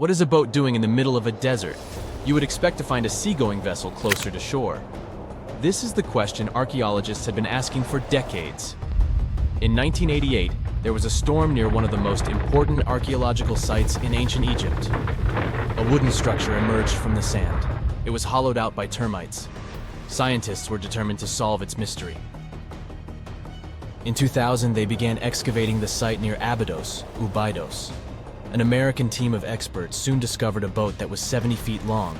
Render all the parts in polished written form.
What is a boat doing in the middle of a desert? You would expect to find a seagoing vessel closer to shore. This is the question archaeologists had been asking for decades. In 1988, there was a storm near one of the most important archaeological sites in ancient Egypt. A wooden structure emerged from the sand. It was hollowed out by termites. Scientists were determined to solve its mystery. In 2000, they began excavating the site near Abydos, Ubidos. An American team of experts soon discovered a boat that was 70 feet long,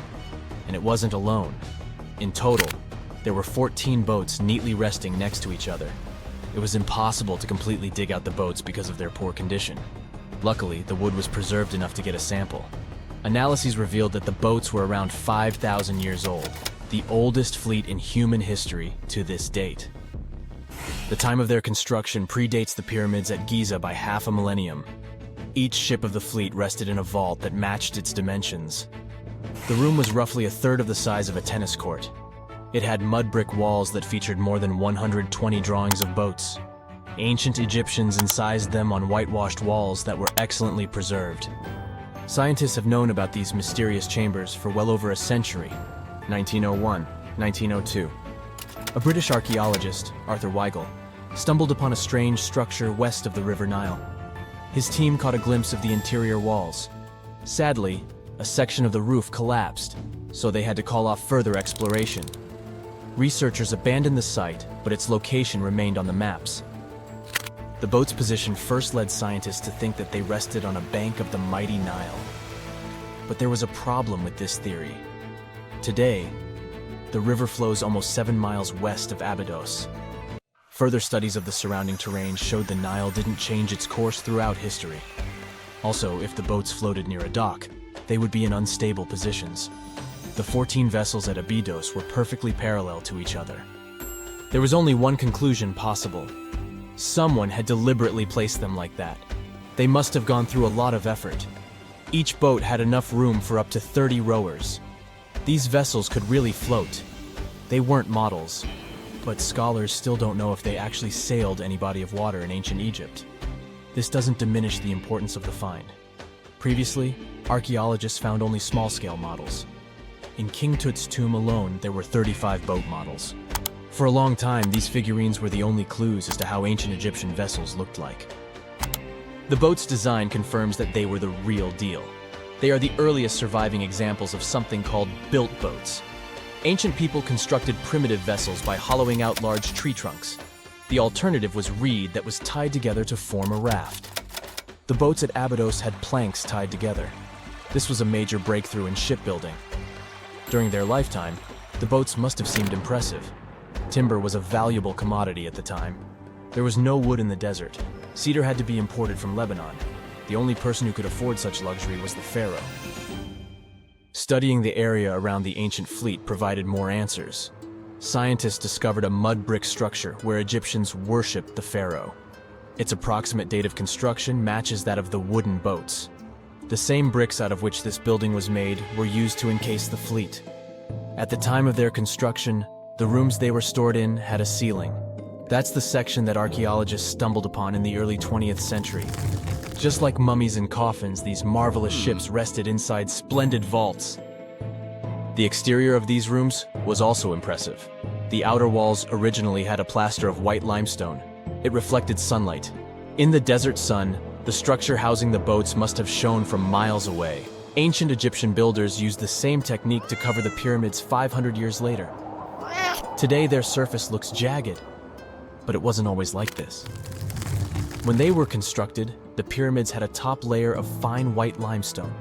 and it wasn't alone. In total, there were 14 boats neatly resting next to each other. It was impossible to completely dig out the boats because of their poor condition. Luckily, the wood was preserved enough to get a sample. Analyses revealed that the boats were around 5,000 years old, the oldest fleet in human history to this date. The time of their construction predates the pyramids at Giza by half a millennium. Each ship of the fleet rested in a vault that matched its dimensions. The room was roughly a third of the size of a tennis court. It had mud brick walls that featured more than 120 drawings of boats. Ancient Egyptians incised them on whitewashed walls that were excellently preserved. Scientists have known about these mysterious chambers for well over a century. 1901, 1902. A British archaeologist, Arthur Weigel, stumbled upon a strange structure west of the River Nile. His team caught a glimpse of the interior walls. Sadly, a section of the roof collapsed, so they had to call off further exploration. Researchers abandoned the site, but its location remained on the maps. The boat's position first led scientists to think that they rested on a bank of the mighty Nile. But there was a problem with this theory. Today, the river flows almost 7 miles west of Abydos. Further studies of the surrounding terrain showed the Nile didn't change its course throughout history. Also, if the boats floated near a dock, they would be in unstable positions. The 14 vessels at Abydos were perfectly parallel to each other. There was only one conclusion possible. Someone had deliberately placed them like that. They must have gone through a lot of effort. Each boat had enough room for up to 30 rowers. These vessels could really float. They weren't models, but scholars still don't know if they actually sailed any body of water in ancient Egypt. This doesn't diminish the importance of the find. Previously, archaeologists found only small-scale models. In King Tut's tomb alone, there were 35 boat models. For a long time, these figurines were the only clues as to how ancient Egyptian vessels looked like. The boat's design confirms that they were the real deal. They are the earliest surviving examples of something called built boats. Ancient people constructed primitive vessels by hollowing out large tree trunks. The alternative was reed that was tied together to form a raft. The boats at Abydos had planks tied together. This was a major breakthrough in shipbuilding. During their lifetime, the boats must have seemed impressive. Timber was a valuable commodity at the time. There was no wood in the desert. Cedar had to be imported from Lebanon. The only person who could afford such luxury was the pharaoh. Studying the area around the ancient fleet provided more answers. Scientists discovered a mud brick structure where Egyptians worshipped the pharaoh. Its approximate date of construction matches that of the wooden boats. The same bricks out of which this building was made were used to encase the fleet. At the time of their construction, the rooms they were stored in had a ceiling. That's the section that archaeologists stumbled upon in the early 20th century. Just like mummies and coffins, these marvelous ships rested inside splendid vaults. The exterior of these rooms was also impressive. The outer walls originally had a plaster of white limestone. It reflected sunlight. In the desert sun, the structure housing the boats must have shone from miles away. Ancient Egyptian builders used the same technique to cover the pyramids 500 years later. Today, their surface looks jagged, but it wasn't always like this. When they were constructed, the pyramids had a top layer of fine white limestone.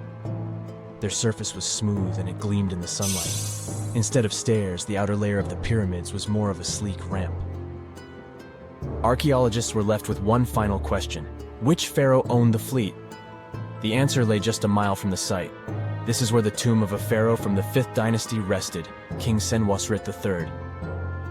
Their surface was smooth and it gleamed in the sunlight. Instead of stairs, the outer layer of the pyramids was more of a sleek ramp. Archaeologists were left with one final question. Which pharaoh owned the fleet? The answer lay just a mile from the site. This is where the tomb of a pharaoh from the 5th dynasty rested, King Senwosret III.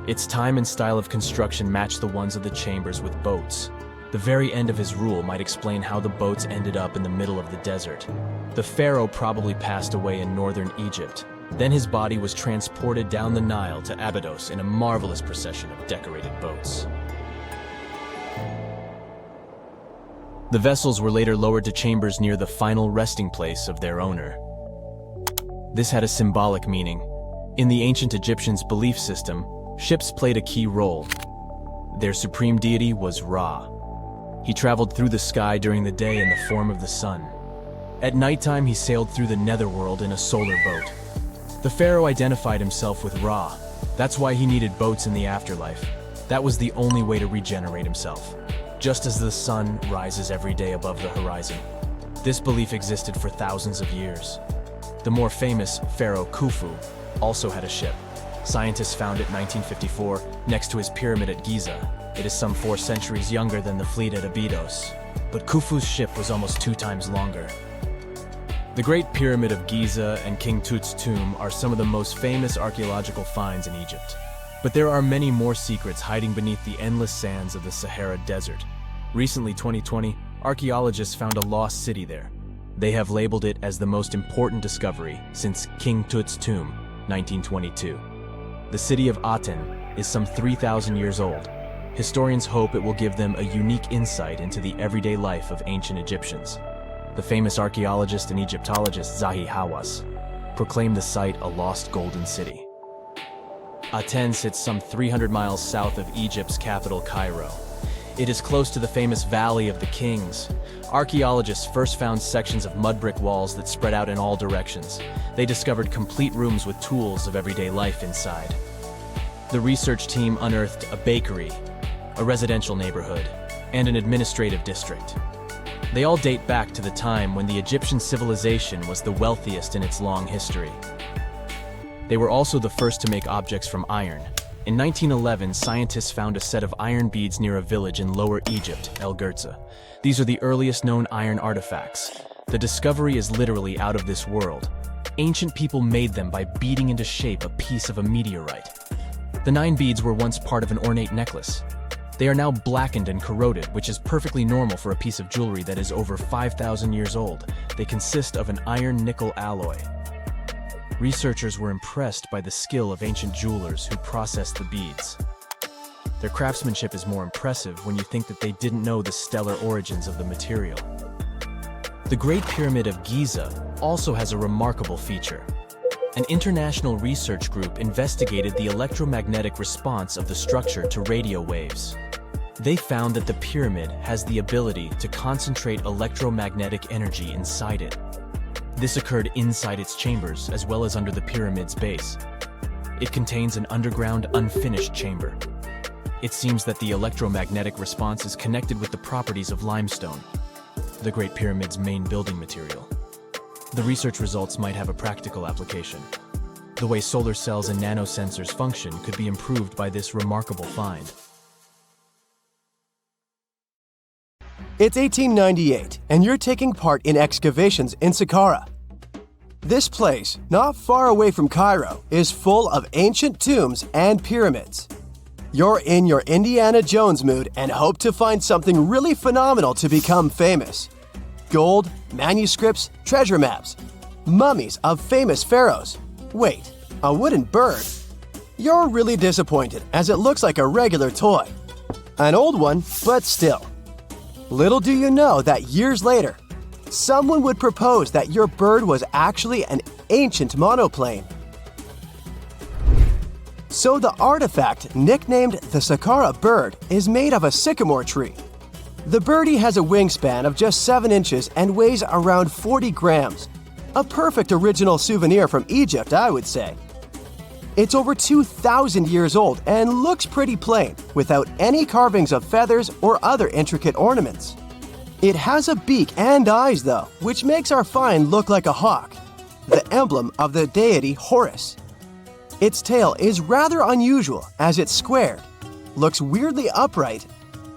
Its time and style of construction matched the ones of the chambers with boats. The very end of his rule might explain how the boats ended up in the middle of the desert. The pharaoh probably passed away in northern Egypt. Then his body was transported down the Nile to Abydos in a marvelous procession of decorated boats. The vessels were later lowered to chambers near the final resting place of their owner. This had a symbolic meaning. In the ancient Egyptians' belief system, ships played a key role. Their supreme deity was Ra. He traveled through the sky during the day in the form of the sun. At nighttime, he sailed through the netherworld in a solar boat. The pharaoh identified himself with Ra. That's why he needed boats in the afterlife. That was the only way to regenerate himself. Just as the sun rises every day above the horizon. This belief existed for thousands of years. The more famous Pharaoh Khufu also had a ship. Scientists found it in 1954 next to his pyramid at Giza. It is some 4 centuries younger than the fleet at Abydos, but Khufu's ship was almost 2 times longer. The Great Pyramid of Giza and King Tut's tomb are some of the most famous archaeological finds in Egypt. But there are many more secrets hiding beneath the endless sands of the Sahara Desert. Recently, 2020, archaeologists found a lost city there. They have labeled it as the most important discovery since King Tut's tomb, 1922. The city of Aten is some 3,000 years old. Historians hope it will give them a unique insight into the everyday life of ancient Egyptians. The famous archaeologist and Egyptologist Zahi Hawass proclaimed the site a lost golden city. Aten sits some 300 miles south of Egypt's capital, Cairo. It is close to the famous Valley of the Kings. Archaeologists first found sections of mud brick walls that spread out in all directions. They discovered complete rooms with tools of everyday life inside. The research team unearthed a bakery, a residential neighborhood, and an administrative district. They all date back to the time when the Egyptian civilization was the wealthiest in its long history. They were also the first to make objects from iron. In 1911, scientists found a set of iron beads near a village in Lower Egypt, El Girza. These are the earliest known iron artifacts. The discovery is literally out of this world. Ancient people made them by beating into shape a piece of a meteorite. The 9 beads were once part of an ornate necklace. They are now blackened and corroded, which is perfectly normal for a piece of jewelry that is over 5,000 years old. They consist of an iron-nickel alloy. Researchers were impressed by the skill of ancient jewelers who processed the beads. Their craftsmanship is more impressive when you think that they didn't know the stellar origins of the material. The Great Pyramid of Giza also has a remarkable feature. An international research group investigated the electromagnetic response of the structure to radio waves. They found that the pyramid has the ability to concentrate electromagnetic energy inside it. This occurred inside its chambers as well as under the pyramid's base. It contains an underground, unfinished chamber. It seems that the electromagnetic response is connected with the properties of limestone, the Great Pyramid's main building material. The research results might have a practical application. The way solar cells and nanosensors function could be improved by this remarkable find. It's 1898, and you're taking part in excavations in Saqqara. This place, not far away from Cairo, is full of ancient tombs and pyramids. You're in your Indiana Jones mood and hope to find something really phenomenal to become famous. Gold, manuscripts, treasure maps, mummies of famous pharaohs. Wait, a wooden bird? You're really disappointed as it looks like a regular toy. An old one, but still. Little do you know that years later, someone would propose that your bird was actually an ancient monoplane. So the artifact, nicknamed the Saqqara bird, is made of a sycamore tree. The birdie has a wingspan of just 7 inches and weighs around 40 grams. A perfect original souvenir from Egypt, I would say. It's over 2,000 years old and looks pretty plain, without any carvings of feathers or other intricate ornaments. It has a beak and eyes though, which makes our find look like a hawk, the emblem of the deity Horus. Its tail is rather unusual as it's squared, looks weirdly upright,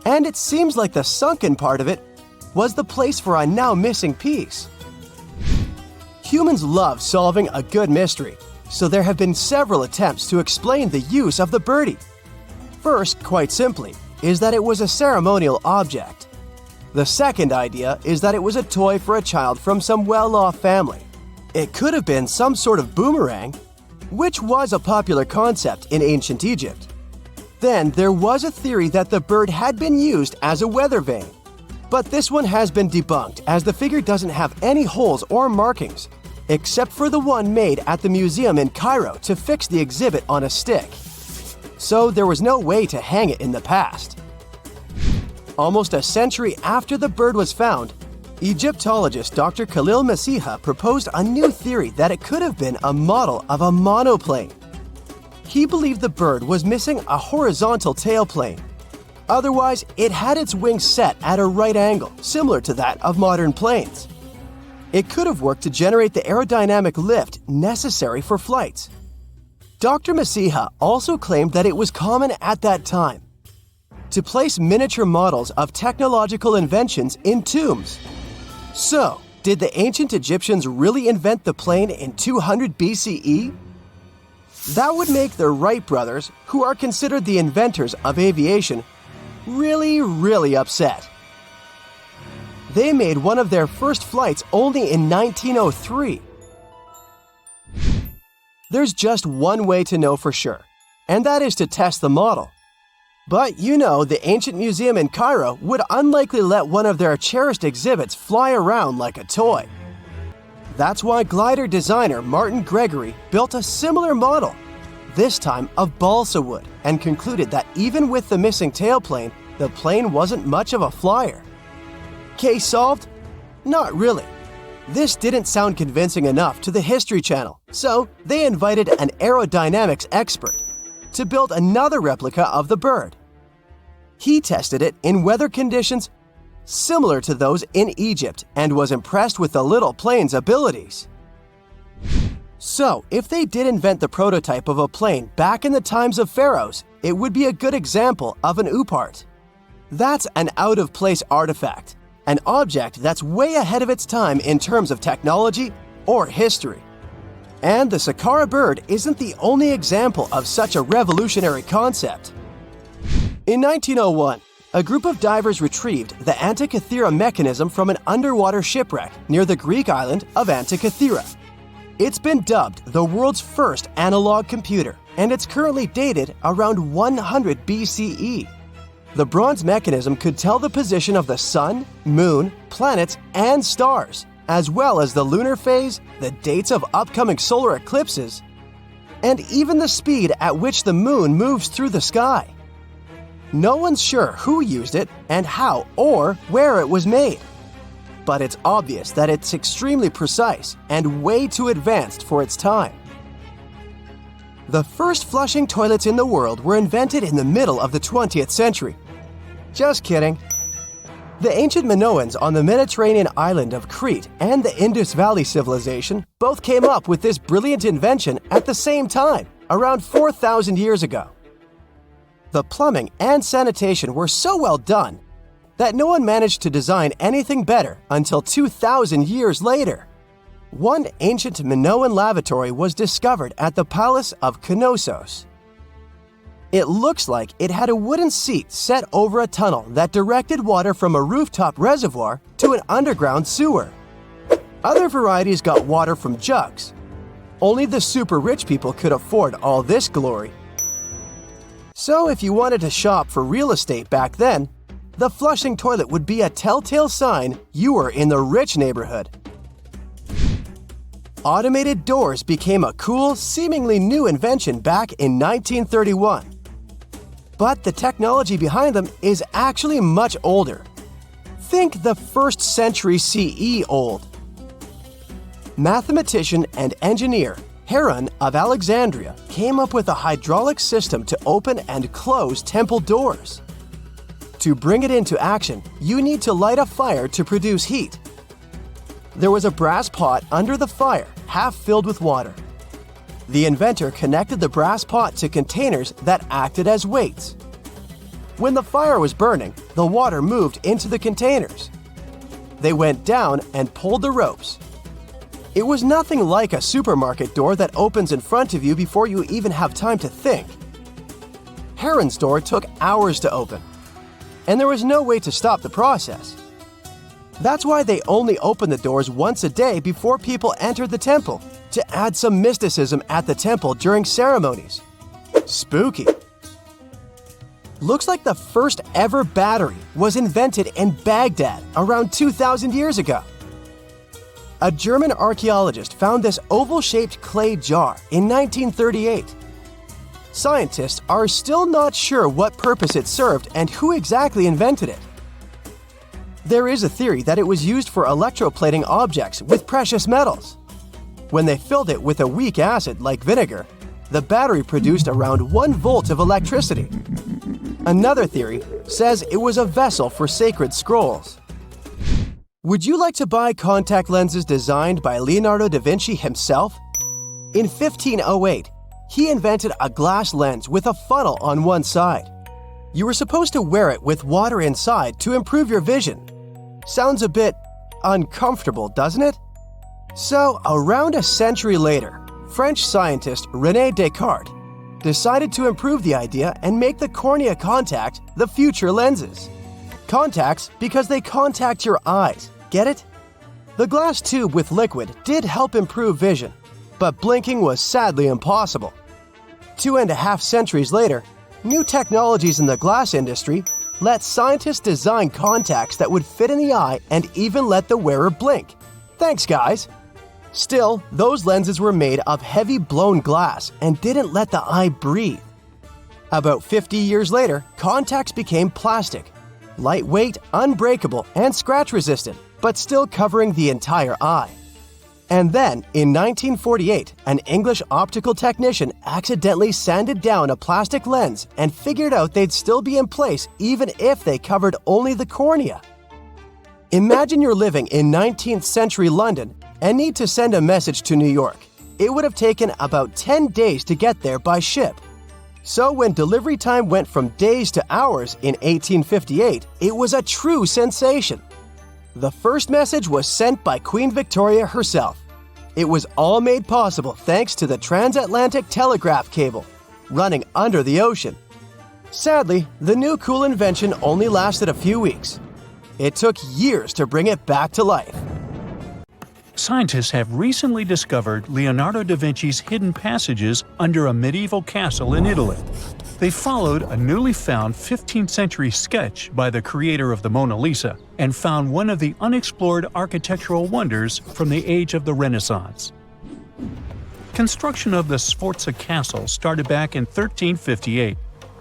and it seems like the sunken part of it was the place for a now missing piece. Humans love solving a good mystery, so there have been several attempts to explain the use of the birdie. First, quite simply, is that it was a ceremonial object. The second idea is that it was a toy for a child from some well-off family. It could have been some sort of boomerang, which was a popular concept in ancient Egypt. Then there was a theory that the bird had been used as a weather vane. But this one has been debunked as the figure doesn't have any holes or markings, except for the one made at the museum in Cairo to fix the exhibit on a stick. So there was no way to hang it in the past. Almost a century after the bird was found, Egyptologist Dr. Khalil Masiha proposed a new theory that it could have been a model of a monoplane. He believed the bird was missing a horizontal tailplane. Otherwise, it had its wings set at a right angle, similar to that of modern planes. It could have worked to generate the aerodynamic lift necessary for flights. Dr. Masiha also claimed that it was common at that time to place miniature models of technological inventions in tombs. So, did the ancient Egyptians really invent the plane in 200 BCE? That would make the Wright brothers, who are considered the inventors of aviation, really upset. They made one of their first flights only in 1903. There's just one way to know for sure, and that is to test the model. But you know, the ancient museum in Cairo would unlikely let one of their cherished exhibits fly around like a toy. That's why glider designer Martin Gregory built a similar model, this time of balsa wood, and concluded that even with the missing tailplane, the plane wasn't much of a flyer. Case solved? Not really. This didn't sound convincing enough to the History Channel, so they invited an aerodynamics expert to build another replica of the bird. He tested it in weather conditions similar to those in Egypt and was impressed with the little plane's abilities. So, if they did invent the prototype of a plane back in the times of pharaohs, it would be a good example of an oupart. That's an out-of-place artifact, an object that's way ahead of its time in terms of technology or history. And the Saqqara bird isn't the only example of such a revolutionary concept. In 1901, a group of divers retrieved the Antikythera mechanism from an underwater shipwreck near the Greek island of Antikythera. It's been dubbed the world's first analog computer, and it's currently dated around 100 BCE. The bronze mechanism could tell the position of the sun, moon, planets, and stars, as well as the lunar phase, the dates of upcoming solar eclipses, and even the speed at which the moon moves through the sky. No one's sure who used it and how or where it was made, but it's obvious that it's extremely precise and way too advanced for its time. The first flushing toilets in the world were invented in the middle of the 20th century. Just kidding. The ancient Minoans on the Mediterranean island of Crete and the Indus Valley civilization both came up with this brilliant invention at the same time, around 4,000 years ago. The plumbing and sanitation were so well done that no one managed to design anything better until 2,000 years later. One ancient Minoan lavatory was discovered at the Palace of Knossos. It looks like it had a wooden seat set over a tunnel that directed water from a rooftop reservoir to an underground sewer. Other varieties got water from jugs. Only the super rich people could afford all this glory. So if you wanted to shop for real estate back then, the flushing toilet would be a telltale sign you were in the rich neighborhood. Automated doors became a cool, seemingly new invention back in 1931. But the technology behind them is actually much older. Think the 1st century CE old. Mathematician and engineer Heron of Alexandria came up with a hydraulic system to open and close temple doors. To bring it into action, you need to light a fire to produce heat. There was a brass pot under the fire, half filled with water. The inventor connected the brass pot to containers that acted as weights. When the fire was burning, the water moved into the containers. They went down and pulled the ropes. It was nothing like a supermarket door that opens in front of you before you even have time to think. Heron's door took hours to open, and there was no way to stop the process. That's why they only opened the doors once a day before people entered the temple, to add some mysticism at the temple during ceremonies. Spooky. looks like the first ever battery was invented in Baghdad around 2,000 years ago. A German archaeologist found this oval-shaped clay jar in 1938. Scientists are still not sure what purpose it served and who exactly invented it. There is a theory that it was used for electroplating objects with precious metals. When they filled it with a weak acid like vinegar, the battery produced around 1 volt of electricity. Another theory says it was a vessel for sacred scrolls. Would you like to buy contact lenses designed by Leonardo da Vinci himself? In 1508, he invented a glass lens with a funnel on one side. You were supposed to wear it with water inside to improve your vision. Sounds a bit uncomfortable, doesn't it? So, around a century later, French scientist René Descartes decided to improve the idea and make the cornea contact the future lenses. Contacts because they contact your eyes, get it? The glass tube with liquid did help improve vision, but blinking was sadly impossible. 2.5 centuries later, new technologies in the glass industry let scientists design contacts that would fit in the eye and even let the wearer blink. Thanks, guys! Still, those lenses were made of heavy blown glass and didn't let the eye breathe. About 50 years later, contacts became plastic, lightweight, unbreakable, and scratch-resistant, but still covering the entire eye. And then, in 1948, an English optical technician accidentally sanded down a plastic lens and figured out they'd still be in place even if they covered only the cornea. Imagine you're living in 19th century London and need to send a message to New York. It would have taken about 10 days to get there by ship. So when delivery time went from days to hours in 1858, it was a true sensation. The first message was sent by Queen Victoria herself. It was all made possible thanks to the transatlantic telegraph cable, running under the ocean. Sadly, the new cool invention only lasted a few weeks. It took years to bring it back to life. Scientists have recently discovered Leonardo da Vinci's hidden passages under a medieval castle in Italy. They followed a newly found 15th century sketch by the creator of the Mona Lisa and found one of the unexplored architectural wonders from the age of the Renaissance. Construction of the Sforza Castle started back in 1358,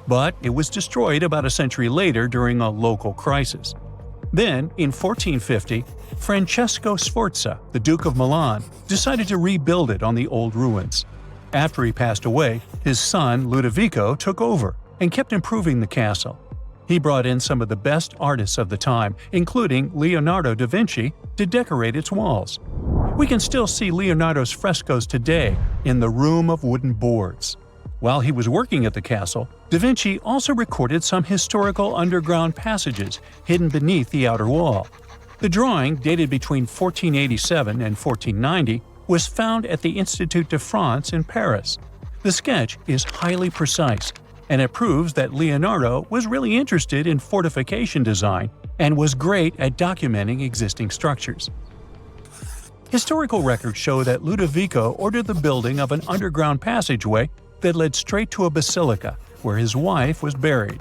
but it was destroyed about a century later during a local crisis. Then, in 1450, Francesco Sforza, the Duke of Milan, decided to rebuild it on the old ruins. After he passed away, his son Ludovico took over and kept improving the castle. He brought in some of the best artists of the time, including Leonardo da Vinci, to decorate its walls. We can still see Leonardo's frescoes today in the Room of Wooden Boards. While he was working at the castle, da Vinci also recorded some historical underground passages hidden beneath the outer wall. The drawing, dated between 1487 and 1490, was found at the Institut de France in Paris. The sketch is highly precise, and it proves that Leonardo was really interested in fortification design and was great at documenting existing structures. Historical records show that Ludovico ordered the building of an underground passageway that led straight to a basilica, where his wife was buried.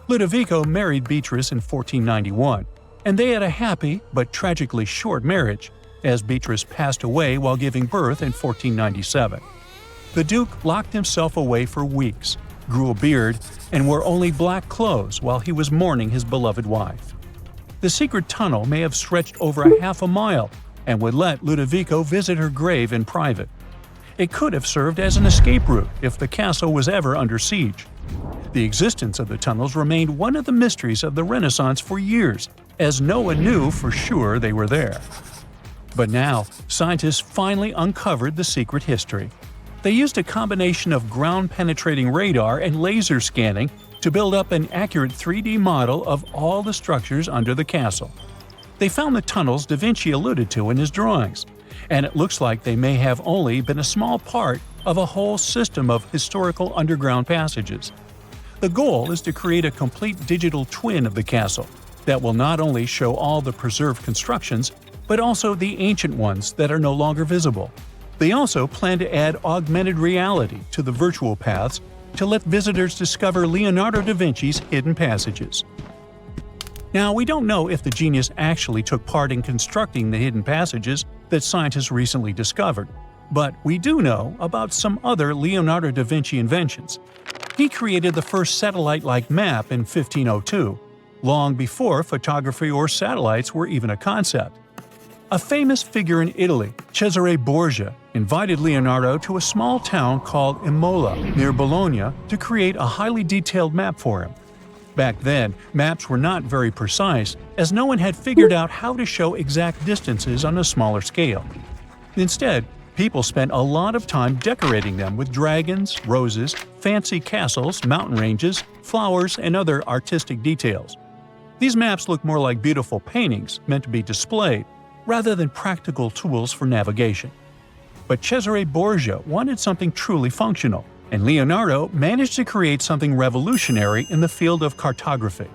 Ludovico married Beatrice in 1491, and they had a happy but tragically short marriage, as Beatrice passed away while giving birth in 1497. The Duke locked himself away for weeks, grew a beard, and wore only black clothes while he was mourning his beloved wife. The secret tunnel may have stretched over a half a mile and would let Ludovico visit her grave in private. It could have served as an escape route if the castle was ever under siege. The existence of the tunnels remained one of the mysteries of the Renaissance for years, as no one knew for sure they were there. But now, scientists finally uncovered the secret history. They used a combination of ground-penetrating radar and laser scanning to build up an accurate 3D model of all the structures under the castle. They found the tunnels da Vinci alluded to in his drawings, and it looks like they may have only been a small part of a whole system of historical underground passages. The goal is to create a complete digital twin of the castle that will not only show all the preserved constructions, but also the ancient ones that are no longer visible. They also plan to add augmented reality to the virtual paths to let visitors discover Leonardo da Vinci's hidden passages. Now, we don't know if the genius actually took part in constructing the hidden passages that scientists recently discovered, but we do know about some other Leonardo da Vinci inventions. He created the first satellite-like map in 1502, long before photography or satellites were even a concept. A famous figure in Italy, Cesare Borgia, invited Leonardo to a small town called Imola, near Bologna, to create a highly detailed map for him. Back then, maps were not very precise, as no one had figured out how to show exact distances on a smaller scale. Instead, people spent a lot of time decorating them with dragons, roses, fancy castles, mountain ranges, flowers, and other artistic details. These maps look more like beautiful paintings meant to be displayed, rather than practical tools for navigation. But Cesare Borgia wanted something truly functional, and Leonardo managed to create something revolutionary in the field of cartography.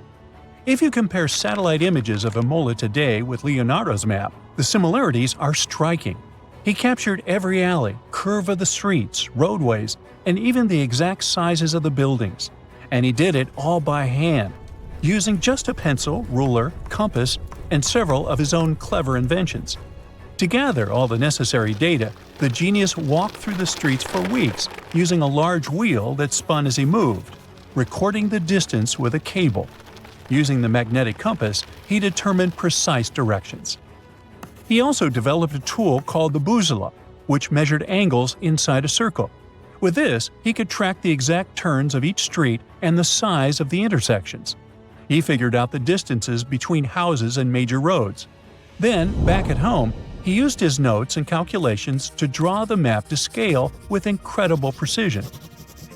If you compare satellite images of Imola today with Leonardo's map, the similarities are striking. He captured every alley, curve of the streets, roadways, and even the exact sizes of the buildings. And he did it all by hand, using just a pencil, ruler, compass, and several of his own clever inventions. To gather all the necessary data, the genius walked through the streets for weeks using a large wheel that spun as he moved, recording the distance with a cable. Using the magnetic compass, he determined precise directions. He also developed a tool called the bussola, which measured angles inside a circle. With this, he could track the exact turns of each street and the size of the intersections. He figured out the distances between houses and major roads. Then, back at home, he used his notes and calculations to draw the map to scale with incredible precision.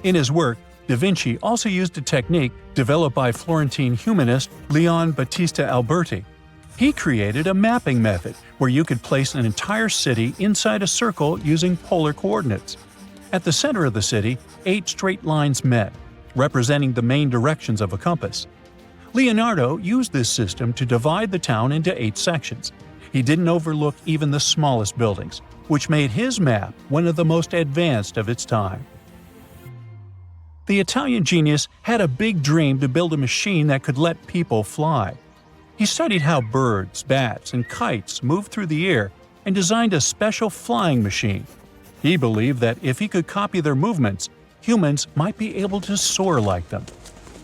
In his work, Da Vinci also used a technique developed by Florentine humanist Leon Battista Alberti. He created a mapping method where you could place an entire city inside a circle using polar coordinates. At the center of the city, 8 straight lines met, representing the main directions of a compass. Leonardo used this system to divide the town into 8 sections. He didn't overlook even the smallest buildings, which made his map one of the most advanced of its time. The Italian genius had a big dream to build a machine that could let people fly. He studied how birds, bats, and kites move through the air and designed a special flying machine. He believed that if he could copy their movements, humans might be able to soar like them.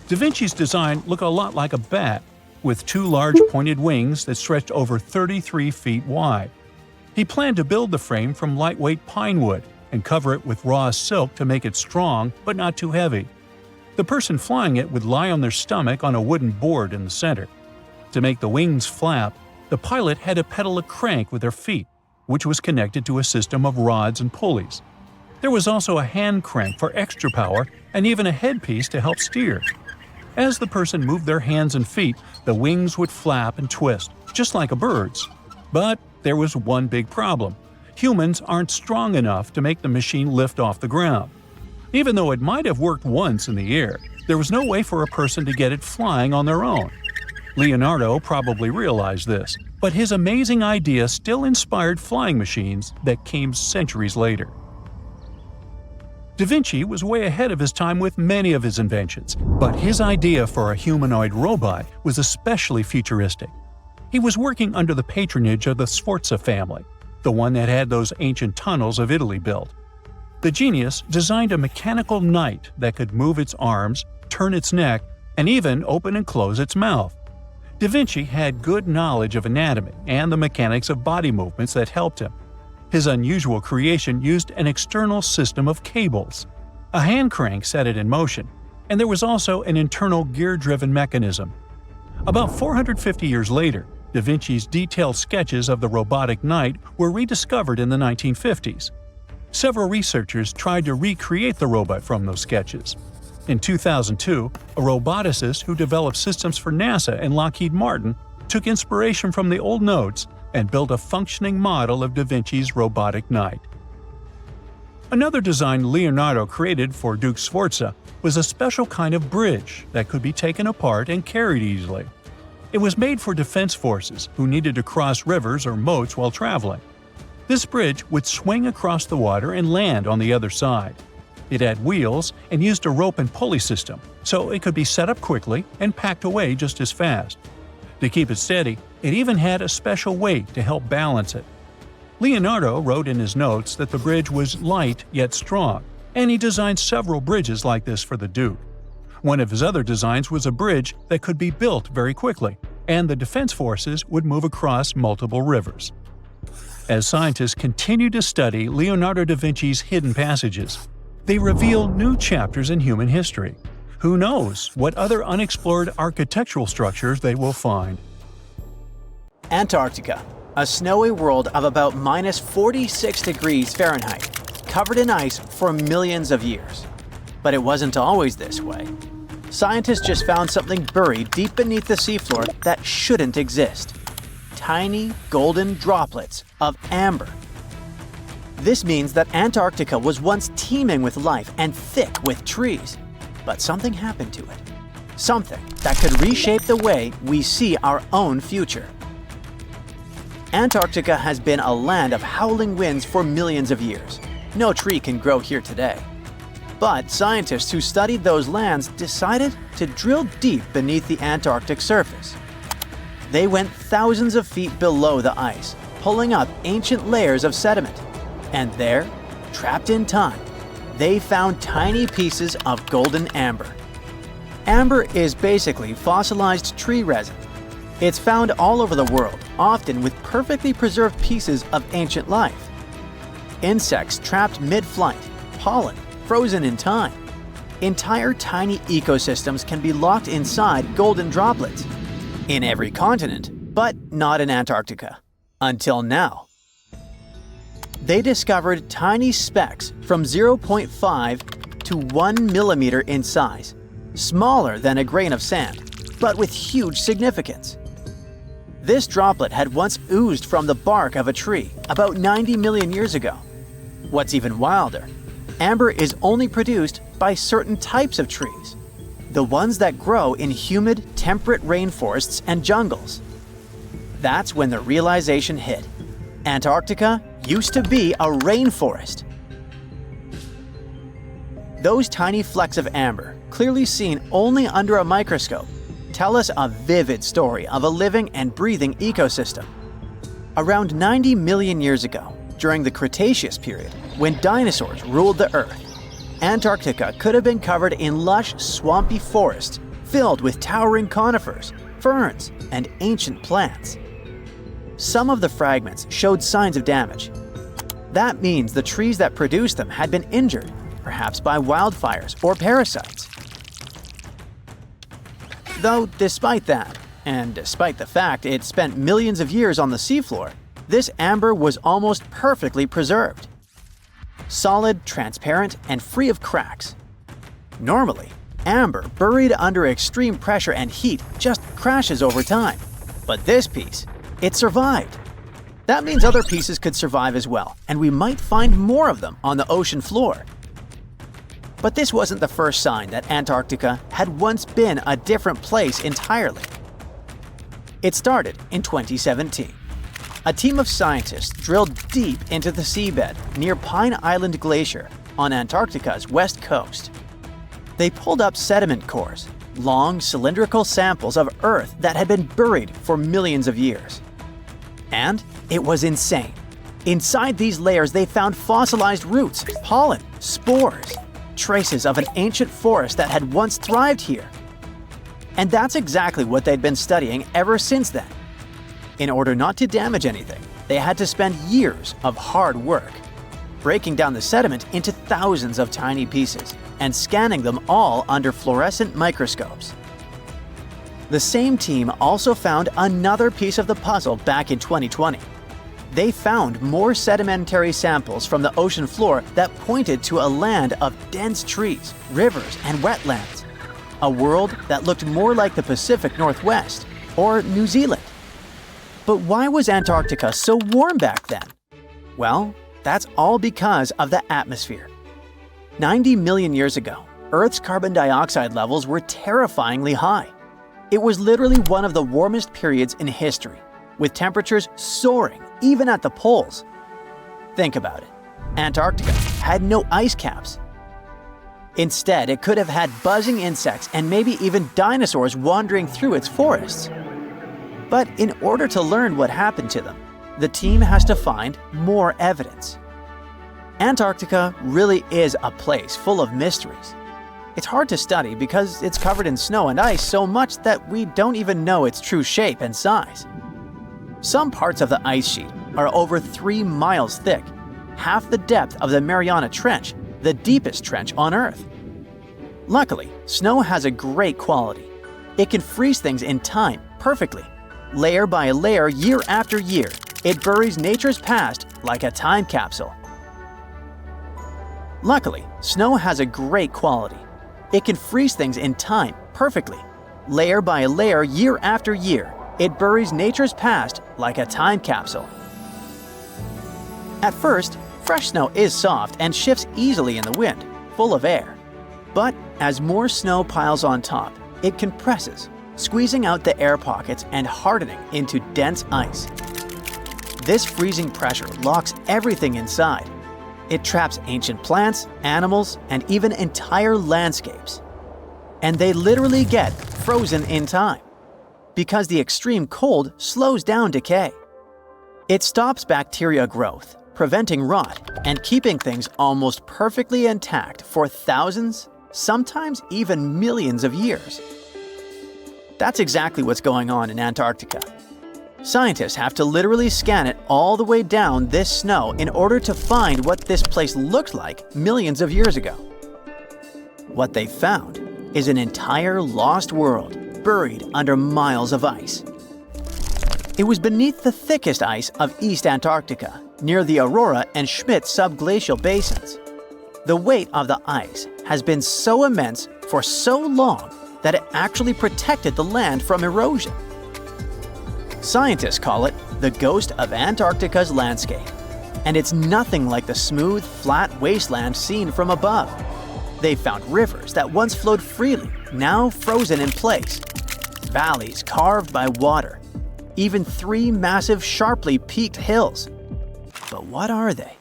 Da Vinci's design looked a lot like a bat, with 2 large pointed wings that stretched over 33 feet wide. He planned to build the frame from lightweight pine wood and cover it with raw silk to make it strong but not too heavy. The person flying it would lie on their stomach on a wooden board in the center. To make the wings flap, the pilot had to pedal a crank with their feet, which was connected to a system of rods and pulleys. There was also a hand crank for extra power and even a headpiece to help steer. As the person moved their hands and feet, the wings would flap and twist, just like a bird's. But there was one big problem. Humans aren't strong enough to make the machine lift off the ground. Even though it might have worked once in the air, there was no way for a person to get it flying on their own. Leonardo probably realized this, but his amazing idea still inspired flying machines that came centuries later. Da Vinci was way ahead of his time with many of his inventions, but his idea for a humanoid robot was especially futuristic. He was working under the patronage of the Sforza family, the one that had those ancient tunnels of Italy built. The genius designed a mechanical knight that could move its arms, turn its neck, and even open and close its mouth. Da Vinci had good knowledge of anatomy and the mechanics of body movements that helped him. His unusual creation used an external system of cables. A hand crank set it in motion, and there was also an internal gear-driven mechanism. About 450 years later, Da Vinci's detailed sketches of the robotic knight were rediscovered in the 1950s. Several researchers tried to recreate the robot from those sketches. In 2002, a roboticist who developed systems for NASA and Lockheed Martin took inspiration from the old notes and built a functioning model of Da Vinci's robotic knight. Another design Leonardo created for Duke Sforza was a special kind of bridge that could be taken apart and carried easily. It was made for defense forces who needed to cross rivers or moats while traveling. This bridge would swing across the water and land on the other side. It had wheels and used a rope and pulley system, so it could be set up quickly and packed away just as fast. To keep it steady, it even had a special weight to help balance it. Leonardo wrote in his notes that the bridge was light yet strong, and he designed several bridges like this for the Duke. One of his other designs was a bridge that could be built very quickly, and the defense forces would move across multiple rivers. As scientists continue to study Leonardo da Vinci's hidden passages, they reveal new chapters in human history. Who knows what other unexplored architectural structures they will find? Antarctica, a snowy world of about minus 46 degrees Fahrenheit, covered in ice for millions of years. But it wasn't always this way. Scientists just found something buried deep beneath the seafloor that shouldn't exist. Tiny golden droplets of amber. This means that Antarctica was once teeming with life and thick with trees. But something happened to it. Something that could reshape the way we see our own future. Antarctica has been a land of howling winds for millions of years. No tree can grow here today. But scientists who studied those lands decided to drill deep beneath the Antarctic surface. They went thousands of feet below the ice, pulling up ancient layers of sediment. And there, trapped in time, they found tiny pieces of golden amber. Amber is basically fossilized tree resin. It's found all over the world, often with perfectly preserved pieces of ancient life. Insects trapped mid-flight, pollen frozen in time. Entire tiny ecosystems can be locked inside golden droplets. In every continent, but not in Antarctica. Until now. They discovered tiny specks from 0.5 to 1 millimeter in size, smaller than a grain of sand, but with huge significance. This droplet had once oozed from the bark of a tree about 90 million years ago. What's even wilder, amber is only produced by certain types of trees, the ones that grow in humid, temperate rainforests and jungles. That's when the realization hit. Antarctica used to be a rainforest. Those tiny flecks of amber, clearly seen only under a microscope, tell us a vivid story of a living and breathing ecosystem. Around 90 million years ago, during the Cretaceous period, when dinosaurs ruled the Earth, Antarctica could have been covered in lush, swampy forests filled with towering conifers, ferns, and ancient plants. Some of the fragments showed signs of damage. That means the trees that produced them had been injured, perhaps by wildfires or parasites. Though despite that, and despite the fact it spent millions of years on the seafloor, this amber was almost perfectly preserved. Solid, transparent, and free of cracks. Normally, amber buried under extreme pressure and heat just crashes over time. But this piece, it survived. That means other pieces could survive as well, and we might find more of them on the ocean floor. But this wasn't the first sign that Antarctica had once been a different place entirely. It started in 2017. A team of scientists drilled deep into the seabed near Pine Island Glacier on Antarctica's west coast. They pulled up sediment cores, long cylindrical samples of Earth that had been buried for millions of years. And it was insane. Inside these layers they found fossilized roots, pollen, spores, traces of an ancient forest that had once thrived here. And that's exactly what they'd been studying ever since then. In order not to damage anything, they had to spend years of hard work, breaking down the sediment into thousands of tiny pieces and scanning them all under fluorescent microscopes. The same team also found another piece of the puzzle back in 2020. They found more sedimentary samples from the ocean floor that pointed to a land of dense trees, rivers, and wetlands. A world that looked more like the Pacific Northwest or New Zealand. But why was Antarctica so warm back then? Well, that's all because of the atmosphere. 90 million years ago, Earth's carbon dioxide levels were terrifyingly high. It was literally one of the warmest periods in history, with temperatures soaring even at the poles. Think about it. Antarctica had no ice caps. Instead, it could have had buzzing insects and maybe even dinosaurs wandering through its forests. But in order to learn what happened to them, the team has to find more evidence. Antarctica really is a place full of mysteries. It's hard to study because it's covered in snow and ice so much that we don't even know its true shape and size. Some parts of the ice sheet are over 3 miles thick, half the depth of the Mariana Trench, the deepest trench on Earth. Luckily, snow has a great quality. It can freeze things in time perfectly. Layer by layer, year after year, it buries nature's past like a time capsule. Luckily, snow has a great quality. It can freeze things in time perfectly. Layer by layer, year after year, it buries nature's past like a time capsule. At first, fresh snow is soft and shifts easily in the wind, full of air. But as more snow piles on top, it compresses, squeezing out the air pockets and hardening into dense ice. This freezing pressure locks everything inside. It traps ancient plants, animals, and even entire landscapes. And they literally get frozen in time, because the extreme cold slows down decay. It stops bacteria growth, preventing rot, and keeping things almost perfectly intact for thousands, sometimes even millions of years. That's exactly what's going on in Antarctica. Scientists have to literally scan it all the way down this snow in order to find what this place looked like millions of years ago. What they found is an entire lost world buried under miles of ice. It was beneath the thickest ice of East Antarctica, near the Aurora and Schmidt subglacial basins. The weight of the ice has been so immense for so long that it actually protected the land from erosion. Scientists call it the ghost of Antarctica's landscape, and it's nothing like the smooth, flat wasteland seen from above. They found rivers that once flowed freely, now frozen in place, valleys carved by water, even 3 massive, sharply peaked hills. But what are they?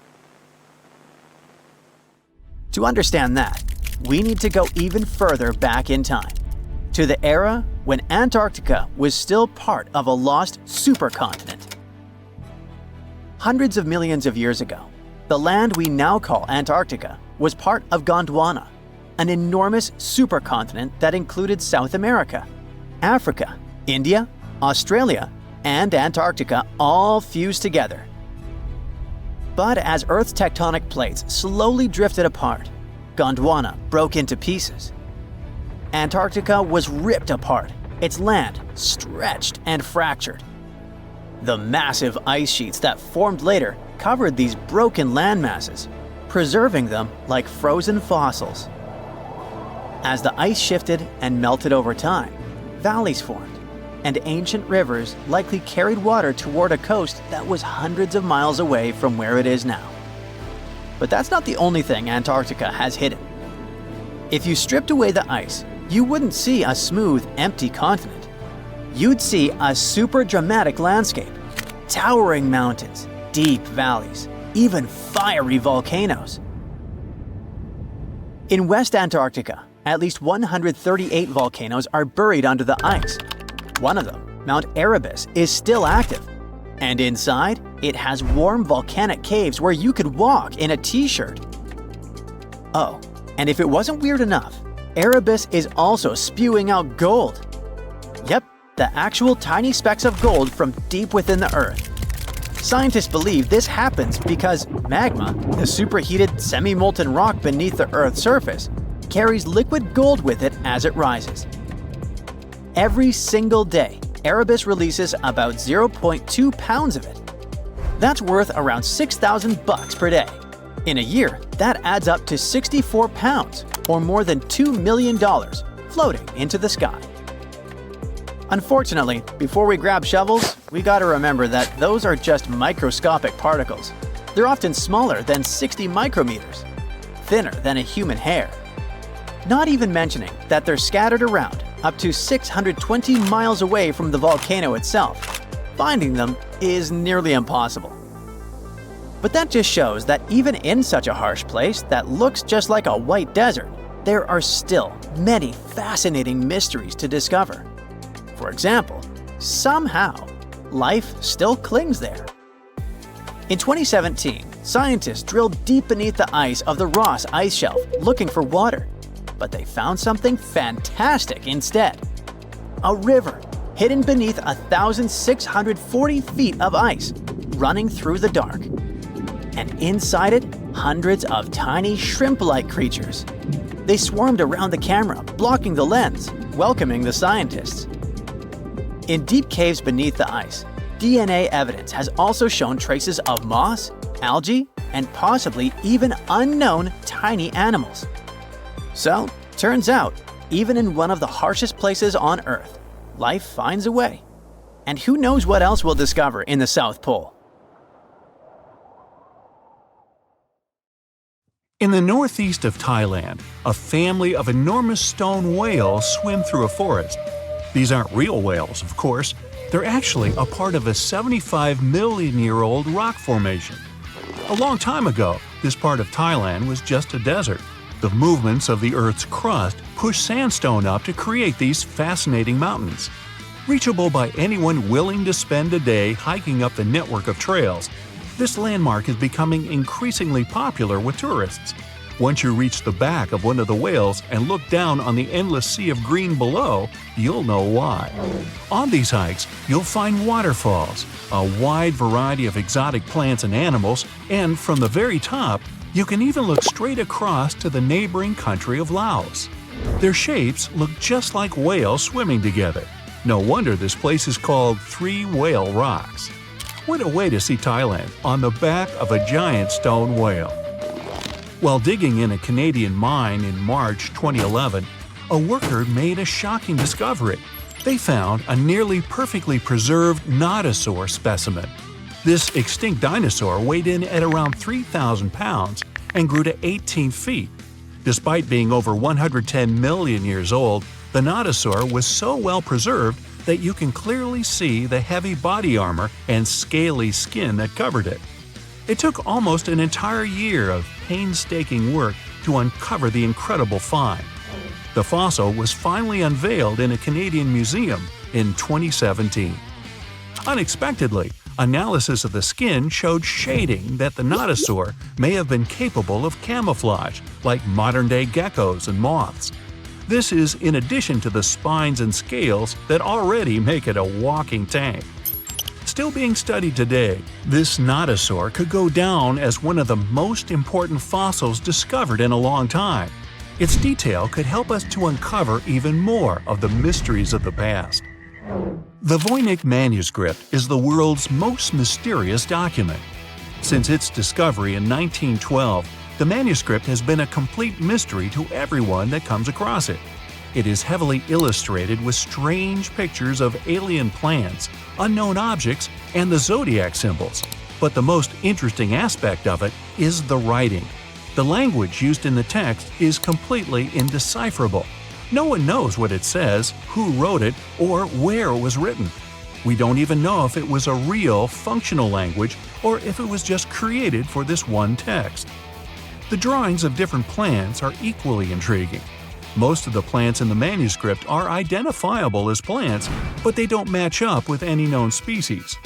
To understand that, we need to go even further back in time, to the era when Antarctica was still part of a lost supercontinent. Hundreds of millions of years ago, the land we now call Antarctica was part of Gondwana, an enormous supercontinent that included South America, Africa, India, Australia, and Antarctica all fused together. But as Earth's tectonic plates slowly drifted apart, Gondwana broke into pieces. Antarctica was ripped apart, its land stretched and fractured. The massive ice sheets that formed later covered these broken landmasses, preserving them like frozen fossils. As the ice shifted and melted over time, valleys formed, and ancient rivers likely carried water toward a coast that was hundreds of miles away from where it is now. But that's not the only thing Antarctica has hidden. If you stripped away the ice, you wouldn't see a smooth, empty continent. You'd see a super dramatic landscape, towering mountains, deep valleys, even fiery volcanoes. In West Antarctica, at least 138 volcanoes are buried under the ice. One of them, Mount Erebus, is still active. And inside, it has warm volcanic caves where you could walk in a t-shirt. Oh, and if it wasn't weird enough, Erebus is also spewing out gold. Yep, the actual tiny specks of gold from deep within the Earth. Scientists believe this happens because magma, the superheated semi-molten rock beneath the Earth's surface, carries liquid gold with it as it rises. Every single day, Erebus releases about 0.2 pounds of it. That's worth around $6,000 per day. In a year, that adds up to 64 pounds, or more than $2 million, floating into the sky. Unfortunately, before we grab shovels, we gotta remember that those are just microscopic particles. They're often smaller than 60 micrometers, thinner than a human hair. Not even mentioning that they're scattered around up to 620 miles away from the volcano itself. Finding them is nearly impossible. But that just shows that even in such a harsh place that looks just like a white desert, there are still many fascinating mysteries to discover. For example, somehow, life still clings there. In 2017, scientists drilled deep beneath the ice of the Ross Ice Shelf looking for water, but they found something fantastic instead. A river hidden beneath 1,640 feet of ice, running through the dark. And inside it, hundreds of tiny shrimp-like creatures. They swarmed around the camera, blocking the lens, welcoming the scientists. In deep caves beneath the ice, DNA evidence has also shown traces of moss, algae, and possibly even unknown tiny animals. So, turns out, even in one of the harshest places on Earth, life finds a way. And who knows what else we'll discover in the South Pole? In the northeast of Thailand, a family of enormous stone whales swim through a forest. These aren't real whales, of course. They're actually a part of a 75-million-year-old rock formation. A long time ago, this part of Thailand was just a desert. The movements of the Earth's crust pushed sandstone up to create these fascinating mountains. Reachable by anyone willing to spend a day hiking up the network of trails, this landmark is becoming increasingly popular with tourists. Once you reach the back of one of the whales and look down on the endless sea of green below, you'll know why. On these hikes, you'll find waterfalls, a wide variety of exotic plants and animals, and from the very top, you can even look straight across to the neighboring country of Laos. Their shapes look just like whales swimming together. No wonder this place is called Three Whale Rocks. What a way to see Thailand on the back of a giant stone whale. While digging in a Canadian mine in March 2011, a worker made a shocking discovery. They found a nearly perfectly preserved nodosaur specimen. This extinct dinosaur weighed in at around 3,000 pounds and grew to 18 feet. Despite being over 110 million years old, the nodosaur was so well preserved that you can clearly see the heavy body armor and scaly skin that covered it. It took almost an entire year of painstaking work to uncover the incredible find. The fossil was finally unveiled in a Canadian museum in 2017. Unexpectedly, analysis of the skin showed shading that the nodosaur may have been capable of camouflage, like modern-day geckos and moths. This is in addition to the spines and scales that already make it a walking tank. Still being studied today, this nodosaur could go down as one of the most important fossils discovered in a long time. Its detail could help us to uncover even more of the mysteries of the past. The Voynich manuscript is the world's most mysterious document. Since its discovery in 1912, the manuscript has been a complete mystery to everyone that comes across it. It is heavily illustrated with strange pictures of alien plants, unknown objects, and the zodiac symbols. But the most interesting aspect of it is the writing. The language used in the text is completely indecipherable. No one knows what it says, who wrote it, or where it was written. We don't even know if it was a real, functional language or if it was just created for this one text. The drawings of different plants are equally intriguing. Most of the plants in the manuscript are identifiable as plants, but they don't match up with any known species.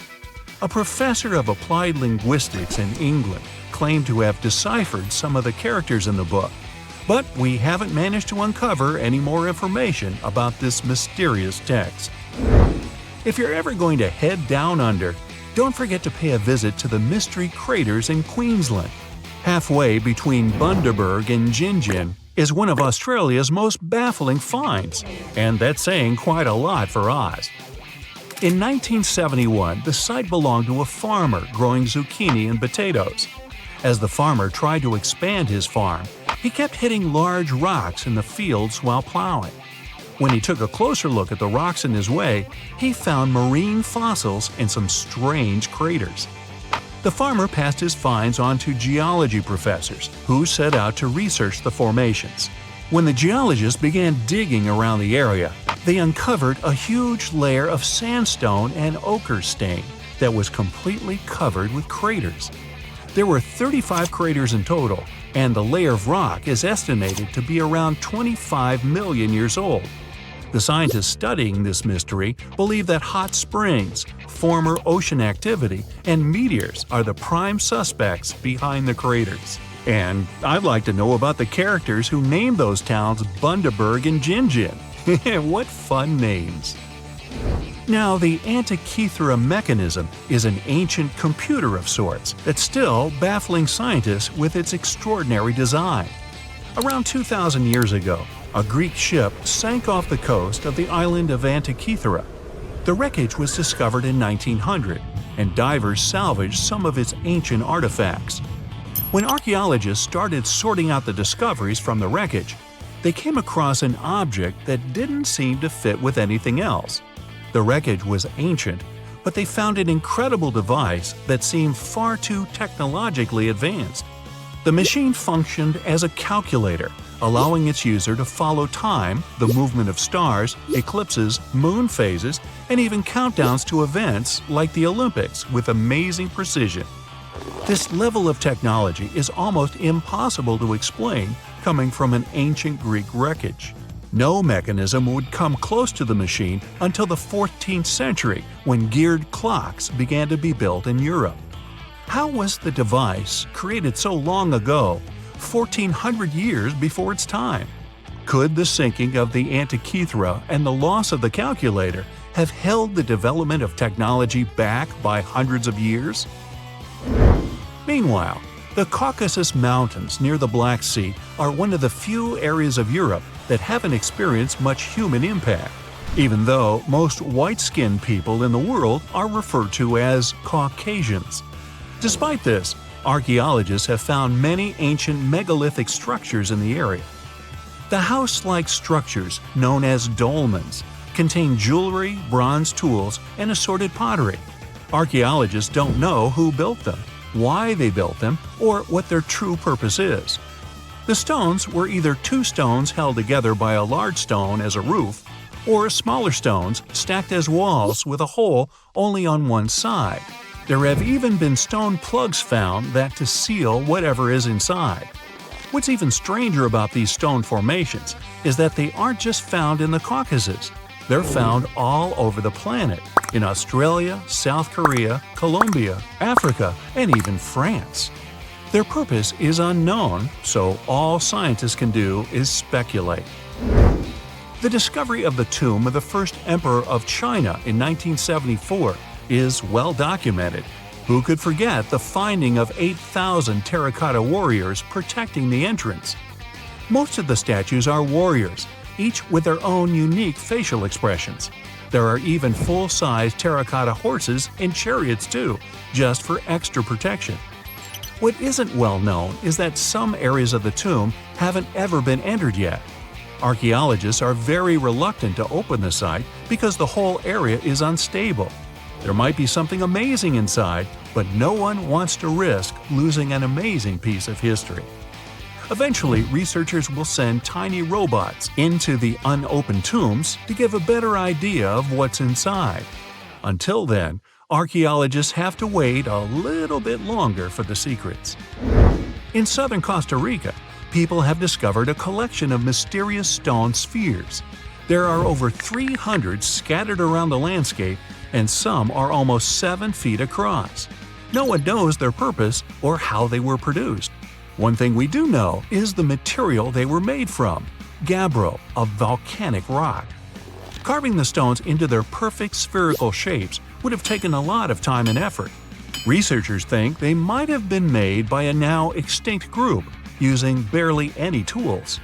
A professor of applied linguistics in England claimed to have deciphered some of the characters in the book, but we haven't managed to uncover any more information about this mysterious text. If you're ever going to head down under, don't forget to pay a visit to the Mystery Craters in Queensland. Halfway between Bundaberg and Gingin is one of Australia's most baffling finds, and that's saying quite a lot for Oz. In 1971, the site belonged to a farmer growing zucchini and potatoes. As the farmer tried to expand his farm, he kept hitting large rocks in the fields while plowing. When he took a closer look at the rocks in his way, he found marine fossils and some strange craters. The farmer passed his finds on to geology professors, who set out to research the formations. When the geologists began digging around the area, they uncovered a huge layer of sandstone and ochre stain that was completely covered with craters. There were 35 craters in total, and the layer of rock is estimated to be around 25 million years old. The scientists studying this mystery believe that hot springs, former ocean activity, and meteors are the prime suspects behind the craters. And I'd like to know about the characters who named those towns Bundaberg and Jinjin. What fun names! Now, the Antikythera mechanism is an ancient computer of sorts that's still baffling scientists with its extraordinary design. Around 2,000 years ago, a Greek ship sank off the coast of the island of Antikythera. The wreckage was discovered in 1900, and divers salvaged some of its ancient artifacts. When archaeologists started sorting out the discoveries from the wreckage, they came across an object that didn't seem to fit with anything else. The wreckage was ancient, but they found an incredible device that seemed far too technologically advanced. The machine functioned as a calculator, allowing its user to follow time, the movement of stars, eclipses, moon phases, and even countdowns to events like the Olympics with amazing precision. This level of technology is almost impossible to explain coming from an ancient Greek wreckage. No mechanism would come close to the machine until the 14th century, when geared clocks began to be built in Europe. How was the device, created so long ago, 1,400 years before its time? Could the sinking of the Antikythera and the loss of the calculator have held the development of technology back by hundreds of years? Meanwhile, the Caucasus Mountains near the Black Sea are one of the few areas of Europe that haven't experienced much human impact, even though most white-skinned people in the world are referred to as Caucasians. Despite this, archaeologists have found many ancient megalithic structures in the area. The house-like structures, known as dolmens, contain jewelry, bronze tools, and assorted pottery. Archaeologists don't know who built them, why they built them, or what their true purpose is. The stones were either two stones held together by a large stone as a roof, or smaller stones stacked as walls with a hole only on one side. There have even been stone plugs found that to seal whatever is inside. What's even stranger about these stone formations is that they aren't just found in the Caucasus. They're found all over the planet, in Australia, South Korea, Colombia, Africa, and even France. Their purpose is unknown, so all scientists can do is speculate. The discovery of the tomb of the first emperor of China in 1974 is well documented. Who could forget the finding of 8,000 terracotta warriors protecting the entrance? Most of the statues are warriors, each with their own unique facial expressions. There are even full-size terracotta horses and chariots too, just for extra protection. What isn't well known is that some areas of the tomb haven't ever been entered yet. Archaeologists are very reluctant to open the site because the whole area is unstable. There might be something amazing inside, but no one wants to risk losing an amazing piece of history. Eventually, researchers will send tiny robots into the unopened tombs to give a better idea of what's inside. Until then, archaeologists have to wait a little bit longer for the secrets. In southern Costa Rica, people have discovered a collection of mysterious stone spheres. There are over 300 scattered around the landscape, and some are almost 7 feet across. No one knows their purpose or how they were produced. One thing we do know is the material they were made from: gabbro, a volcanic rock. Carving the stones into their perfect spherical shapes would have taken a lot of time and effort. Researchers think they might have been made by a now extinct group, using barely any tools.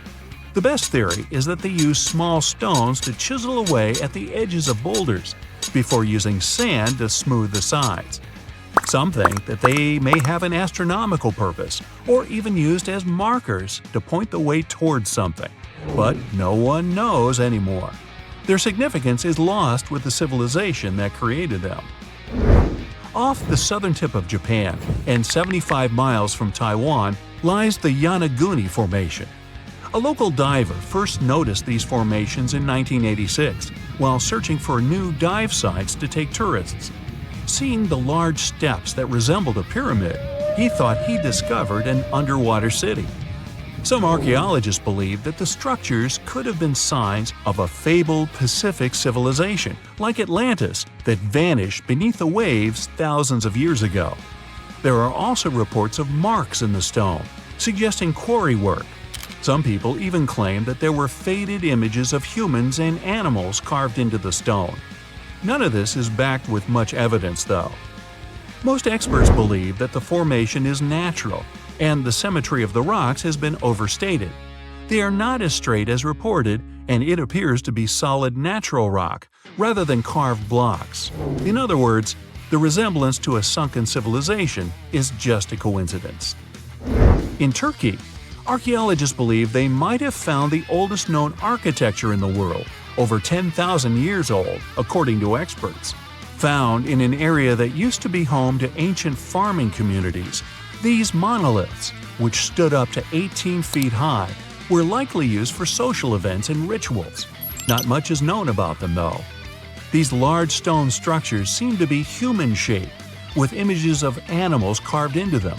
The best theory is that they used small stones to chisel away at the edges of boulders, before using sand to smooth the sides. Some think that they may have an astronomical purpose, or even used as markers to point the way towards something. But no one knows anymore. Their significance is lost with the civilization that created them. Off the southern tip of Japan, and 75 miles from Taiwan, lies the Yonaguni Formation. A local diver first noticed these formations in 1986 while searching for new dive sites to take tourists. Seeing the large steps that resembled a pyramid, he thought he discovered an underwater city. Some archaeologists believe that the structures could have been signs of a fabled Pacific civilization, like Atlantis, that vanished beneath the waves thousands of years ago. There are also reports of marks in the stone, suggesting quarry work. Some people even claim that there were faded images of humans and animals carved into the stone. None of this is backed with much evidence, though. Most experts believe that the formation is natural, and the symmetry of the rocks has been overstated. They are not as straight as reported, and it appears to be solid natural rock, rather than carved blocks. In other words, the resemblance to a sunken civilization is just a coincidence. In Turkey, archaeologists believe they might have found the oldest known architecture in the world, over 10,000 years old, according to experts. Found in an area that used to be home to ancient farming communities, these monoliths, which stood up to 18 feet high, were likely used for social events and rituals. Not much is known about them, though. These large stone structures seem to be human-shaped, with images of animals carved into them.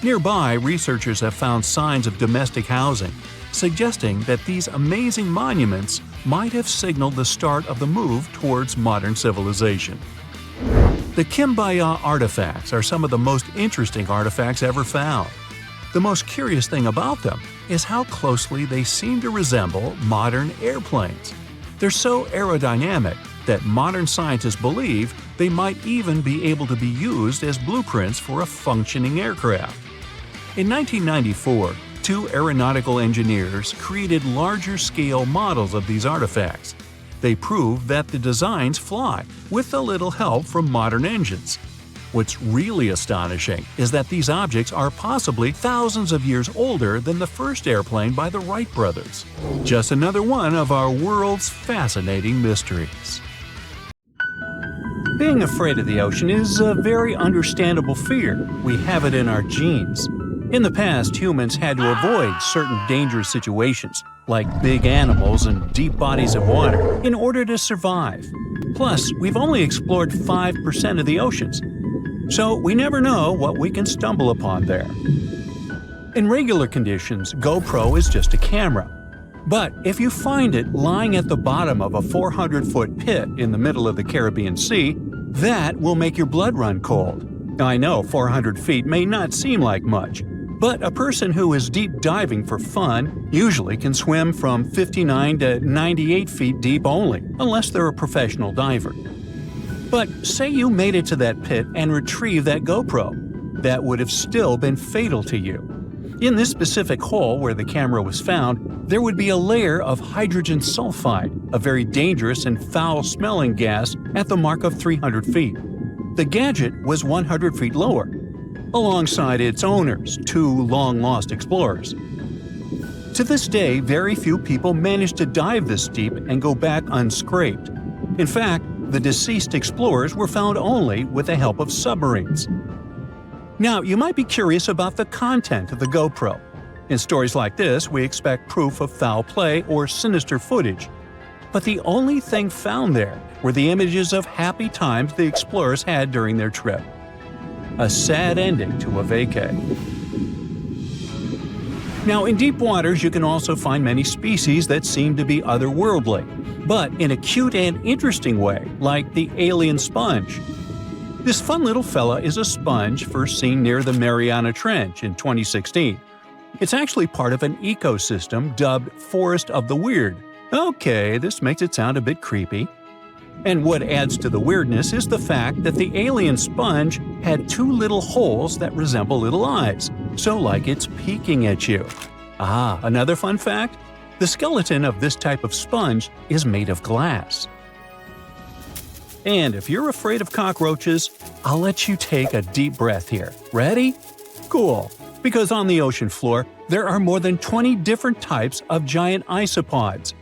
Nearby, researchers have found signs of domestic housing, suggesting that these amazing monuments might have signaled the start of the move towards modern civilization. The Kimbaya artifacts are some of the most interesting artifacts ever found. The most curious thing about them is how closely they seem to resemble modern airplanes. They're so aerodynamic that modern scientists believe they might even be able to be used as blueprints for a functioning aircraft. In 1994, two aeronautical engineers created larger-scale models of these artifacts. They proved that the designs fly, with a little help from modern engines. What's really astonishing is that these objects are possibly thousands of years older than the first airplane by the Wright brothers. Just another one of our world's fascinating mysteries. Being afraid of the ocean is a very understandable fear. We have it in our genes. In the past, humans had to avoid certain dangerous situations, like big animals and deep bodies of water, in order to survive. Plus, we've only explored 5% of the oceans, so we never know what we can stumble upon there. In regular conditions, GoPro is just a camera. But if you find it lying at the bottom of a 400-foot pit in the middle of the Caribbean Sea, that will make your blood run cold. I know 400 feet may not seem like much, but a person who is deep diving for fun usually can swim from 59 to 98 feet deep only, unless they're a professional diver. But say you made it to that pit and retrieved that GoPro. That would have still been fatal to you. In this specific hole where the camera was found, there would be a layer of hydrogen sulfide, a very dangerous and foul-smelling gas, at the mark of 300 feet. The gadget was 100 feet lower, alongside its owners, two long-lost explorers. To this day, very few people manage to dive this deep and go back unscraped. In fact, the deceased explorers were found only with the help of submarines. Now, you might be curious about the content of the GoPro. In stories like this, we expect proof of foul play or sinister footage. But the only thing found there were the images of happy times the explorers had during their trip. A sad ending to a vacay. Now, in deep waters, you can also find many species that seem to be otherworldly, but in a cute and interesting way, like the alien sponge. This fun little fella is a sponge first seen near the Mariana Trench in 2016. It's actually part of an ecosystem dubbed Forest of the Weird. Okay, this makes it sound a bit creepy. And what adds to the weirdness is the fact that the alien sponge had two little holes that resemble little eyes, so like it's peeking at you. Ah, another fun fact? The skeleton of this type of sponge is made of glass. And if you're afraid of cockroaches, I'll let you take a deep breath here. Ready? Cool. Because on the ocean floor, there are more than 20 different types of giant isopods,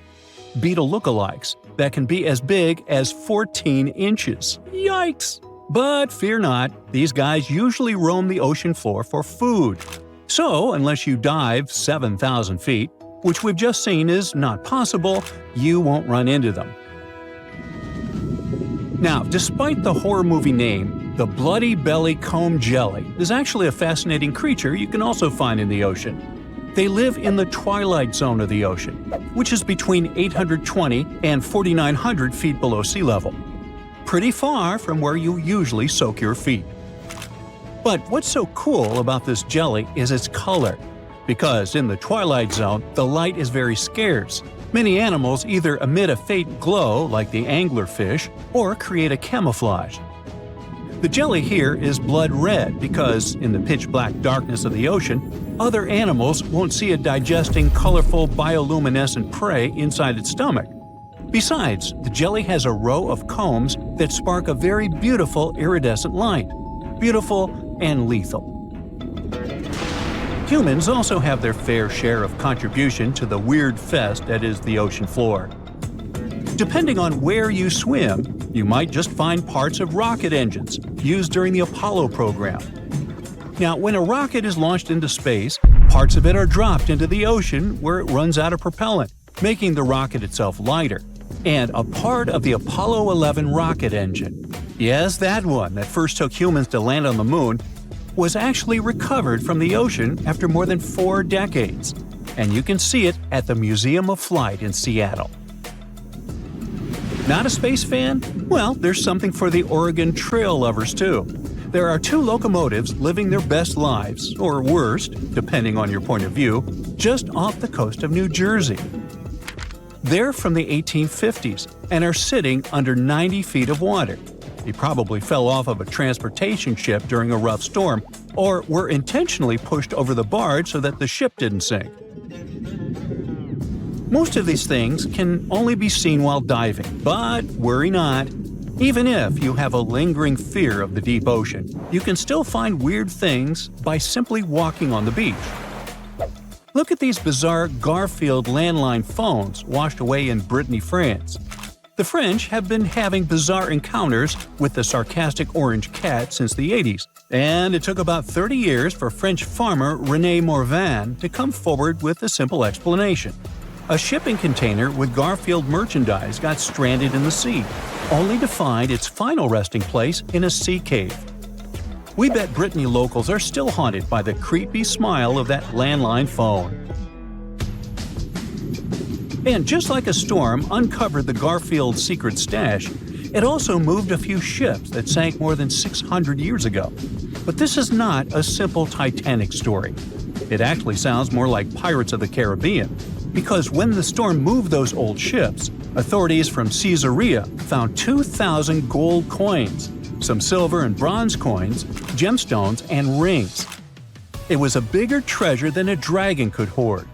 beetle lookalikes, that can be as big as 14 inches. Yikes! But fear not, these guys usually roam the ocean floor for food. So, unless you dive 7,000 feet, which we've just seen is not possible, you won't run into them. Now, despite the horror movie name, the bloody belly comb jelly is actually a fascinating creature you can also find in the ocean. They live in the twilight zone of the ocean, which is between 820 and 4,900 feet below sea level. Pretty far from where you usually soak your feet. But what's so cool about this jelly is its color. Because in the twilight zone, the light is very scarce. Many animals either emit a faint glow, like the anglerfish, or create a camouflage. The jelly here is blood red because, in the pitch-black darkness of the ocean, other animals won't see it digesting colorful bioluminescent prey inside its stomach. Besides, the jelly has a row of combs that spark a very beautiful iridescent light. Beautiful and lethal. Humans also have their fair share of contribution to the weird fest that is the ocean floor. Depending on where you swim, you might just find parts of rocket engines used during the Apollo program. Now, when a rocket is launched into space, parts of it are dropped into the ocean where it runs out of propellant, making the rocket itself lighter. And a part of the Apollo 11 rocket engine, yes, that one that first took humans to land on the moon, was actually recovered from the ocean after more than 4 decades. And you can see it at the Museum of Flight in Seattle. Not a space fan? Well, there's something for the Oregon Trail lovers too. There are 2 locomotives living their best lives, or worst, depending on your point of view, just off the coast of New Jersey. They're from the 1850s and are sitting under 90 feet of water. They probably fell off of a transportation ship during a rough storm, or were intentionally pushed over the barge so that the ship didn't sink. Most of these things can only be seen while diving, but worry not. Even if you have a lingering fear of the deep ocean, you can still find weird things by simply walking on the beach. Look at these bizarre Garfield landline phones washed away in Brittany, France. The French have been having bizarre encounters with the sarcastic orange cat since the 80s, and it took about 30 years for French farmer René Morvan to come forward with a simple explanation. A shipping container with Garfield merchandise got stranded in the sea, only to find its final resting place in a sea cave. We bet Brittany locals are still haunted by the creepy smile of that landline phone. And just like a storm uncovered the Garfield secret stash, it also moved a few ships that sank more than 600 years ago. But this is not a simple Titanic story. It actually sounds more like Pirates of the Caribbean, because when the storm moved those old ships, authorities from Caesarea found 2,000 gold coins, some silver and bronze coins, gemstones, and rings. It was a bigger treasure than a dragon could hoard.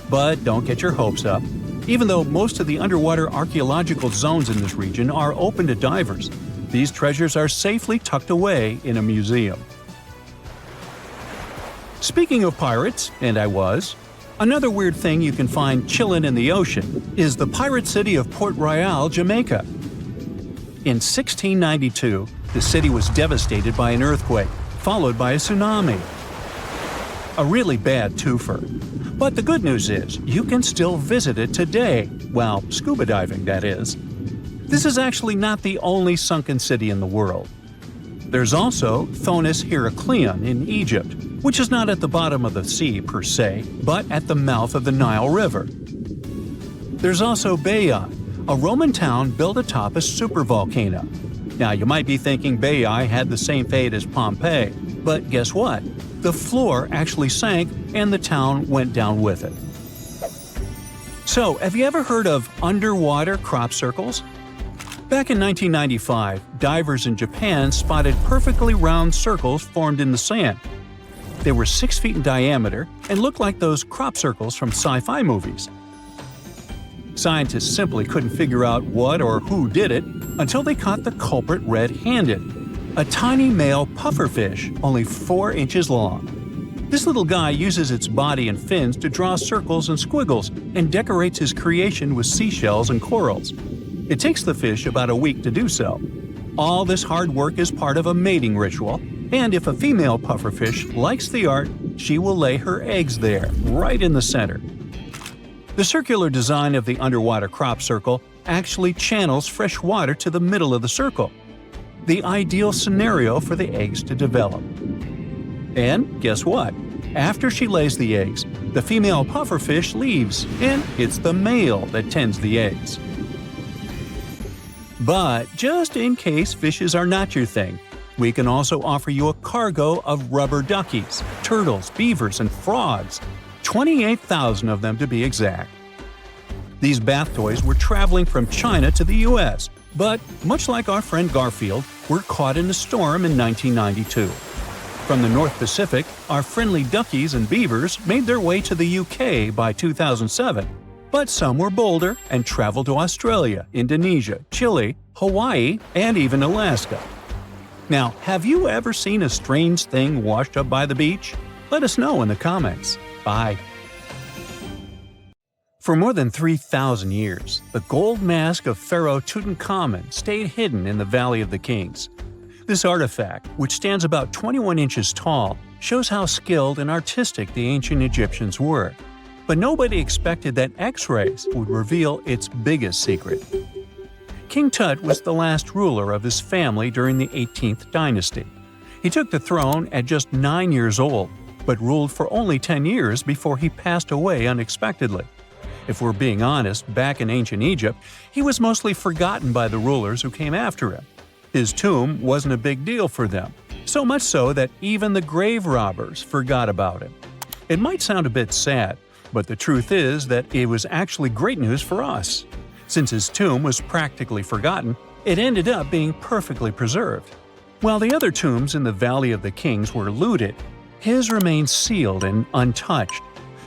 But don't get your hopes up. Even though most of the underwater archaeological zones in this region are open to divers, these treasures are safely tucked away in a museum. Speaking of pirates, and I was, another weird thing you can find chillin' in the ocean is the pirate city of Port Royal, Jamaica. In 1692, the city was devastated by an earthquake, followed by a tsunami. A really bad twofer. But the good news is, you can still visit it today, well, scuba diving, that is. This is actually not the only sunken city in the world. There's also Thonis Heracleion in Egypt, which is not at the bottom of the sea per se, but at the mouth of the Nile River. There's also Baiae, a Roman town built atop a supervolcano. Now, you might be thinking Baiae had the same fate as Pompeii, but guess what? The floor actually sank and the town went down with it. So, have you ever heard of underwater crop circles? Back in 1995, divers in Japan spotted perfectly round circles formed in the sand. They were 6 feet in diameter and looked like those crop circles from sci-fi movies. Scientists simply couldn't figure out what or who did it until they caught the culprit red-handed, a tiny male pufferfish only 4 inches long. This little guy uses its body and fins to draw circles and squiggles and decorates his creation with seashells and corals. It takes the fish about a week to do so. All this hard work is part of a mating ritual, and if a female pufferfish likes the art, she will lay her eggs there, right in the center. The circular design of the underwater crop circle actually channels fresh water to the middle of the circle, the ideal scenario for the eggs to develop. And guess what? After she lays the eggs, the female pufferfish leaves, and it's the male that tends the eggs. But just in case fishes are not your thing, we can also offer you a cargo of rubber duckies, turtles, beavers, and frogs, 28,000 of them to be exact. These bath toys were traveling from China to the US, but much like our friend Garfield, were caught in a storm in 1992. From the North Pacific, our friendly duckies and beavers made their way to the UK by 2007, but some were bolder and traveled to Australia, Indonesia, Chile, Hawaii, and even Alaska. Now, have you ever seen a strange thing washed up by the beach? Let us know in the comments. Bye. For more than 3,000 years, the gold mask of Pharaoh Tutankhamun stayed hidden in the Valley of the Kings. This artifact, which stands about 21 inches tall, shows how skilled and artistic the ancient Egyptians were. But nobody expected that X-rays would reveal its biggest secret. King Tut was the last ruler of his family during the 18th dynasty. He took the throne at just 9 years old, but ruled for only 10 years before he passed away unexpectedly. If we're being honest, back in ancient Egypt, he was mostly forgotten by the rulers who came after him. His tomb wasn't a big deal for them, so much so that even the grave robbers forgot about him. It might sound a bit sad, but the truth is that it was actually great news for us. Since his tomb was practically forgotten, it ended up being perfectly preserved. While the other tombs in the Valley of the Kings were looted, his remained sealed and untouched.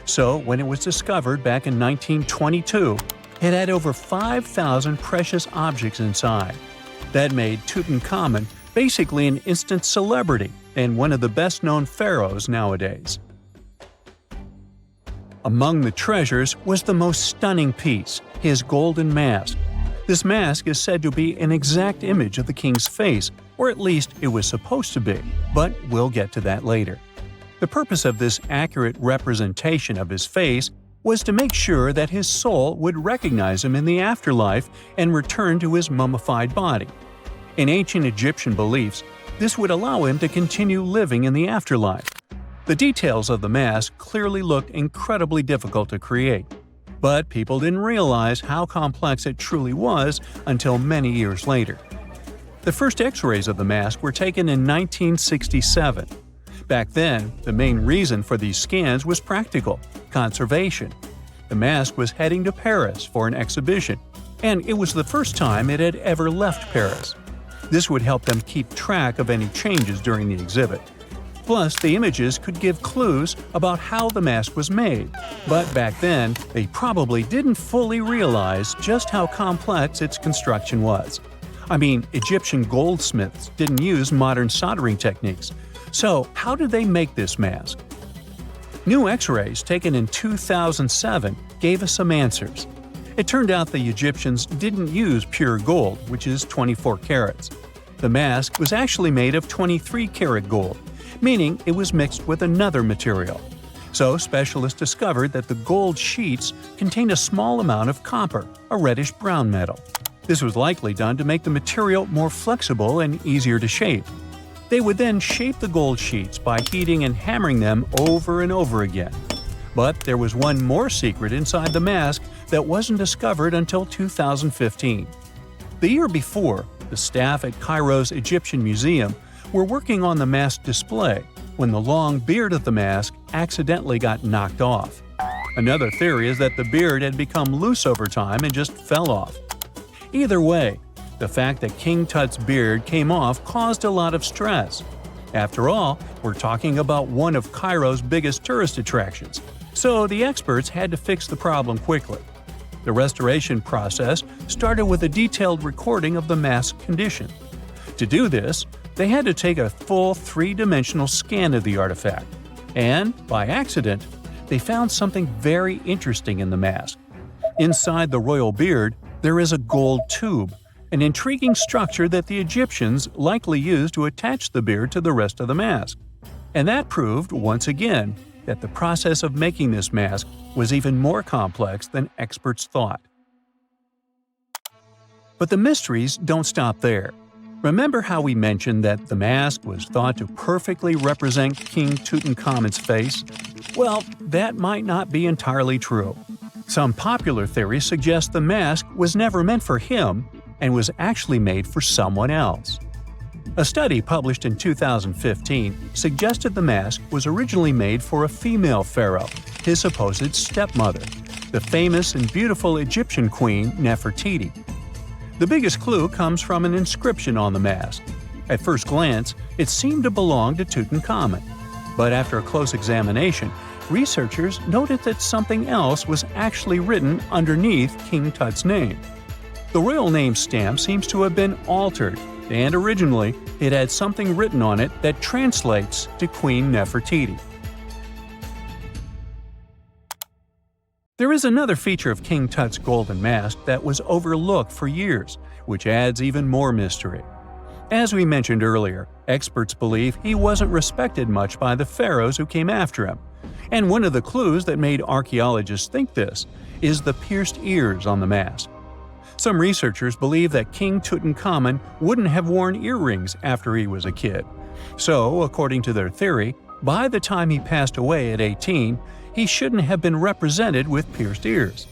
So, when it was discovered back in 1922, it had over 5,000 precious objects inside. That made Tutankhamun basically an instant celebrity and one of the best-known pharaohs nowadays. Among the treasures was the most stunning piece, his golden mask. This mask is said to be an exact image of the king's face, or at least it was supposed to be, but we'll get to that later. The purpose of this accurate representation of his face was to make sure that his soul would recognize him in the afterlife and return to his mummified body. In ancient Egyptian beliefs, this would allow him to continue living in the afterlife. The details of the mask clearly looked incredibly difficult to create, but people didn't realize how complex it truly was until many years later. The first X-rays of the mask were taken in 1967. Back then, the main reason for these scans was practical – conservation. The mask was heading to Paris for an exhibition, and it was the first time it had ever left Paris. This would help them keep track of any changes during the exhibit. Plus, the images could give clues about how the mask was made, but back then, they probably didn't fully realize just how complex its construction was. I mean, Egyptian goldsmiths didn't use modern soldering techniques. So, how did they make this mask? New X-rays taken in 2007 gave us some answers. It turned out the Egyptians didn't use pure gold, which is 24 carats. The mask was actually made of 23-karat gold, meaning it was mixed with another material. So, specialists discovered that the gold sheets contained a small amount of copper, a reddish-brown metal. This was likely done to make the material more flexible and easier to shape. They would then shape the gold sheets by heating and hammering them over and over again. But there was one more secret inside the mask that wasn't discovered until 2015. The year before, the staff at Cairo's Egyptian Museum were working on the mask display when the long beard of the mask accidentally got knocked off. Another theory is that the beard had become loose over time and just fell off. Either way, the fact that King Tut's beard came off caused a lot of stress. After all, we're talking about one of Cairo's biggest tourist attractions, so the experts had to fix the problem quickly. The restoration process started with a detailed recording of the mask's condition. To do this, they had to take a full three-dimensional scan of the artifact, and, by accident, they found something very interesting in the mask. Inside the royal beard, there is a gold tube, an intriguing structure that the Egyptians likely used to attach the beard to the rest of the mask. And that proved, once again, that the process of making this mask was even more complex than experts thought. But the mysteries don't stop there. Remember how we mentioned that the mask was thought to perfectly represent King Tutankhamun's face? Well, that might not be entirely true. Some popular theories suggest the mask was never meant for him and was actually made for someone else. A study published in 2015 suggested the mask was originally made for a female pharaoh, his supposed stepmother, the famous and beautiful Egyptian queen Nefertiti. The biggest clue comes from an inscription on the mask. At first glance, it seemed to belong to Tutankhamun, but after a close examination, researchers noted that something else was actually written underneath King Tut's name. The royal name stamp seems to have been altered, and originally it had something written on it that translates to Queen Nefertiti. There is another feature of King Tut's golden mask that was overlooked for years, which adds even more mystery. As we mentioned earlier, experts believe he wasn't respected much by the pharaohs who came after him. And one of the clues that made archaeologists think this is the pierced ears on the mask. Some researchers believe that King Tutankhamun wouldn't have worn earrings after he was a kid. So, according to their theory, by the time he passed away at 18, he shouldn't have been represented with pierced ears.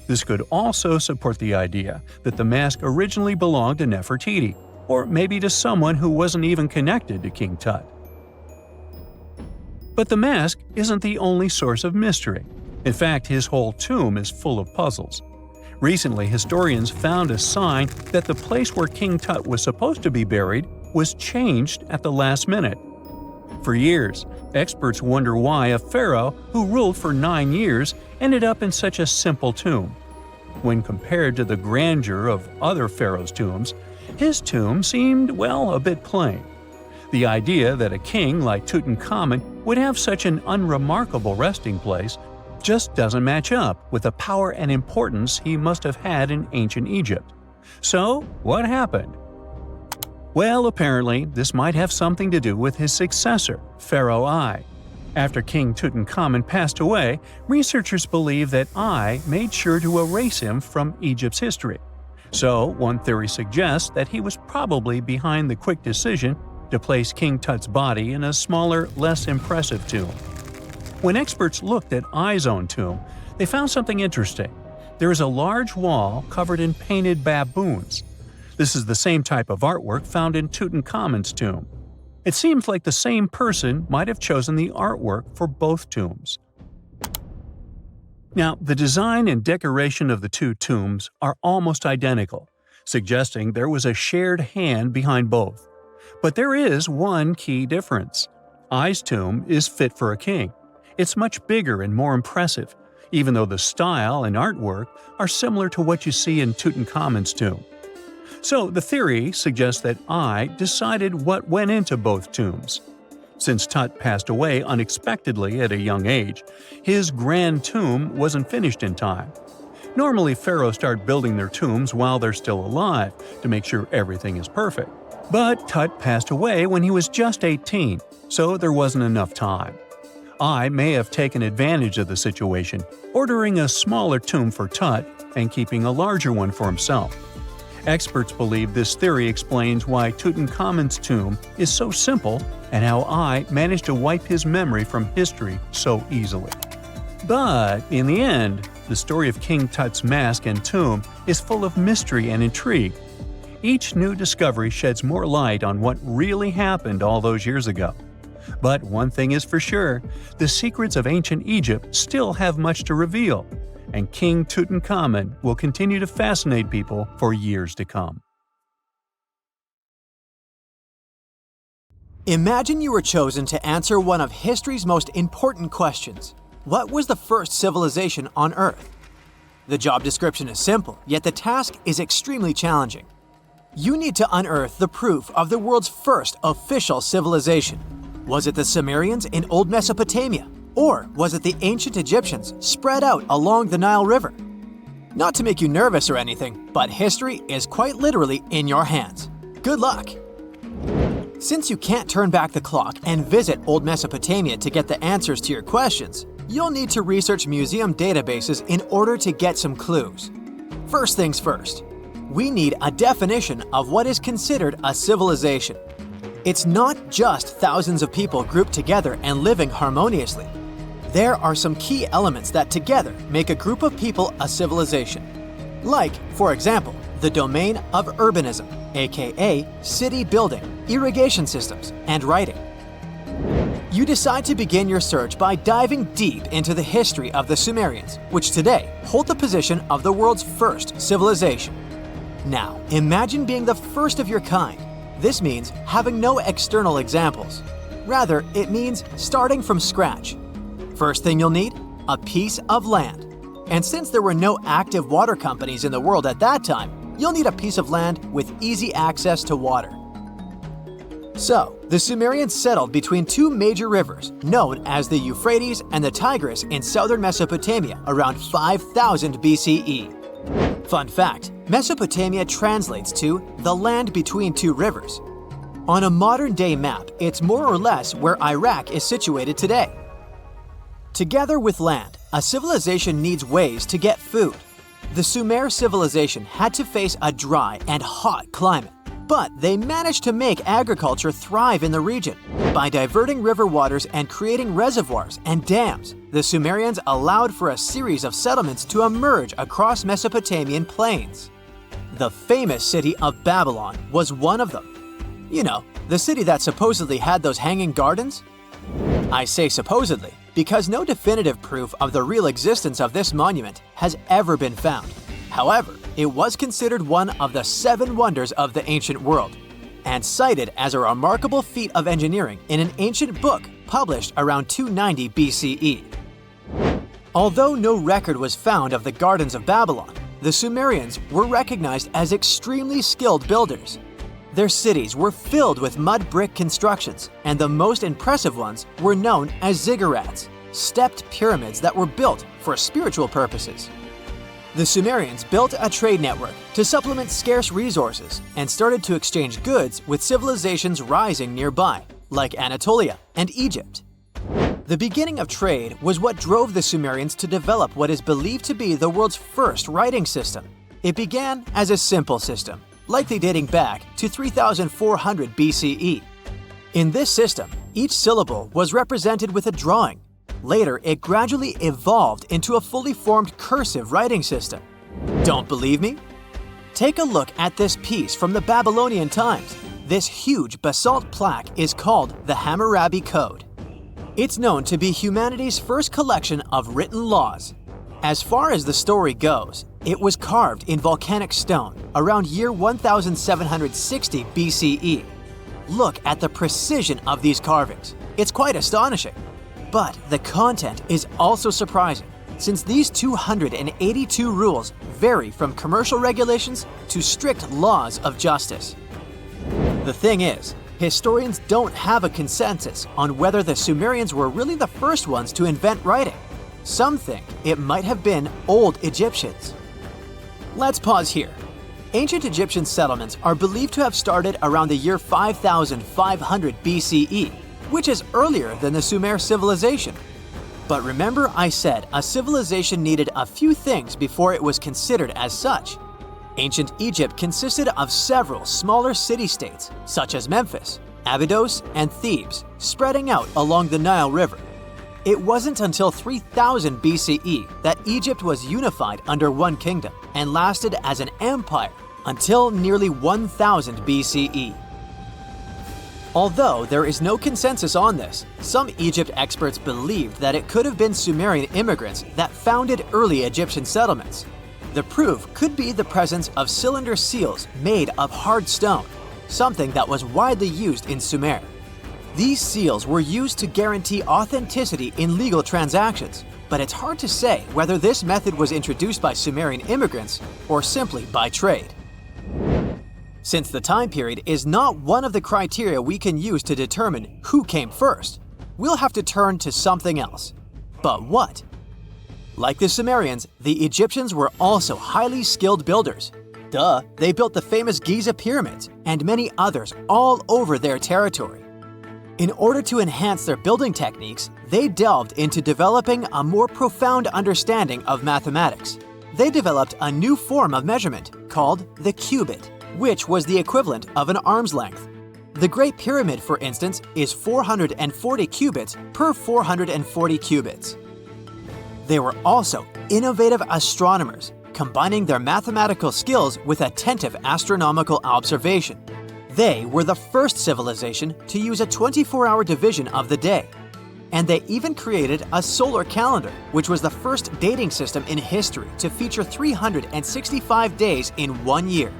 This could also support the idea that the mask originally belonged to Nefertiti, or maybe to someone who wasn't even connected to King Tut. But the mask isn't the only source of mystery. In fact, his whole tomb is full of puzzles. Recently, historians found a sign that the place where King Tut was supposed to be buried was changed at the last minute. For years, experts wonder why a pharaoh who ruled for 9 years ended up in such a simple tomb. When compared to the grandeur of other pharaohs' tombs, his tomb seemed, well, a bit plain. The idea that a king like Tutankhamun would have such an unremarkable resting place just doesn't match up with the power and importance he must have had in ancient Egypt. So, what happened? Well, apparently, this might have something to do with his successor, Pharaoh I. After King Tutankhamun passed away, researchers believe that I made sure to erase him from Egypt's history. So, one theory suggests that he was probably behind the quick decision to place King Tut's body in a smaller, less impressive tomb. When experts looked at I's own tomb, they found something interesting. There is a large wall covered in painted baboons. This is the same type of artwork found in Tutankhamun's tomb. It seems like the same person might have chosen the artwork for both tombs. Now, the design and decoration of the two tombs are almost identical, suggesting there was a shared hand behind both. But there is one key difference. I's tomb is fit for a king. It's much bigger and more impressive, even though the style and artwork are similar to what you see in Tutankhamun's tomb. So the theory suggests that I decided what went into both tombs. Since Tut passed away unexpectedly at a young age, his grand tomb wasn't finished in time. Normally, pharaohs start building their tombs while they're still alive to make sure everything is perfect. But Tut passed away when he was just 18, so there wasn't enough time. I may have taken advantage of the situation, ordering a smaller tomb for Tut and keeping a larger one for himself. Experts believe this theory explains why Tutankhamun's tomb is so simple and how I managed to wipe his memory from history so easily. But in the end, the story of King Tut's mask and tomb is full of mystery and intrigue. Each new discovery sheds more light on what really happened all those years ago. But one thing is for sure, the secrets of ancient Egypt still have much to reveal, and King Tutankhamun will continue to fascinate people for years to come. Imagine you were chosen to answer one of history's most important questions. What was the first civilization on Earth? The job description is simple, yet the task is extremely challenging. You need to unearth the proof of the world's first official civilization. Was it the Sumerians in Old Mesopotamia? Or was it the ancient Egyptians spread out along the Nile River? Not to make you nervous or anything, but history is quite literally in your hands. Good luck! Since you can't turn back the clock and visit Old Mesopotamia to get the answers to your questions, you'll need to research museum databases in order to get some clues. First things first, we need a definition of what is considered a civilization. It's not just thousands of people grouped together and living harmoniously. There are some key elements that together make a group of people a civilization. Like, for example, the domain of urbanism, aka city building, irrigation systems, and writing. You decide to begin your search by diving deep into the history of the Sumerians, which today hold the position of the world's first civilization. Now, imagine being the first of your kind. This means having no external examples. Rather, it means starting from scratch. First thing you'll need? A piece of land. And since there were no active water companies in the world at that time, you'll need a piece of land with easy access to water. So, the Sumerians settled between two major rivers, known as the Euphrates and the Tigris in southern Mesopotamia around 5000 BCE. Fun fact, Mesopotamia translates to the land between two rivers. On a modern-day map, it's more or less where Iraq is situated today. Together with land, a civilization needs ways to get food. The Sumer civilization had to face a dry and hot climate, but they managed to make agriculture thrive in the region. By diverting river waters and creating reservoirs and dams, the Sumerians allowed for a series of settlements to emerge across Mesopotamian plains. The famous city of Babylon was one of them. You know, the city that supposedly had those hanging gardens? I say supposedly because no definitive proof of the real existence of this monument has ever been found. However, it was considered one of the 7 wonders of the ancient world, and cited as a remarkable feat of engineering in an ancient book published around 290 BCE. Although no record was found of the Gardens of Babylon, the Sumerians were recognized as extremely skilled builders. Their cities were filled with mud brick constructions, and the most impressive ones were known as ziggurats, stepped pyramids that were built for spiritual purposes. The Sumerians built a trade network to supplement scarce resources and started to exchange goods with civilizations rising nearby, like Anatolia and Egypt. The beginning of trade was what drove the Sumerians to develop what is believed to be the world's first writing system. It began as a simple system, likely dating back to 3400 BCE. In this system, each syllable was represented with a drawing. Later, it gradually evolved into a fully formed cursive writing system. Don't believe me? Take a look at this piece from the Babylonian times. This huge basalt plaque is called the Hammurabi Code. It's known to be humanity's first collection of written laws. As far as the story goes, it was carved in volcanic stone around year 1760 BCE. Look at the precision of these carvings. It's quite astonishing. But the content is also surprising, since these 282 rules vary from commercial regulations to strict laws of justice. The thing is, historians don't have a consensus on whether the Sumerians were really the first ones to invent writing. Some think it might have been old Egyptians. Let's pause here. Ancient Egyptian settlements are believed to have started around the year 5500 BCE, which is earlier than the Sumer civilization. But remember I said a civilization needed a few things before it was considered as such. Ancient Egypt consisted of several smaller city-states, such as Memphis, Abydos, and Thebes, spreading out along the Nile River. It wasn't until 3000 BCE that Egypt was unified under one kingdom and lasted as an empire until nearly 1000 BCE. Although there is no consensus on this, some Egypt experts believed that it could have been Sumerian immigrants that founded early Egyptian settlements. The proof could be the presence of cylinder seals made of hard stone, something that was widely used in Sumer. These seals were used to guarantee authenticity in legal transactions, but it's hard to say whether this method was introduced by Sumerian immigrants or simply by trade. Since the time period is not one of the criteria we can use to determine who came first, we'll have to turn to something else. But what? Like the Sumerians, the Egyptians were also highly skilled builders. Duh, they built the famous Giza pyramids and many others all over their territory. In order to enhance their building techniques, they delved into developing a more profound understanding of mathematics. They developed a new form of measurement called the cubit, which was the equivalent of an arm's length. The Great Pyramid, for instance, is 440 cubits per 440 cubits. They were also innovative astronomers, combining their mathematical skills with attentive astronomical observation. They were the first civilization to use a 24-hour division of the day. And they even created a solar calendar, which was the first dating system in history to feature 365 days in 1 year.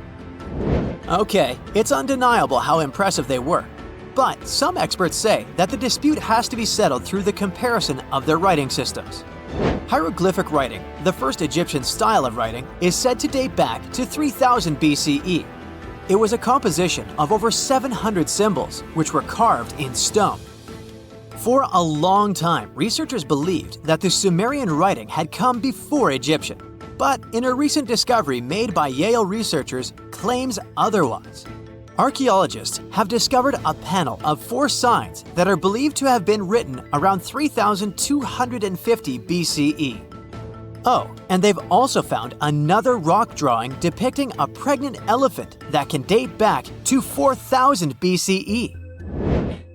Okay, it's undeniable how impressive they were. But some experts say that the dispute has to be settled through the comparison of their writing systems. Hieroglyphic writing, the first Egyptian style of writing, is said to date back to 3000 BCE. It was a composition of over 700 symbols, which were carved in stone. For a long time, researchers believed that the Sumerian writing had come before Egyptian, but in a recent discovery made by Yale researchers claims otherwise. Archaeologists have discovered a panel of 4 signs that are believed to have been written around 3250 BCE. Oh, and they've also found another rock drawing depicting a pregnant elephant that can date back to 4000 BCE.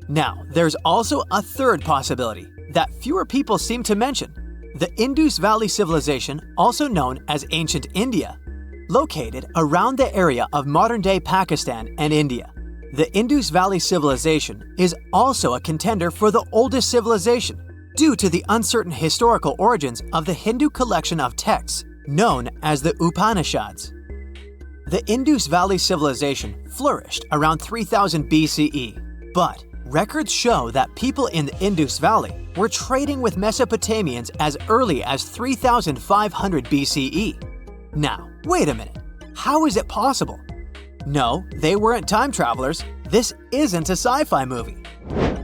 Now, there's also a third possibility that fewer people seem to mention: the Indus Valley Civilization, also known as Ancient India, located around the area of modern-day Pakistan and India. The Indus Valley Civilization is also a contender for the oldest civilization due to the uncertain historical origins of the Hindu collection of texts known as the Upanishads. The Indus Valley Civilization flourished around 3000 BCE, but records show that people in the Indus Valley were trading with Mesopotamians as early as 3500 BCE. Now, wait a minute. How is it possible? No, they weren't time travelers. This isn't a sci-fi movie.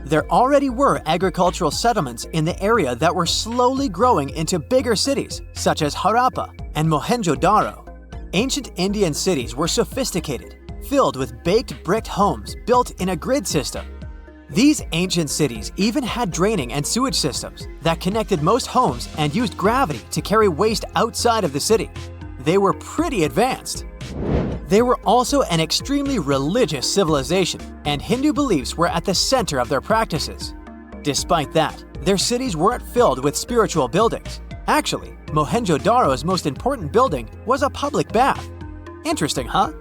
There already were agricultural settlements in the area that were slowly growing into bigger cities, such as Harappa and Mohenjo-Daro. Ancient Indian cities were sophisticated, filled with baked brick homes built in a grid system. These ancient cities even had draining and sewage systems that connected most homes and used gravity to carry waste outside of the city. They were pretty advanced. They were also an extremely religious civilization, and Hindu beliefs were at the center of their practices. Despite that, their cities weren't filled with spiritual buildings. Actually, Mohenjo-Daro's most important building was a public bath. Interesting, huh?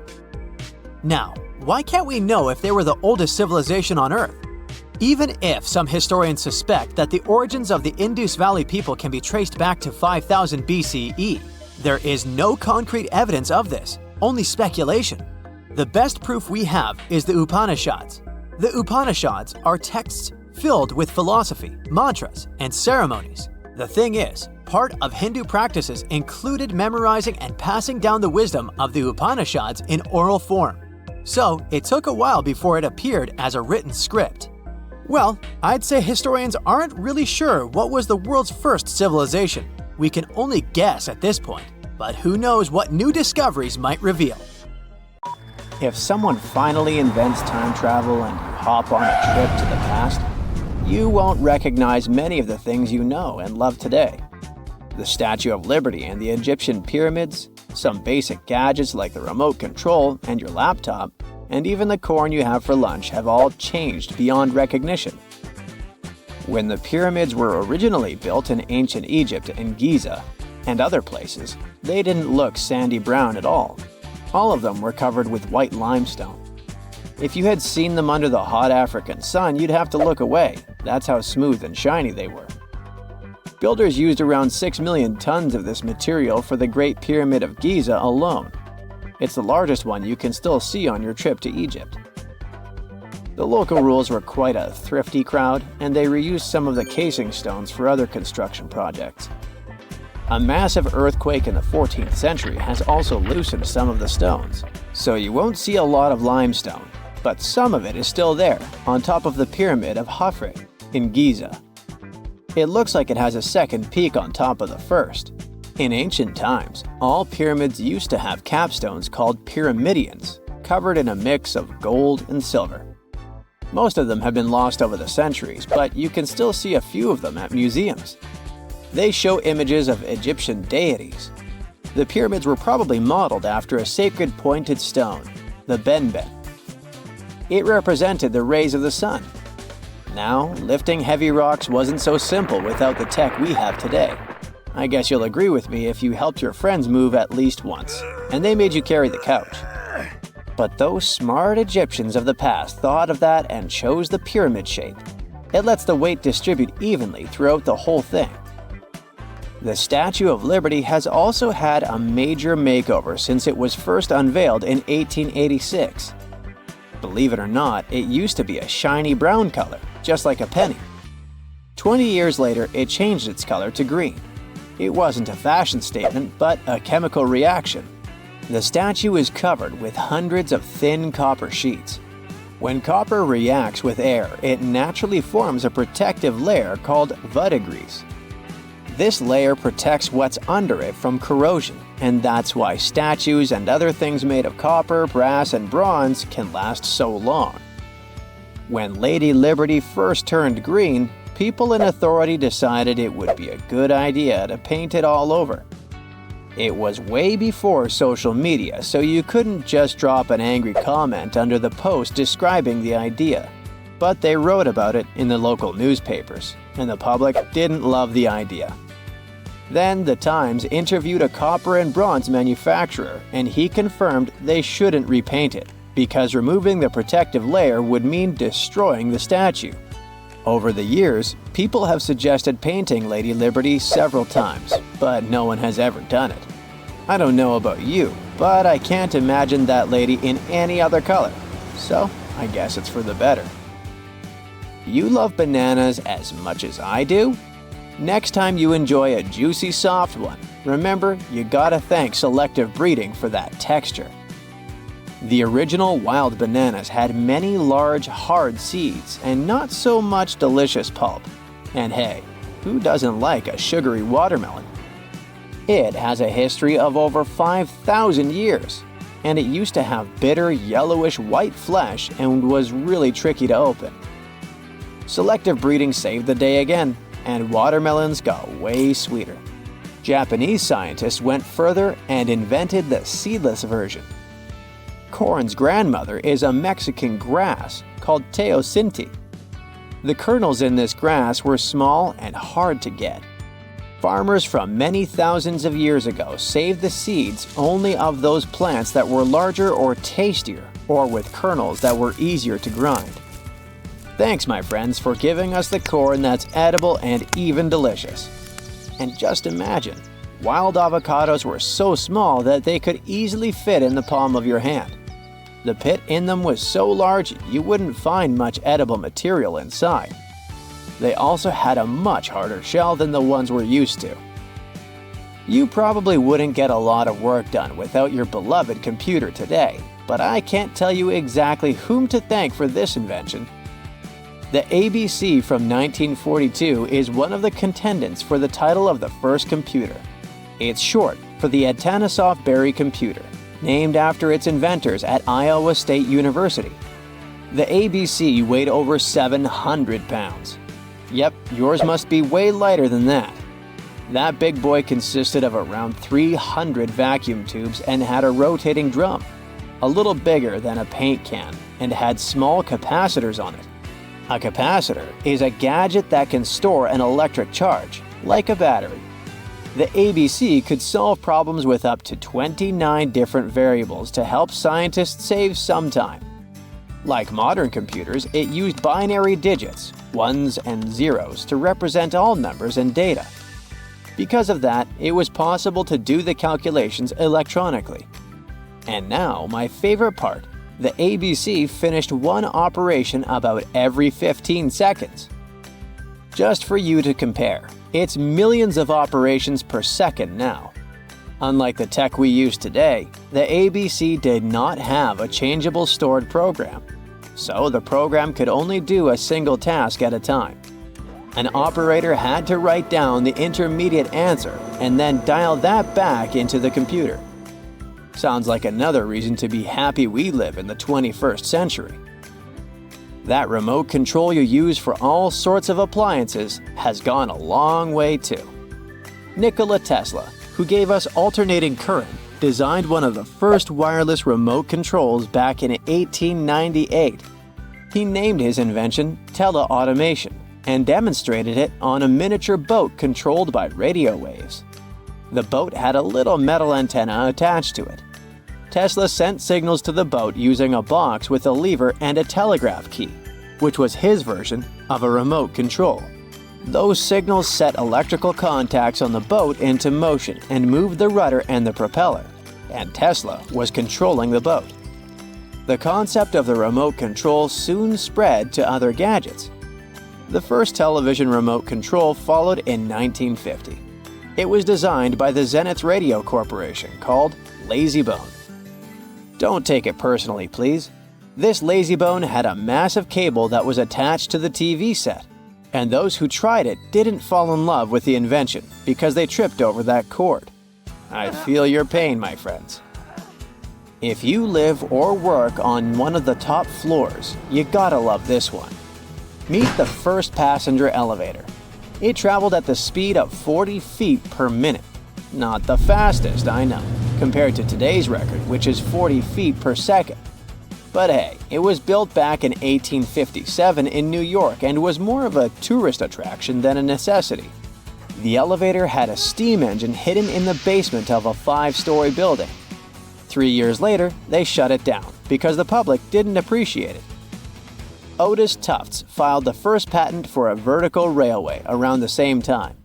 Now, why can't we know if they were the oldest civilization on Earth? Even if some historians suspect that the origins of the Indus Valley people can be traced back to 5000 BCE, there is no concrete evidence of this, only speculation. The best proof we have is the Upanishads. The Upanishads are texts filled with philosophy, mantras, and ceremonies. The thing is, part of Hindu practices included memorizing and passing down the wisdom of the Upanishads in oral form. So it took a while before it appeared as a written script. Well, I'd say historians aren't really sure what was the world's first civilization. We can only guess at this point, but who knows what new discoveries might reveal. If someone finally invents time travel and you hop on a trip to the past, you won't recognize many of the things you know and love today. The Statue of Liberty and the Egyptian pyramids, some basic gadgets like the remote control and your laptop, and even the corn you have for lunch have all changed beyond recognition. When the pyramids were originally built in ancient Egypt and Giza and other places, they didn't look sandy brown at all. All of them were covered with white limestone. If you had seen them under the hot African sun, you'd have to look away. That's how smooth and shiny they were. Builders used around 6 million tons of this material for the Great Pyramid of Giza alone. It's the largest one you can still see on your trip to Egypt. The local rules were quite a thrifty crowd, and they reused some of the casing stones for other construction projects. A massive earthquake in the 14th century has also loosened some of the stones, so you won't see a lot of limestone, but some of it is still there, on top of the Pyramid of Khafre in Giza. It looks like it has a second peak on top of the first. In ancient times, all pyramids used to have capstones called pyramidions, covered in a mix of gold and silver. Most of them have been lost over the centuries, but you can still see a few of them at museums. They show images of Egyptian deities. The pyramids were probably modeled after a sacred pointed stone, the benben. It represented the rays of the sun. Now, lifting heavy rocks wasn't so simple without the tech we have today. I guess you'll agree with me if you helped your friends move at least once, and they made you carry the couch. But those smart Egyptians of the past thought of that and chose the pyramid shape. It lets the weight distribute evenly throughout the whole thing. The Statue of Liberty has also had a major makeover since it was first unveiled in 1886. Believe it or not, it used to be a shiny brown color, just like a penny. 20 years later, it changed its color to green. It wasn't a fashion statement, but a chemical reaction. The statue is covered with hundreds of thin copper sheets. When copper reacts with air, it naturally forms a protective layer called verdigris. This layer protects what's under it from corrosion, and that's why statues and other things made of copper, brass, and bronze can last so long. When Lady Liberty first turned green, people in authority decided it would be a good idea to paint it all over. It was way before social media, so you couldn't just drop an angry comment under the post describing the idea. But they wrote about it in the local newspapers, and the public didn't love the idea. Then the Times interviewed a copper and bronze manufacturer, and he confirmed they shouldn't repaint it, because removing the protective layer would mean destroying the statue. Over the years, people have suggested painting Lady Liberty several times, but no one has ever done it. I don't know about you, but I can't imagine that lady in any other color, so I guess it's for the better. You love bananas as much as I do? Next time you enjoy a juicy soft one, remember you gotta thank selective breeding for that texture. The original wild bananas had many large, hard seeds and not so much delicious pulp. And hey, who doesn't like a sugary watermelon? It has a history of over 5,000 years, and it used to have bitter, yellowish white flesh and was really tricky to open. Selective breeding saved the day again, and watermelons got way sweeter. Japanese scientists went further and invented the seedless version. Corn's grandmother is a Mexican grass called teosinte. The kernels in this grass were small and hard to get. Farmers from many thousands of years ago saved the seeds only of those plants that were larger or tastier, or with kernels that were easier to grind. Thanks, my friends, for giving us the corn that's edible and even delicious. And just imagine, wild avocados were so small that they could easily fit in the palm of your hand. The pit in them was so large you wouldn't find much edible material inside. They also had a much harder shell than the ones we're used to. You probably wouldn't get a lot of work done without your beloved computer today, but I can't tell you exactly whom to thank for this invention. The ABC from 1942 is one of the contendants for the title of the first computer. It's short for the Atanasoff Berry computer, named after its inventors at Iowa State University. The ABC weighed over 700 pounds. Yep, yours must be way lighter than that. That big boy consisted of around 300 vacuum tubes and had a rotating drum, a little bigger than a paint can, and had small capacitors on it. A capacitor is a gadget that can store an electric charge, like a battery. The ABC could solve problems with up to 29 different variables to help scientists save some time. Like modern computers, it used binary digits, ones and zeros, to represent all numbers and data. Because of that, it was possible to do the calculations electronically. And now, my favorite part, the ABC finished one operation about every 15 seconds. Just for you to compare, it's millions of operations per second now. Unlike the tech we use today, the ABC did not have a changeable stored program, so the program could only do a single task at a time. An operator had to write down the intermediate answer and then dial that back into the computer. Sounds like another reason to be happy we live in the 21st century. That remote control you use for all sorts of appliances has gone a long way too. Nikola Tesla, who gave us alternating current, designed one of the first wireless remote controls back in 1898. He named his invention teleautomation and demonstrated it on a miniature boat controlled by radio waves. The boat had a little metal antenna attached to it. Tesla sent signals to the boat using a box with a lever and a telegraph key, which was his version of a remote control. Those signals set electrical contacts on the boat into motion and moved the rudder and the propeller, and Tesla was controlling the boat. The concept of the remote control soon spread to other gadgets. The first television remote control followed in 1950. It was designed by the Zenith Radio Corporation, called LazyBone. Don't take it personally, please. This LazyBone had a massive cable that was attached to the TV set, and those who tried it didn't fall in love with the invention because they tripped over that cord. I feel your pain, my friends. If you live or work on one of the top floors, you gotta love this one. Meet the first passenger elevator. It traveled at the speed of 40 feet per minute. Not the fastest, I know, compared to today's record, which is 40 feet per second. But hey, it was built back in 1857 in New York and was more of a tourist attraction than a necessity. The elevator had a steam engine hidden in the basement of a 5-story building. 3 years later, they shut it down because the public didn't appreciate it. Otis Tufts filed the first patent for a vertical railway around the same time.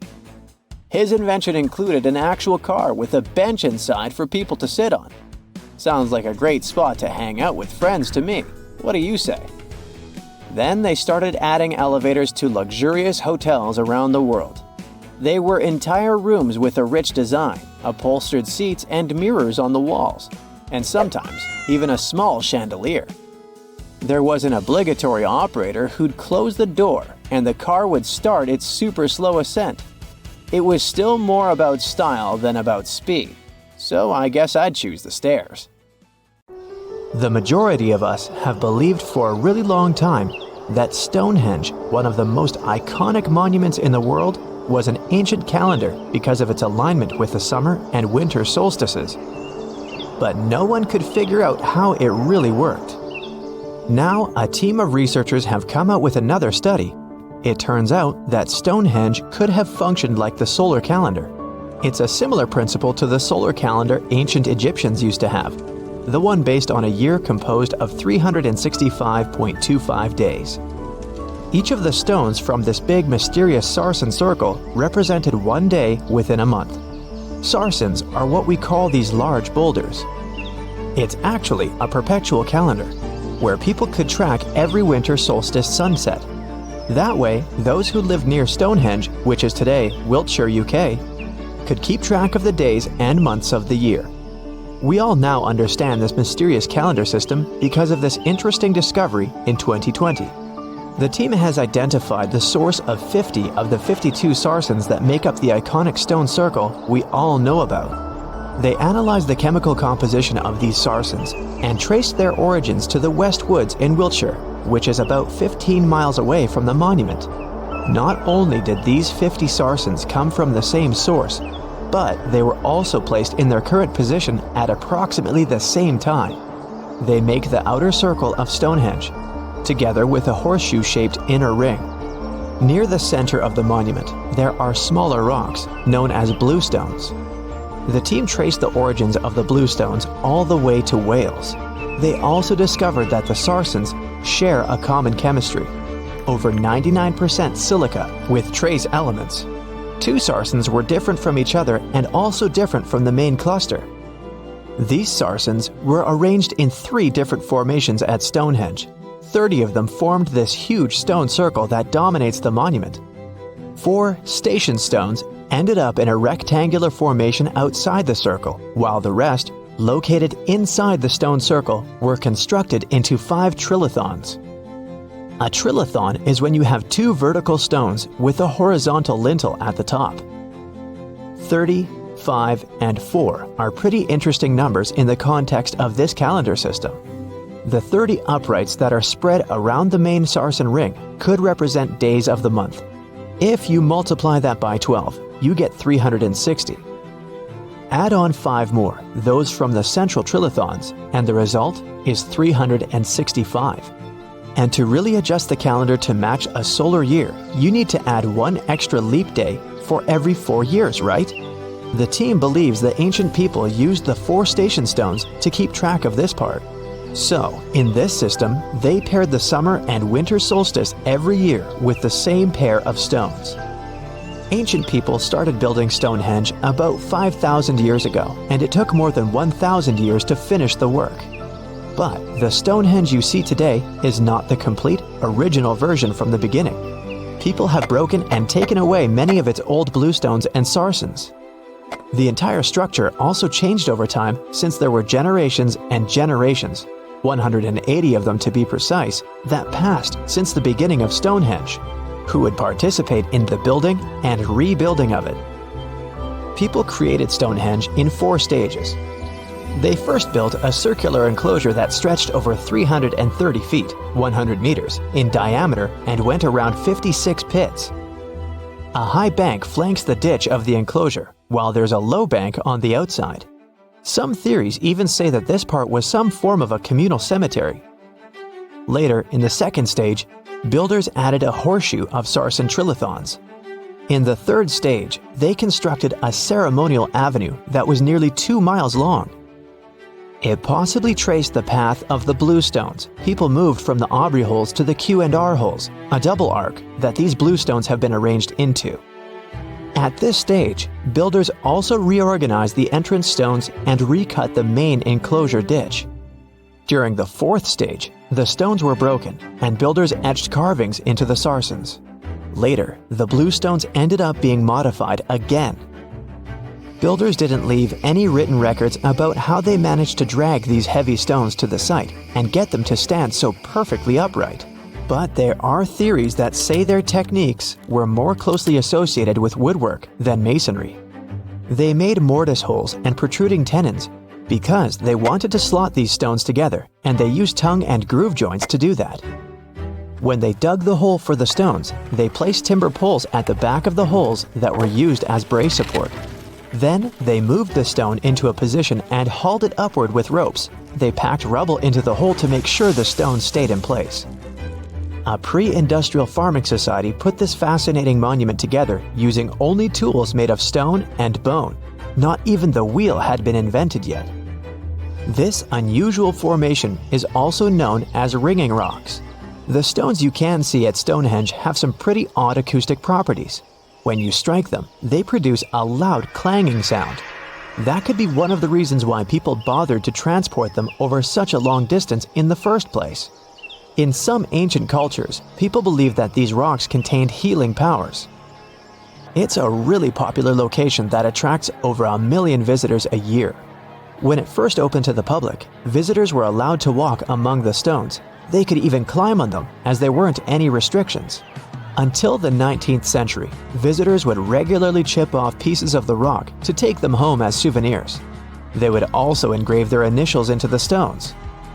His invention included an actual car with a bench inside for people to sit on. Sounds like a great spot to hang out with friends to me. What do you say? Then they started adding elevators to luxurious hotels around the world. They were entire rooms with a rich design, upholstered seats and mirrors on the walls, and sometimes even a small chandelier. There was an obligatory operator who'd close the door and the car would start its super slow ascent. It was still more about style than about speed, so I guess I'd choose the stairs. The majority of us have believed for a really long time that Stonehenge, one of the most iconic monuments in the world, was an ancient calendar because of its alignment with the summer and winter solstices. But no one could figure out how it really worked. Now, a team of researchers have come out with another study. It turns out that Stonehenge could have functioned like the solar calendar. It's a similar principle to the solar calendar ancient Egyptians used to have, the one based on a year composed of 365.25 days. Each of the stones from this big mysterious sarsen circle represented one day within a month. Sarsens are what we call these large boulders. It's actually a perpetual calendar, where people could track every winter solstice sunset. That way, those who lived near Stonehenge, which is today Wiltshire, UK, could keep track of the days and months of the year. We all now understand this mysterious calendar system because of this interesting discovery in 2020. The team has identified the source of 50 of the 52 sarsens that make up the iconic stone circle we all know about. They analyzed the chemical composition of these sarsens and traced their origins to the West Woods in Wiltshire, which is about 15 miles away from the monument. Not only did these 50 sarsens come from the same source, but they were also placed in their current position at approximately the same time. They make the outer circle of Stonehenge, together with a horseshoe-shaped inner ring. Near the center of the monument, there are smaller rocks, known as bluestones. The team traced the origins of the bluestones all the way to Wales. They also discovered that the sarsens share a common chemistry, over 99% silica with trace elements. Two sarsens were different from each other and also different from the main cluster. These sarsens were arranged in 3 different formations at Stonehenge. 30 of them formed this huge stone circle that dominates the monument. 4 station stones ended up in a rectangular formation outside the circle, while the rest, located inside the stone circle, were constructed into 5 trilithons. A trilithon is when you have 2 vertical stones with a horizontal lintel at the top. 30, 5, and 4 are pretty interesting numbers in the context of this calendar system. The 30 uprights that are spread around the main sarsen ring could represent days of the month. If you multiply that by 12, you get 360. Add on 5 more, those from the central trilithons, and the result is 365. And to really adjust the calendar to match a solar year, you need to add 1 extra leap day for every 4 years, right? The team believes the ancient people used the 4 station stones to keep track of this part. So, in this system, they paired the summer and winter solstice every year with the same pair of stones. Ancient people started building Stonehenge about 5,000 years ago, and it took more than 1,000 years to finish the work. But the Stonehenge you see today is not the complete, original version from the beginning. People have broken and taken away many of its old bluestones and sarsens. The entire structure also changed over time since there were generations and generations, 180 of them to be precise, that passed since the beginning of Stonehenge, who would participate in the building and rebuilding of it. People created Stonehenge in 4 stages. They first built a circular enclosure that stretched over 330 feet, 100 meters, in diameter and went around 56 pits. A high bank flanks the ditch of the enclosure, while there's a low bank on the outside. Some theories even say that this part was some form of a communal cemetery. Later, in the second stage, builders added a horseshoe of sarsen trilithons. In the third stage, they constructed a ceremonial avenue that was nearly 2 miles long. It possibly traced the path of the bluestones. People moved from the Aubrey holes to the Q&R holes, a double arc that these bluestones have been arranged into. At this stage, builders also reorganized the entrance stones and recut the main enclosure ditch. During the fourth stage, the stones were broken and builders etched carvings into the sarsens. Later, the bluestones ended up being modified again. Builders didn't leave any written records about how they managed to drag these heavy stones to the site and get them to stand so perfectly upright. But there are theories that say their techniques were more closely associated with woodwork than masonry. They made mortise holes and protruding tenons because they wanted to slot these stones together, and they used tongue and groove joints to do that. When they dug the hole for the stones, they placed timber poles at the back of the holes that were used as brace support. Then they moved the stone into a position and hauled it upward with ropes. They packed rubble into the hole to make sure the stone stayed in place. A pre-industrial farming society put this fascinating monument together using only tools made of stone and bone. Not even the wheel had been invented yet. This unusual formation is also known as ringing rocks. The stones you can see at Stonehenge have some pretty odd acoustic properties. When you strike them, they produce a loud clanging sound. That could be one of the reasons why people bothered to transport them over such a long distance in the first place. In some ancient cultures, people believed that these rocks contained healing powers. It's a really popular location that attracts over 1 million visitors a year. When it first opened to the public, visitors were allowed to walk among the stones. They could even climb on them, as there weren't any restrictions. Until the 19th century, visitors would regularly chip off pieces of the rock to take them home as souvenirs. They would also engrave their initials into the stones.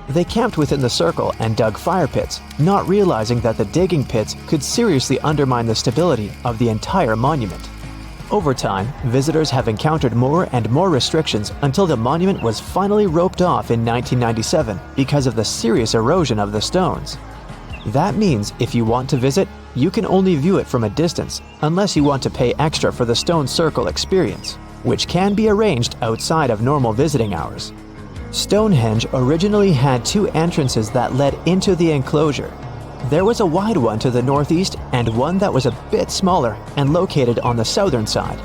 They camped within the circle and dug fire pits, not realizing that the digging pits could seriously undermine the stability of the entire monument. Over time, visitors have encountered more and more restrictions until the monument was finally roped off in 1997 because of the serious erosion of the stones. That means if you want to visit, you can only view it from a distance unless you want to pay extra for the stone circle experience, which can be arranged outside of normal visiting hours. Stonehenge originally had 2 entrances that led into the enclosure. There was a wide one to the northeast and one that was a bit smaller and located on the southern side.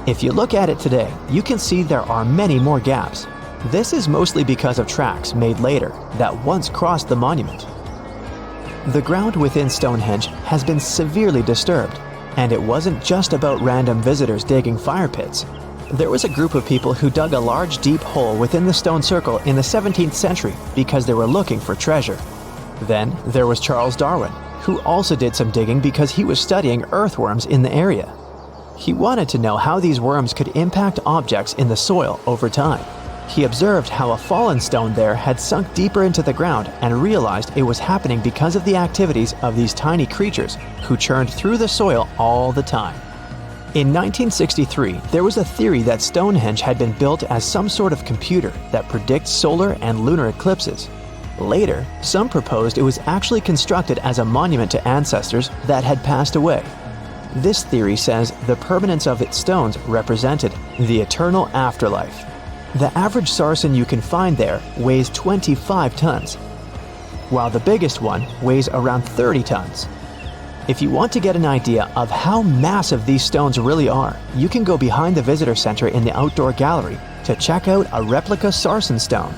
If you look at it today, you can see there are many more gaps. This is mostly because of tracks made later that once crossed the monument. The ground within Stonehenge has been severely disturbed, and it wasn't just about random visitors digging fire pits. There was a group of people who dug a large deep hole within the stone circle in the 17th century because they were looking for treasure. Then there was Charles Darwin, who also did some digging because he was studying earthworms in the area. He wanted to know how these worms could impact objects in the soil over time. He observed how a fallen stone there had sunk deeper into the ground and realized it was happening because of the activities of these tiny creatures who churned through the soil all the time. In 1963, there was a theory that Stonehenge had been built as some sort of computer that predicts solar and lunar eclipses. Later, some proposed it was actually constructed as a monument to ancestors that had passed away. This theory says the permanence of its stones represented the eternal afterlife. The average sarsen you can find there weighs 25 tons, while the biggest one weighs around 30 tons. If you want to get an idea of how massive these stones really are, you can go behind the visitor center in the outdoor gallery to check out a replica sarsen stone.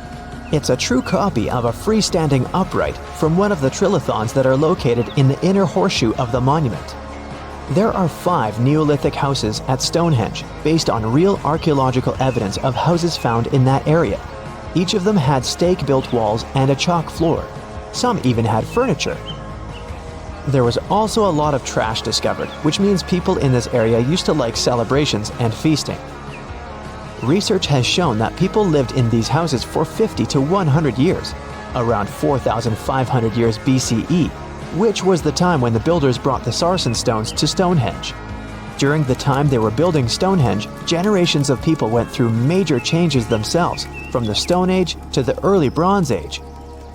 It's a true copy of a freestanding upright from one of the trilithons that are located in the inner horseshoe of the monument. There are 5 Neolithic houses at Stonehenge based on real archaeological evidence of houses found in that area. Each of them had stake-built walls and a chalk floor. Some even had furniture. There was also a lot of trash discovered, which means people in this area used to like celebrations and feasting. Research has shown that people lived in these houses for 50 to 100 years, around 4,500 years BCE, which was the time when the builders brought the sarsen stones to Stonehenge. During the time they were building Stonehenge, generations of people went through major changes themselves, from the Stone Age to the early Bronze Age.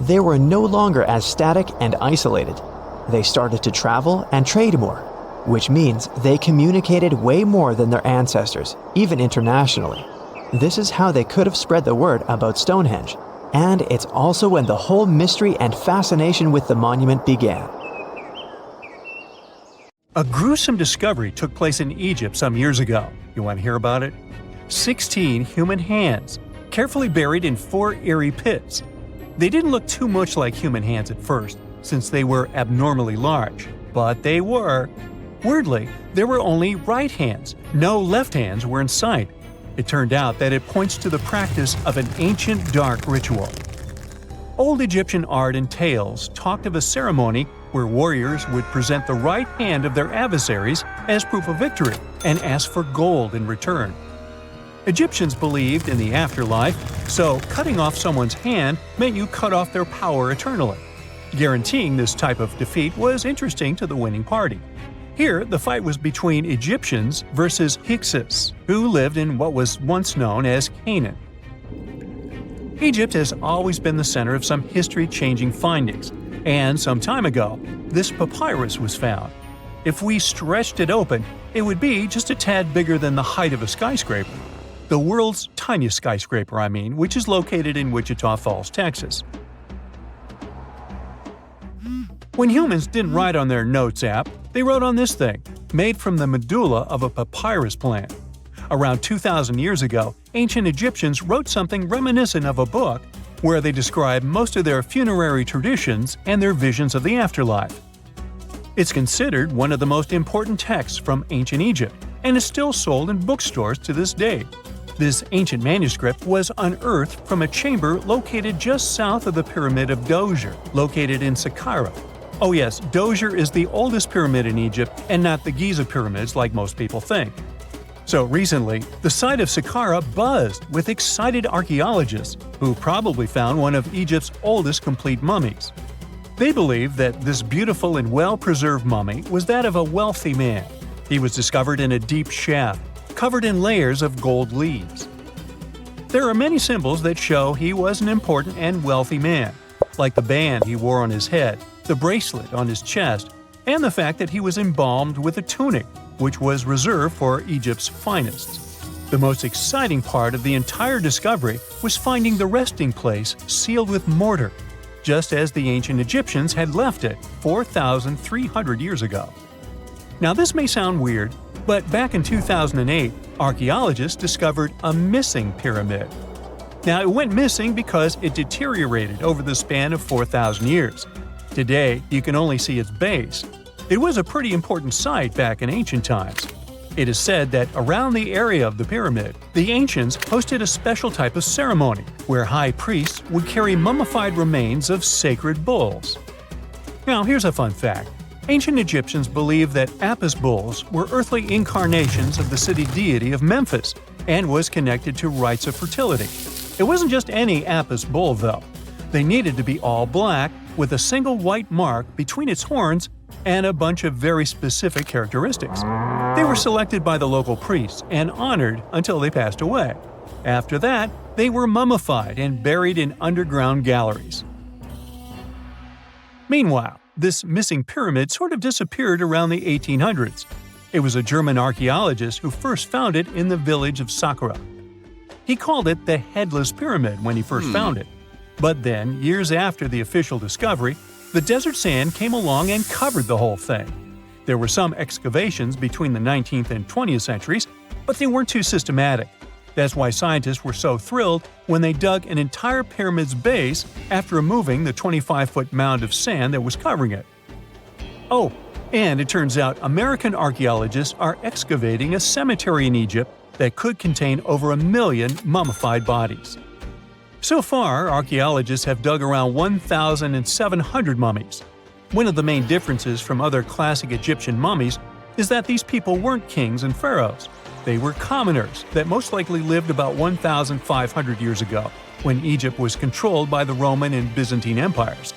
They were no longer as static and isolated. They started to travel and trade more, which means they communicated way more than their ancestors, even internationally. This is how they could have spread the word about Stonehenge, and it's also when the whole mystery and fascination with the monument began. A gruesome discovery took place in Egypt some years ago. You want to hear about it? 16 human hands, carefully buried in 4 eerie pits. They didn't look too much like human hands at first, since they were abnormally large, but they were. Weirdly, there were only right hands. No left hands were in sight. It turned out that it points to the practice of an ancient dark ritual. Old Egyptian art and tales talked of a ceremony where warriors would present the right hand of their adversaries as proof of victory and ask for gold in return. Egyptians believed in the afterlife, so cutting off someone's hand meant you cut off their power eternally. Guaranteeing this type of defeat was interesting to the winning party. Here, the fight was between Egyptians versus Hyksos, who lived in what was once known as Canaan. Egypt has always been the center of some history-changing findings, and some time ago, this papyrus was found. If we stretched it open, it would be just a tad bigger than the height of a skyscraper. The world's tiniest skyscraper, which is located in Wichita Falls, Texas. When humans didn't write on their notes app, they wrote on this thing, made from the medulla of a papyrus plant. Around 2,000 years ago, ancient Egyptians wrote something reminiscent of a book where they describe most of their funerary traditions and their visions of the afterlife. It's considered one of the most important texts from ancient Egypt and is still sold in bookstores to this day. This ancient manuscript was unearthed from a chamber located just south of the Pyramid of Djoser, located in Saqqara. Oh yes, Djoser is the oldest pyramid in Egypt and not the Giza pyramids like most people think. So recently, the site of Saqqara buzzed with excited archaeologists who probably found one of Egypt's oldest complete mummies. They believe that this beautiful and well-preserved mummy was that of a wealthy man. He was discovered in a deep shaft, covered in layers of gold leaves. There are many symbols that show he was an important and wealthy man, like the band he wore on his head, the bracelet on his chest, and the fact that he was embalmed with a tunic, which was reserved for Egypt's finest. The most exciting part of the entire discovery was finding the resting place sealed with mortar, just as the ancient Egyptians had left it 4,300 years ago. Now this may sound weird, but back in 2008, archaeologists discovered a missing pyramid. Now it went missing because it deteriorated over the span of 4,000 years. Today, you can only see its base. It was a pretty important site back in ancient times. It is said that around the area of the pyramid, the ancients hosted a special type of ceremony where high priests would carry mummified remains of sacred bulls. Now here's a fun fact. Ancient Egyptians believed that Apis bulls were earthly incarnations of the city deity of Memphis and was connected to rites of fertility. It wasn't just any Apis bull, though. They needed to be all black, with a single white mark between its horns and a bunch of very specific characteristics. They were selected by the local priests and honored until they passed away. After that, they were mummified and buried in underground galleries. Meanwhile, this missing pyramid sort of disappeared around the 1800s. It was a German archaeologist who first found it in the village of Saqqara. He called it the Headless Pyramid when he first found it. But then, years after the official discovery, the desert sand came along and covered the whole thing. There were some excavations between the 19th and 20th centuries, but they weren't too systematic. That's why scientists were so thrilled when they dug an entire pyramid's base after removing the 25-foot mound of sand that was covering it. Oh, and it turns out American archaeologists are excavating a cemetery in Egypt that could contain over 1 million mummified bodies. So far, archaeologists have dug around 1,700 mummies. One of the main differences from other classic Egyptian mummies is that these people weren't kings and pharaohs. They were commoners that most likely lived about 1,500 years ago, when Egypt was controlled by the Roman and Byzantine empires.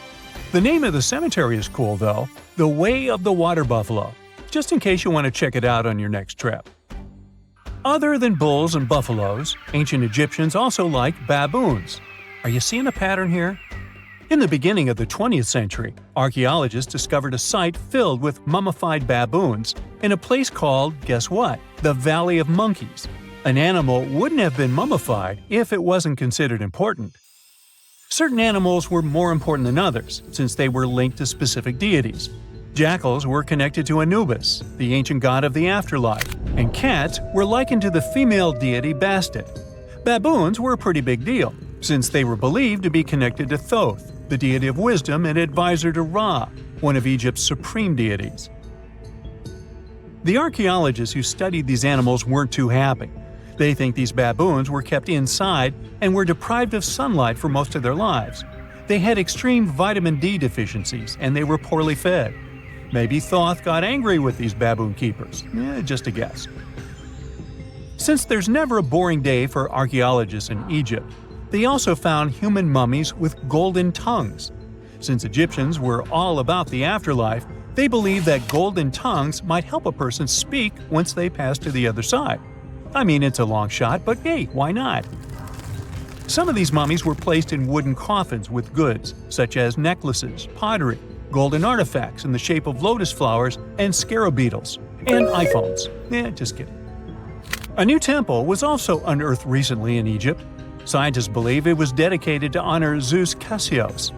The name of the cemetery is cool, though, the Way of the Water Buffalo, just in case you want to check it out on your next trip. Other than bulls and buffaloes, ancient Egyptians also liked baboons. Are you seeing a pattern here? In the beginning of the 20th century, archaeologists discovered a site filled with mummified baboons in a place called, guess what? The Valley of Monkeys. An animal wouldn't have been mummified if it wasn't considered important. Certain animals were more important than others, since they were linked to specific deities. Jackals were connected to Anubis, the ancient god of the afterlife, and cats were likened to the female deity Bastet. Baboons were a pretty big deal, since they were believed to be connected to Thoth, the deity of wisdom and advisor to Ra, one of Egypt's supreme deities. The archaeologists who studied these animals weren't too happy. They think these baboons were kept inside and were deprived of sunlight for most of their lives. They had extreme vitamin D deficiencies and they were poorly fed. Maybe Thoth got angry with these baboon keepers. Just a guess. Since there's never a boring day for archaeologists in Egypt, they also found human mummies with golden tongues. Since Egyptians were all about the afterlife, they believed that golden tongues might help a person speak once they pass to the other side. I mean, it's a long shot, but hey, why not? Some of these mummies were placed in wooden coffins with goods, such as necklaces, pottery, golden artifacts in the shape of lotus flowers and scarab beetles, and iPhones. Just kidding. A new temple was also unearthed recently in Egypt. Scientists believe it was dedicated to honor Zeus Cassios.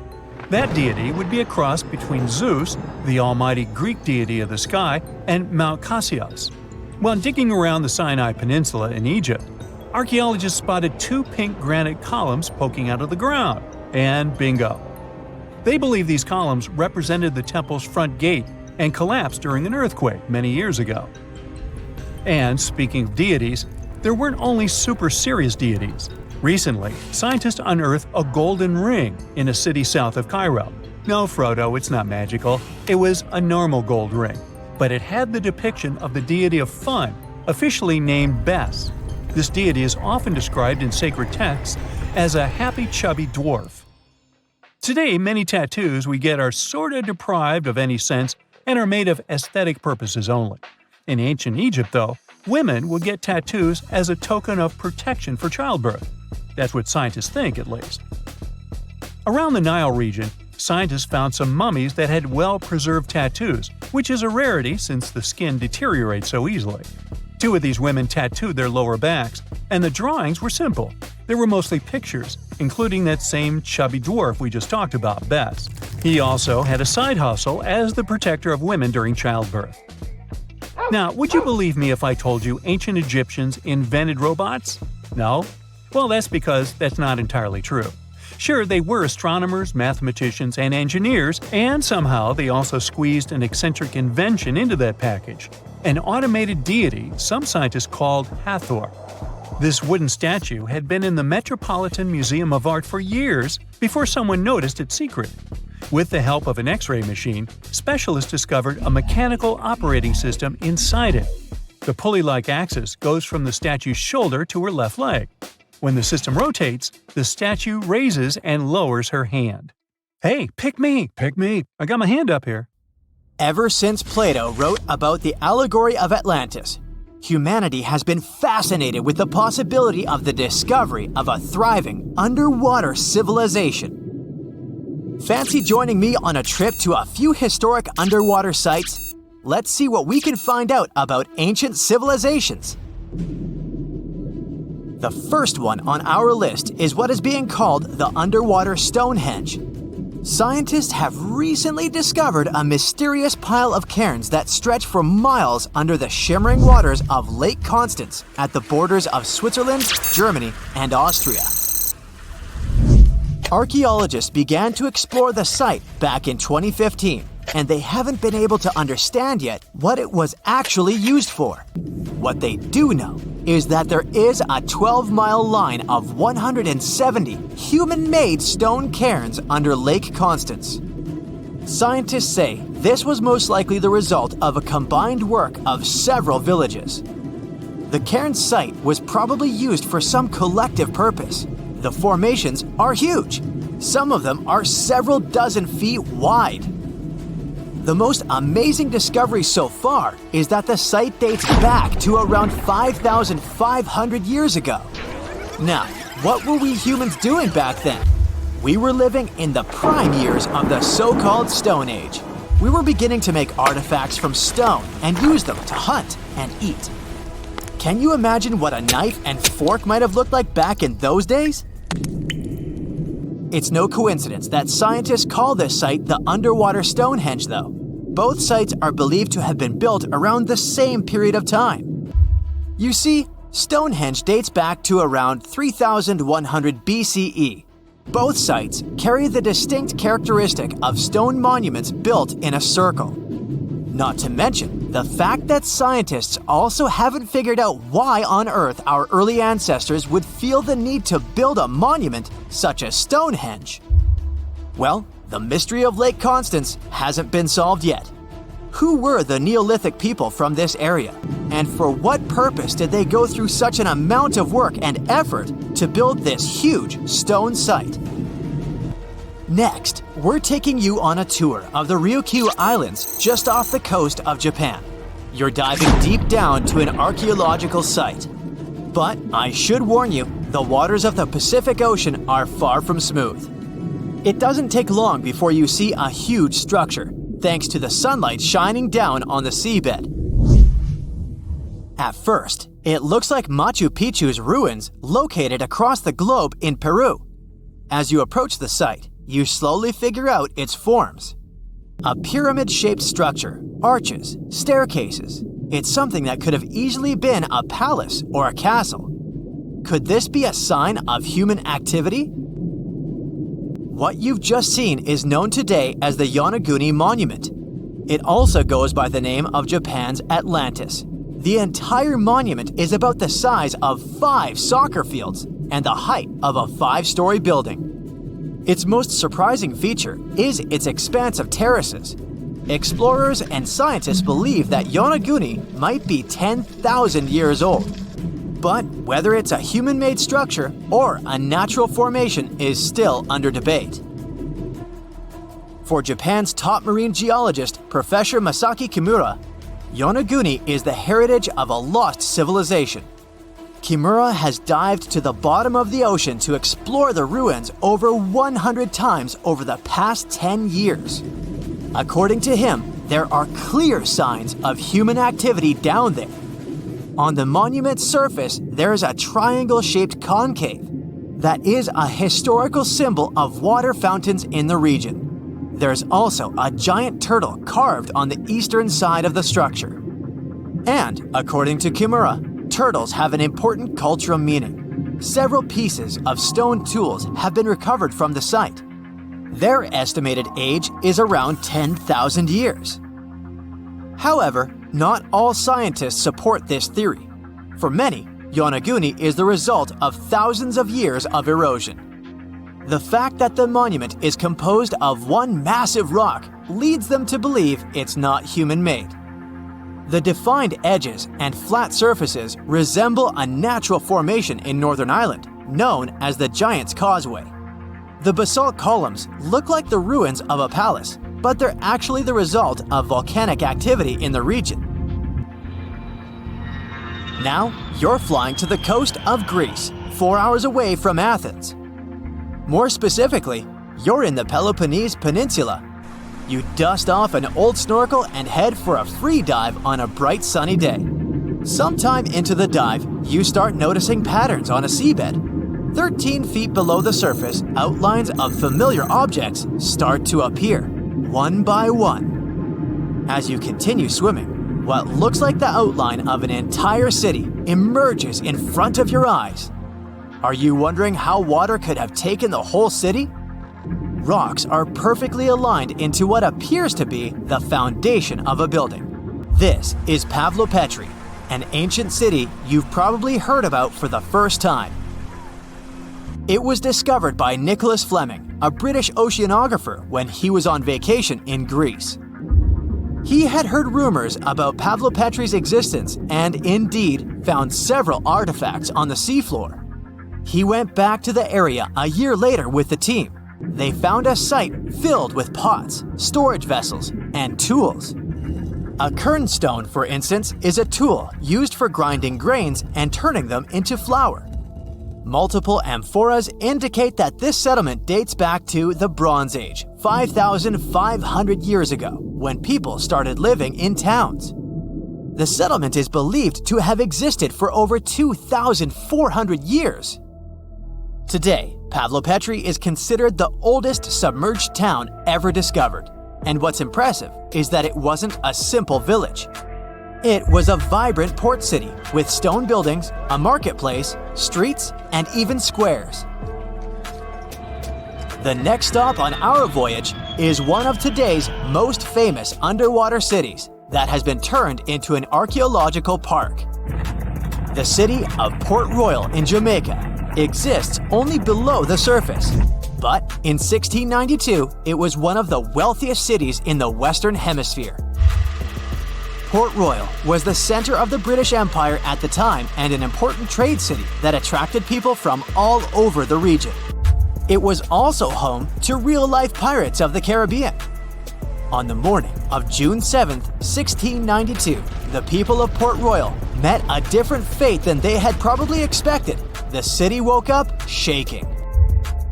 That deity would be a cross between Zeus, the almighty Greek deity of the sky, and Mount Cassios. While digging around the Sinai Peninsula in Egypt, archaeologists spotted 2 pink granite columns poking out of the ground, and bingo. They believe these columns represented the temple's front gate and collapsed during an earthquake many years ago. And speaking of deities, there weren't only super serious deities. Recently, scientists unearthed a golden ring in a city south of Cairo. No, Frodo, it's not magical. It was a normal gold ring, but it had the depiction of the deity of fun, officially named Bes. This deity is often described in sacred texts as a happy, chubby dwarf. Today, many tattoos we get are sorta deprived of any sense and are made of aesthetic purposes only. In ancient Egypt, though, women would get tattoos as a token of protection for childbirth. That's what scientists think, at least. Around the Nile region, scientists found some mummies that had well-preserved tattoos, which is a rarity since the skin deteriorates so easily. 2 of these women tattooed their lower backs, and the drawings were simple. They were mostly pictures, including that same chubby dwarf we just talked about, Bes. He also had a side hustle as the protector of women during childbirth. Now, would you believe me if I told you ancient Egyptians invented robots? No? Well, that's because that's not entirely true. Sure, they were astronomers, mathematicians, and engineers, and somehow they also squeezed an eccentric invention into that package. An automated deity some scientists called Hathor. This wooden statue had been in the Metropolitan Museum of Art for years before someone noticed its secret. With the help of an X-ray machine, specialists discovered a mechanical operating system inside it. The pulley-like axis goes from the statue's shoulder to her left leg. When the system rotates, the statue raises and lowers her hand. Hey, pick me! I got my hand up here. Ever since Plato wrote about the allegory of Atlantis, humanity has been fascinated with the possibility of the discovery of a thriving underwater civilization. Fancy joining me on a trip to a few historic underwater sites? Let's see what we can find out about ancient civilizations. The first one on our list is what is being called the underwater Stonehenge. Scientists have recently discovered a mysterious pile of cairns that stretch for miles under the shimmering waters of Lake Constance at the borders of Switzerland, Germany, and Austria. Archaeologists began to explore the site back in 2015, and they haven't been able to understand yet what it was actually used for. What they do know is that there is a 12-mile line of 170 human-made stone cairns under Lake Constance. Scientists say this was most likely the result of a combined work of several villages. The cairn site was probably used for some collective purpose. The formations are huge. Some of them are several dozen feet wide. The most amazing discovery so far is that the site dates back to around 5,500 years ago. Now, what were we humans doing back then? We were living in the prime years of the so-called Stone Age. We were beginning to make artifacts from stone and use them to hunt and eat. Can you imagine what a knife and fork might have looked like back in those days? It's no coincidence that scientists call this site the underwater Stonehenge, though. Both sites are believed to have been built around the same period of time. You see, Stonehenge dates back to around 3100 BCE. Both sites carry the distinct characteristic of stone monuments built in a circle. Not to mention the fact that scientists also haven't figured out why on Earth our early ancestors would feel the need to build a monument such as Stonehenge. Well, the mystery of Lake Constance hasn't been solved yet. Who were the Neolithic people from this area? And for what purpose did they go through such an amount of work and effort to build this huge stone site? Next, we're taking you on a tour of the Ryukyu Islands just off the coast of Japan. You're diving deep down to an archaeological site. But I should warn you, the waters of the Pacific Ocean are far from smooth. It doesn't take long before you see a huge structure, thanks to the sunlight shining down on the seabed. At first, it looks like Machu Picchu's ruins located across the globe in Peru. As you approach the site, you slowly figure out its forms. A pyramid-shaped structure, arches, staircases. It's something that could have easily been a palace or a castle. Could this be a sign of human activity? What you've just seen is known today as the Yonaguni Monument. It also goes by the name of Japan's Atlantis. The entire monument is about the size of 5 soccer fields and the height of a 5-story building. Its most surprising feature is its expanse of terraces. Explorers and scientists believe that Yonaguni might be 10,000 years old. But whether it's a human-made structure or a natural formation is still under debate. For Japan's top marine geologist, Professor Masaki Kimura, Yonaguni is the heritage of a lost civilization. Kimura has dived to the bottom of the ocean to explore the ruins over 100 times over the past 10 years. According to him, there are clear signs of human activity down there. On the monument's surface, there is a triangle-shaped concave that is a historical symbol of water fountains in the region. There's also a giant turtle carved on the eastern side of the structure. And, according to Kimura, turtles have an important cultural meaning. Several pieces of stone tools have been recovered from the site. Their estimated age is around 10,000 years. However, not all scientists support this theory. For many, Yonaguni is the result of thousands of years of erosion. The fact that the monument is composed of one massive rock leads them to believe it's not human-made. The defined edges and flat surfaces resemble a natural formation in Northern Ireland, known as the Giant's Causeway. The basalt columns look like the ruins of a palace, but they're actually the result of volcanic activity in the region. Now, you're flying to the coast of Greece, 4 hours away from Athens. More specifically, you're in the Peloponnese Peninsula. You dust off an old snorkel and head for a free dive on a bright sunny day. Sometime into the dive, you start noticing patterns on a seabed. 13 feet below the surface, outlines of familiar objects start to appear, one by one. As you continue swimming, what looks like the outline of an entire city emerges in front of your eyes. Are you wondering how water could have taken the whole city? Rocks are perfectly aligned into what appears to be the foundation of a building. This is Pavlopetri, an ancient city you've probably heard about for the first time. It was discovered by Nicholas Fleming, a British oceanographer, when he was on vacation in Greece. He had heard rumors about Pavlopetri's existence and indeed found several artifacts on the seafloor. He went back to the area a year later with the team. They found a site filled with pots, storage vessels, and tools. A kernstone, for instance, is a tool used for grinding grains and turning them into flour. Multiple amphoras indicate that this settlement dates back to the Bronze Age, 5,500 years ago, when people started living in towns. The settlement is believed to have existed for over 2,400 years. Today, Pavlopetri is considered the oldest submerged town ever discovered, and what's impressive is that it wasn't a simple village. It was a vibrant port city with stone buildings, a marketplace, streets, and even squares. The next stop on our voyage is one of today's most famous underwater cities that has been turned into an archaeological park. The city of Port Royal in Jamaica exists only below the surface, but in 1692 it was one of the wealthiest cities in the Western Hemisphere. Port Royal was the center of the British Empire at the time and an important trade city that attracted people from all over the region. It was also home to real-life pirates of the Caribbean. On the morning of June 7, 1692, the people of Port Royal met a different fate than they had probably expected. The city woke up shaking.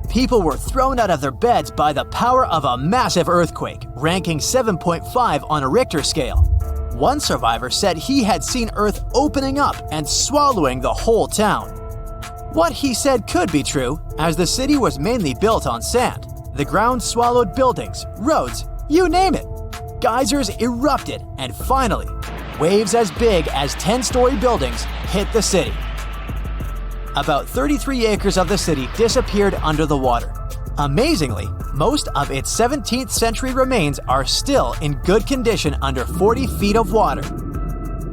People were thrown out of their beds by the power of a massive earthquake, ranking 7.5 on a Richter scale. One survivor said he had seen Earth opening up and swallowing the whole town. What he said could be true, as the city was mainly built on sand. The ground swallowed buildings, roads, you name it. Geysers erupted, and finally, waves as big as 10-story buildings hit the city. About 33 acres of the city disappeared under the water. Amazingly, most of its 17th century remains are still in good condition under 40 feet of water.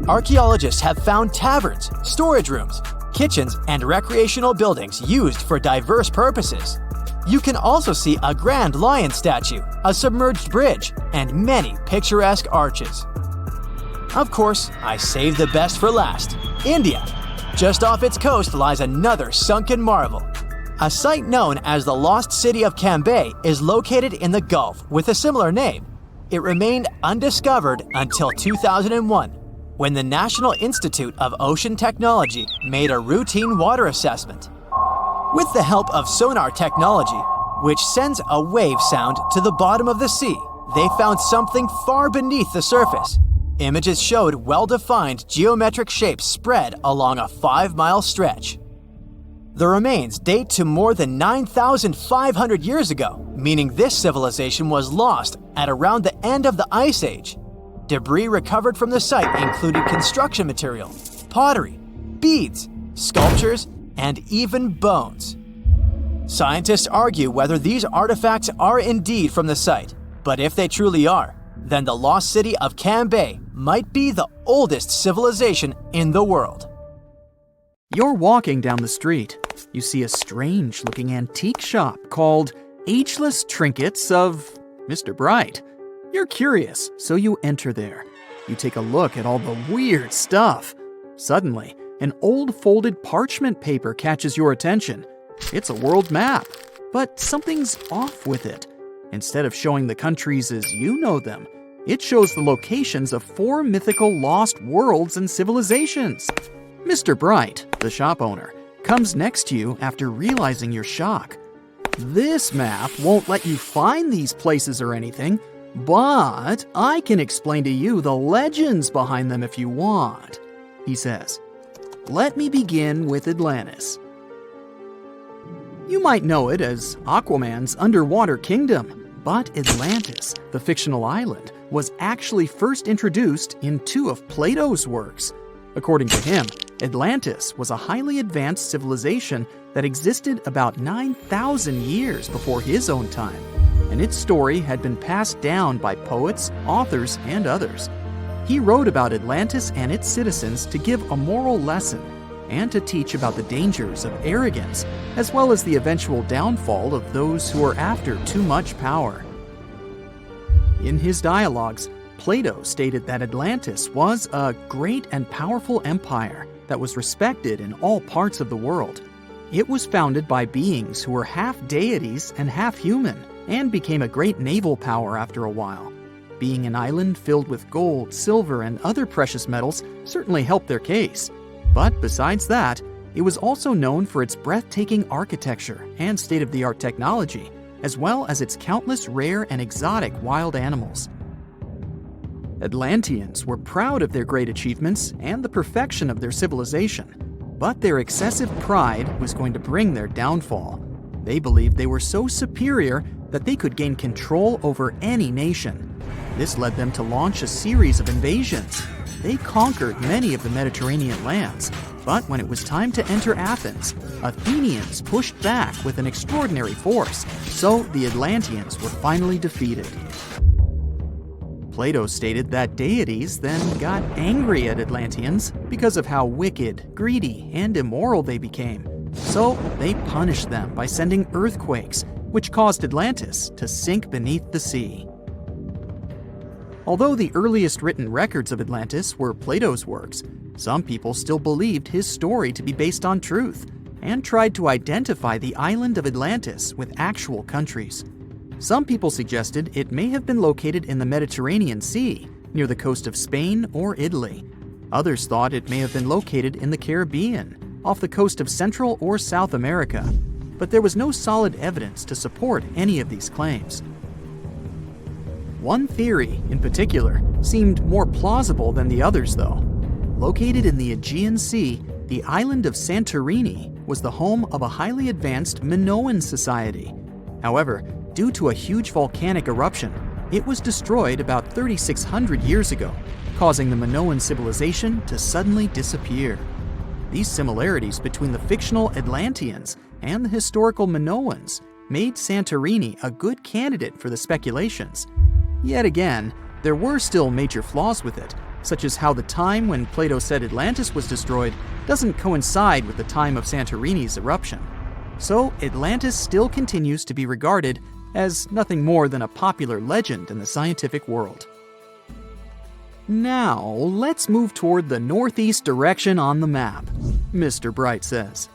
Archaeologists have found taverns, storage rooms, kitchens, and recreational buildings used for diverse purposes. You can also see a grand lion statue, a submerged bridge, and many picturesque arches. Of course, I saved the best for last: India. Just off its coast lies another sunken marvel. A site known as the Lost City of Cambay is located in the Gulf with a similar name. It remained undiscovered until 2001, when the National Institute of Ocean Technology made a routine water assessment. With the help of sonar technology, which sends a wave sound to the bottom of the sea, they found something far beneath the surface. Images showed well-defined geometric shapes spread along a 5-mile stretch. The remains date to more than 9,500 years ago, meaning this civilization was lost at around the end of the Ice Age. Debris recovered from the site included construction material, pottery, beads, sculptures, and even bones. Scientists argue whether these artifacts are indeed from the site, but if they truly are, then the lost city of Cambay might be the oldest civilization in the world. You're walking down the street. You see a strange-looking antique shop called Ageless Trinkets of Mr. Bright. You're curious, so you enter there. You take a look at all the weird stuff. Suddenly, an old folded parchment paper catches your attention. It's a world map, but something's off with it. Instead of showing the countries as you know them, it shows the locations of 4 mythical lost worlds and civilizations. Mr. Bright, the shop owner, comes next to you after realizing your shock. This map won't let you find these places or anything, but I can explain to you the legends behind them if you want, he says. Let me begin with Atlantis. You might know it as Aquaman's underwater kingdom, but Atlantis, the fictional island, was actually first introduced in 2 of Plato's works. According to him, Atlantis was a highly advanced civilization that existed about 9,000 years before his own time, and its story had been passed down by poets, authors, and others. He wrote about Atlantis and its citizens to give a moral lesson and to teach about the dangers of arrogance, as well as the eventual downfall of those who are after too much power. In his dialogues, Plato stated that Atlantis was a great and powerful empire that was respected in all parts of the world. It was founded by beings who were half deities and half human, and became a great naval power after a while. Being an island filled with gold, silver, and other precious metals certainly helped their case. But besides that, it was also known for its breathtaking architecture and state-of-the-art technology, as well as its countless rare and exotic wild animals. Atlanteans were proud of their great achievements and the perfection of their civilization, but their excessive pride was going to bring their downfall. They believed they were so superior that they could gain control over any nation. This led them to launch a series of invasions. They conquered many of the Mediterranean lands, but when it was time to enter Athens, Athenians pushed back with an extraordinary force, so the Atlanteans were finally defeated. Plato stated that deities then got angry at Atlanteans because of how wicked, greedy, and immoral they became. So they punished them by sending earthquakes, which caused Atlantis to sink beneath the sea. Although the earliest written records of Atlantis were Plato's works, some people still believed his story to be based on truth and tried to identify the island of Atlantis with actual countries. Some people suggested it may have been located in the Mediterranean Sea, near the coast of Spain or Italy. Others thought it may have been located in the Caribbean, off the coast of Central or South America, but there was no solid evidence to support any of these claims. One theory, in particular, seemed more plausible than the others, though. Located in the Aegean Sea, the island of Santorini was the home of a highly advanced Minoan society. However, due to a huge volcanic eruption, it was destroyed about 3,600 years ago, causing the Minoan civilization to suddenly disappear. These similarities between the fictional Atlanteans and the historical Minoans made Santorini a good candidate for the speculations. Yet again, there were still major flaws with it, such as how the time when Plato said Atlantis was destroyed doesn't coincide with the time of Santorini's eruption. So Atlantis still continues to be regarded as nothing more than a popular legend in the scientific world. Now, let's move toward the northeast direction on the map, Mr. Bright says.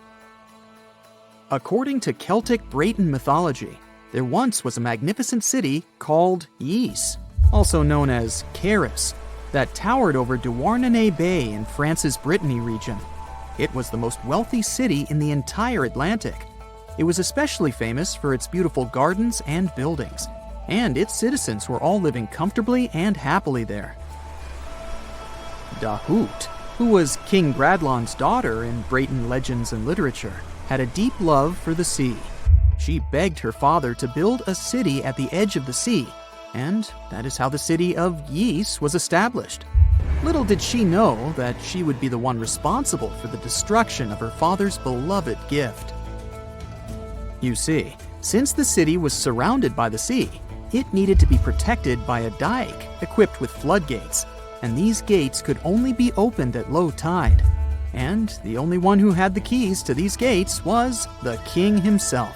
According to Celtic Breton mythology, there once was a magnificent city called Ys, also known as Caris, that towered over Douarnenez Bay in France's Brittany region. It was the most wealthy city in the entire Atlantic. It was especially famous for its beautiful gardens and buildings, and its citizens were all living comfortably and happily there. Dahut, who was King Bradlon's daughter in Breton legends and literature, had a deep love for the sea. She begged her father to build a city at the edge of the sea, and that is how the city of Ys was established. Little did she know that she would be the one responsible for the destruction of her father's beloved gift. You see, since the city was surrounded by the sea, it needed to be protected by a dike equipped with floodgates, and these gates could only be opened at low tide. And the only one who had the keys to these gates was the king himself.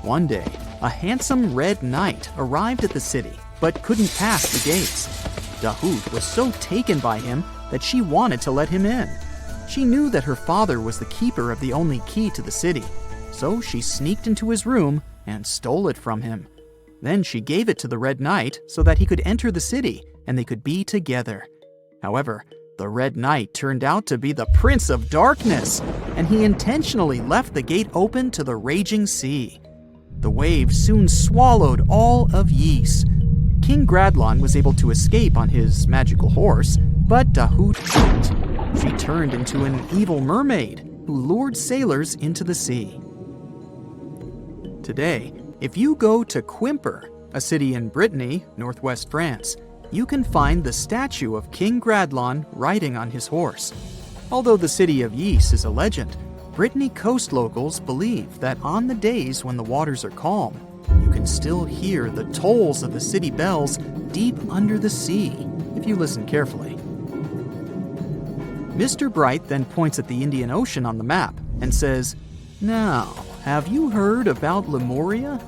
One day, a handsome red knight arrived at the city, but couldn't pass the gates. Dahut was so taken by him that she wanted to let him in. She knew that her father was the keeper of the only key to the city, so she sneaked into his room and stole it from him. Then she gave it to the Red Knight so that he could enter the city and they could be together. However, the Red Knight turned out to be the Prince of Darkness, and he intentionally left the gate open to the raging sea. The waves soon swallowed all of Ys. King Gradlon was able to escape on his magical horse, but Dahut didn't. She turned into an evil mermaid who lured sailors into the sea. Today, if you go to Quimper, a city in Brittany, northwest France, you can find the statue of King Gradlon riding on his horse. Although the city of Ys is a legend, Brittany coast locals believe that on the days when the waters are calm, you can still hear the tolls of the city bells deep under the sea, if you listen carefully. Mr. Bright then points at the Indian Ocean on the map and says, "Now, have you heard about Lemuria?"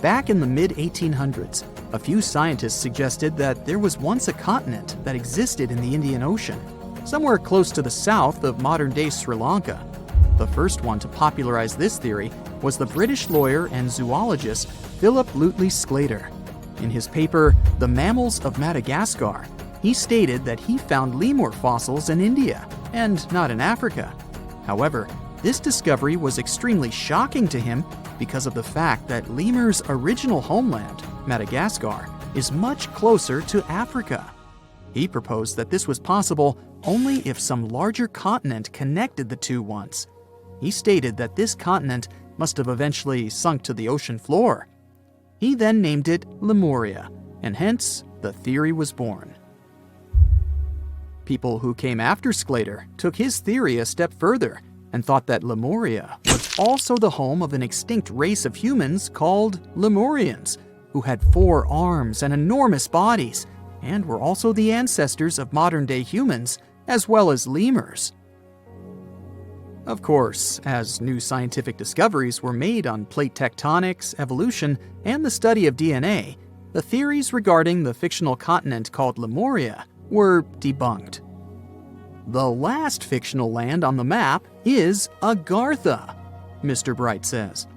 Back in the mid-1800s, a few scientists suggested that there was once a continent that existed in the Indian Ocean, somewhere close to the south of modern-day Sri Lanka. The first one to popularize this theory was the British lawyer and zoologist Philip Lutley Sclater. In his paper, The Mammals of Madagascar, he stated that he found lemur fossils in India, and not in Africa. However, this discovery was extremely shocking to him because of the fact that lemurs' original homeland, Madagascar, is much closer to Africa. He proposed that this was possible only if some larger continent connected the two once. He stated that this continent must have eventually sunk to the ocean floor. He then named it Lemuria, and hence the theory was born. People who came after Sclater took his theory a step further and thought that Lemuria was also the home of an extinct race of humans called Lemurians, who had 4 arms and enormous bodies, and were also the ancestors of modern-day humans, as well as lemurs. Of course, as new scientific discoveries were made on plate tectonics, evolution, and the study of DNA, the theories regarding the fictional continent called Lemuria were debunked. The last fictional land on the map is Agartha, Mr. Bright says.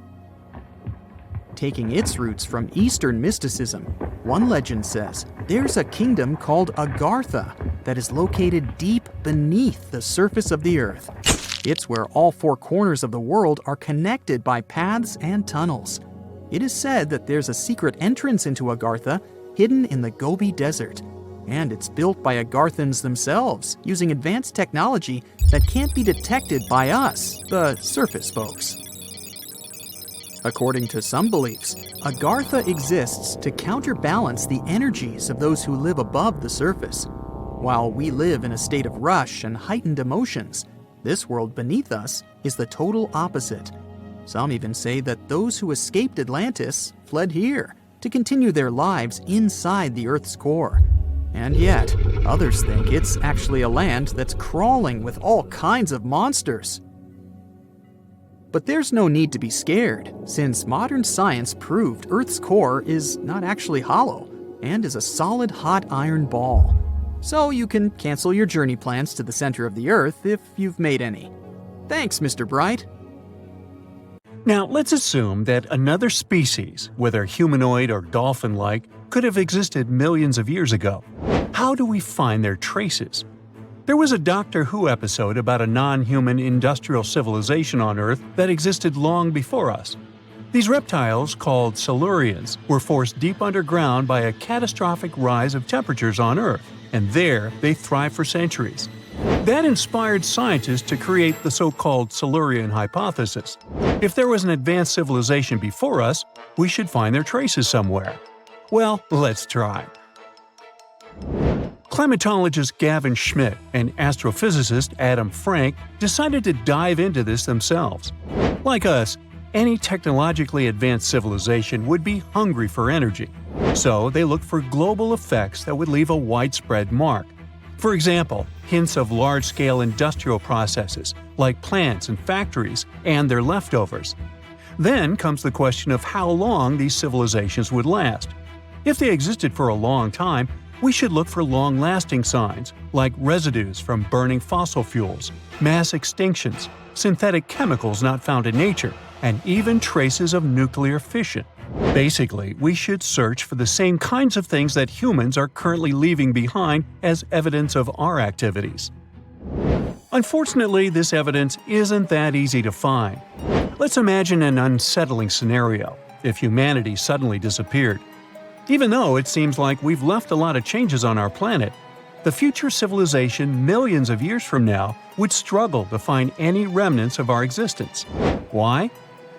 Taking its roots from Eastern mysticism, one legend says there's a kingdom called Agartha that is located deep beneath the surface of the earth. It's where all 4 corners of the world are connected by paths and tunnels. It is said that there's a secret entrance into Agartha hidden in the Gobi Desert, and it's built by Agarthans themselves using advanced technology that can't be detected by us, the surface folks. According to some beliefs, Agartha exists to counterbalance the energies of those who live above the surface. While we live in a state of rush and heightened emotions, this world beneath us is the total opposite. Some even say that those who escaped Atlantis fled here to continue their lives inside the Earth's core. And yet, others think it's actually a land that's crawling with all kinds of monsters. But there's no need to be scared, since modern science proved Earth's core is not actually hollow and is a solid hot iron ball. So you can cancel your journey plans to the center of the Earth if you've made any. Thanks, Mr. Bright. Now, let's assume that another species, whether humanoid or dolphin-like, could have existed millions of years ago. How do we find their traces? There was a Doctor Who episode about a non-human industrial civilization on Earth that existed long before us. These reptiles, called Silurians, were forced deep underground by a catastrophic rise of temperatures on Earth, and there they thrived for centuries. That inspired scientists to create the so-called Silurian hypothesis. If there was an advanced civilization before us, we should find their traces somewhere. Well, let's try. Climatologist Gavin Schmidt and astrophysicist Adam Frank decided to dive into this themselves. Like us, any technologically advanced civilization would be hungry for energy. So they looked for global effects that would leave a widespread mark. For example, hints of large-scale industrial processes, like plants and factories, and their leftovers. Then comes the question of how long these civilizations would last. If they existed for a long time, we should look for long-lasting signs, like residues from burning fossil fuels, mass extinctions, synthetic chemicals not found in nature, and even traces of nuclear fission. Basically, we should search for the same kinds of things that humans are currently leaving behind as evidence of our activities. Unfortunately, this evidence isn't that easy to find. Let's imagine an unsettling scenario if humanity suddenly disappeared. Even though it seems like we've left a lot of changes on our planet, the future civilization millions of years from now would struggle to find any remnants of our existence. Why?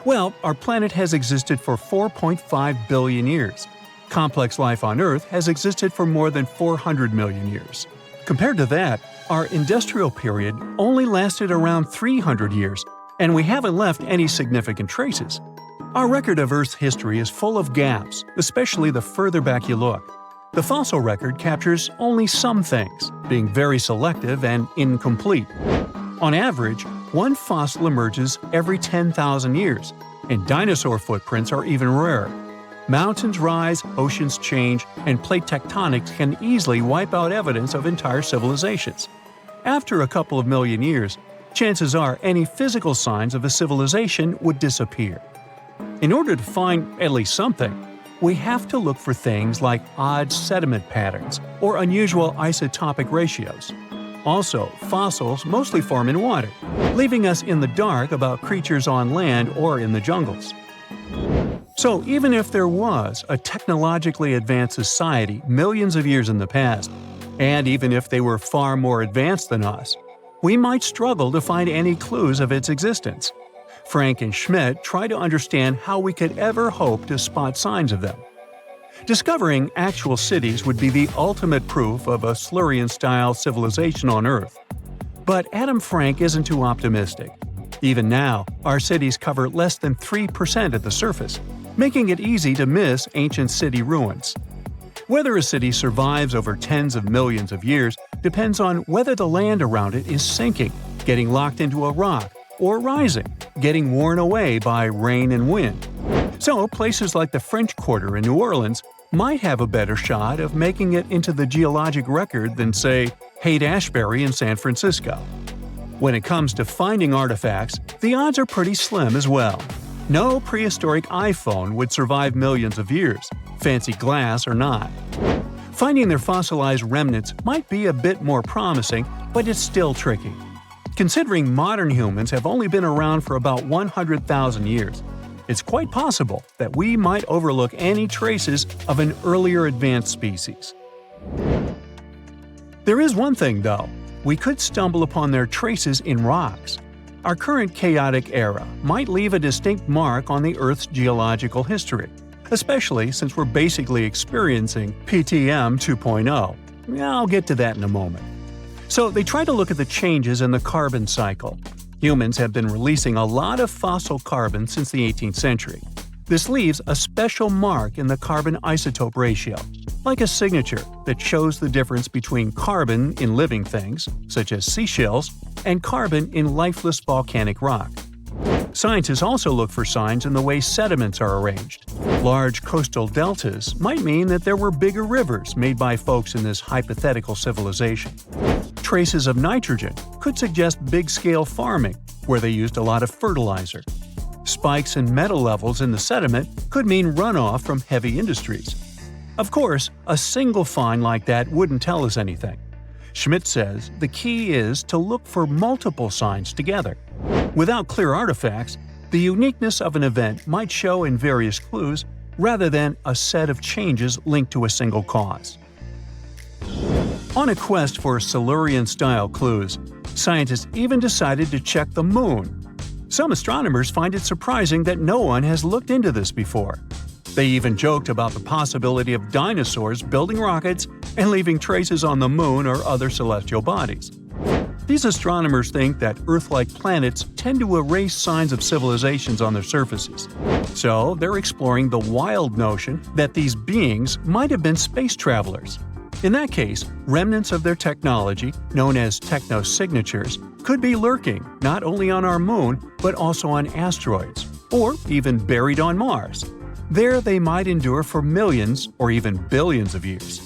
Well, our planet has existed for 4.5 billion years. Complex life on Earth has existed for more than 400 million years. Compared to that, our industrial period only lasted around 300 years, and we haven't left any significant traces. Our record of Earth's history is full of gaps, especially the further back you look. The fossil record captures only some things, being very selective and incomplete. On average, one fossil emerges every 10,000 years, and dinosaur footprints are even rarer. Mountains rise, oceans change, and plate tectonics can easily wipe out evidence of entire civilizations. After a couple of million years, chances are any physical signs of a civilization would disappear. In order to find at least something, we have to look for things like odd sediment patterns or unusual isotopic ratios. Also, fossils mostly form in water, leaving us in the dark about creatures on land or in the jungles. So even if there was a technologically advanced society millions of years in the past, and even if they were far more advanced than us, we might struggle to find any clues of its existence. Frank and Schmidt try to understand how we could ever hope to spot signs of them. Discovering actual cities would be the ultimate proof of a Silurian-style civilization on Earth. But Adam Frank isn't too optimistic. Even now, our cities cover less than 3% at the surface, making it easy to miss ancient city ruins. Whether a city survives over tens of millions of years depends on whether the land around it is sinking, getting locked into a rock, or rising, getting worn away by rain and wind. So, places like the French Quarter in New Orleans might have a better shot of making it into the geologic record than, say, Haight-Ashbury in San Francisco. When it comes to finding artifacts, the odds are pretty slim as well. No prehistoric iPhone would survive millions of years, fancy glass or not. Finding their fossilized remnants might be a bit more promising, but it's still tricky. Considering modern humans have only been around for about 100,000 years, it's quite possible that we might overlook any traces of an earlier advanced species. There is one thing, though. We could stumble upon their traces in rocks. Our current chaotic era might leave a distinct mark on the Earth's geological history, especially since we're basically experiencing PTM 2.0. I'll get to that in a moment. So they try to look at the changes in the carbon cycle. Humans have been releasing a lot of fossil carbon since the 18th century. This leaves a special mark in the carbon isotope ratio, like a signature that shows the difference between carbon in living things, such as seashells, and carbon in lifeless volcanic rock. Scientists also look for signs in the way sediments are arranged. Large coastal deltas might mean that there were bigger rivers made by folks in this hypothetical civilization. Traces of nitrogen could suggest big-scale farming, where they used a lot of fertilizer. Spikes in metal levels in the sediment could mean runoff from heavy industries. Of course, a single find like that wouldn't tell us anything. Schmidt says the key is to look for multiple signs together. Without clear artifacts, the uniqueness of an event might show in various clues rather than a set of changes linked to a single cause. On a quest for Silurian-style clues, scientists even decided to check the Moon. Some astronomers find it surprising that no one has looked into this before. They even joked about the possibility of dinosaurs building rockets and leaving traces on the Moon or other celestial bodies. These astronomers think that Earth-like planets tend to erase signs of civilizations on their surfaces. So they're exploring the wild notion that these beings might have been space travelers. In that case, remnants of their technology, known as technosignatures, could be lurking not only on our Moon, but also on asteroids, or even buried on Mars. There they might endure for millions or even billions of years.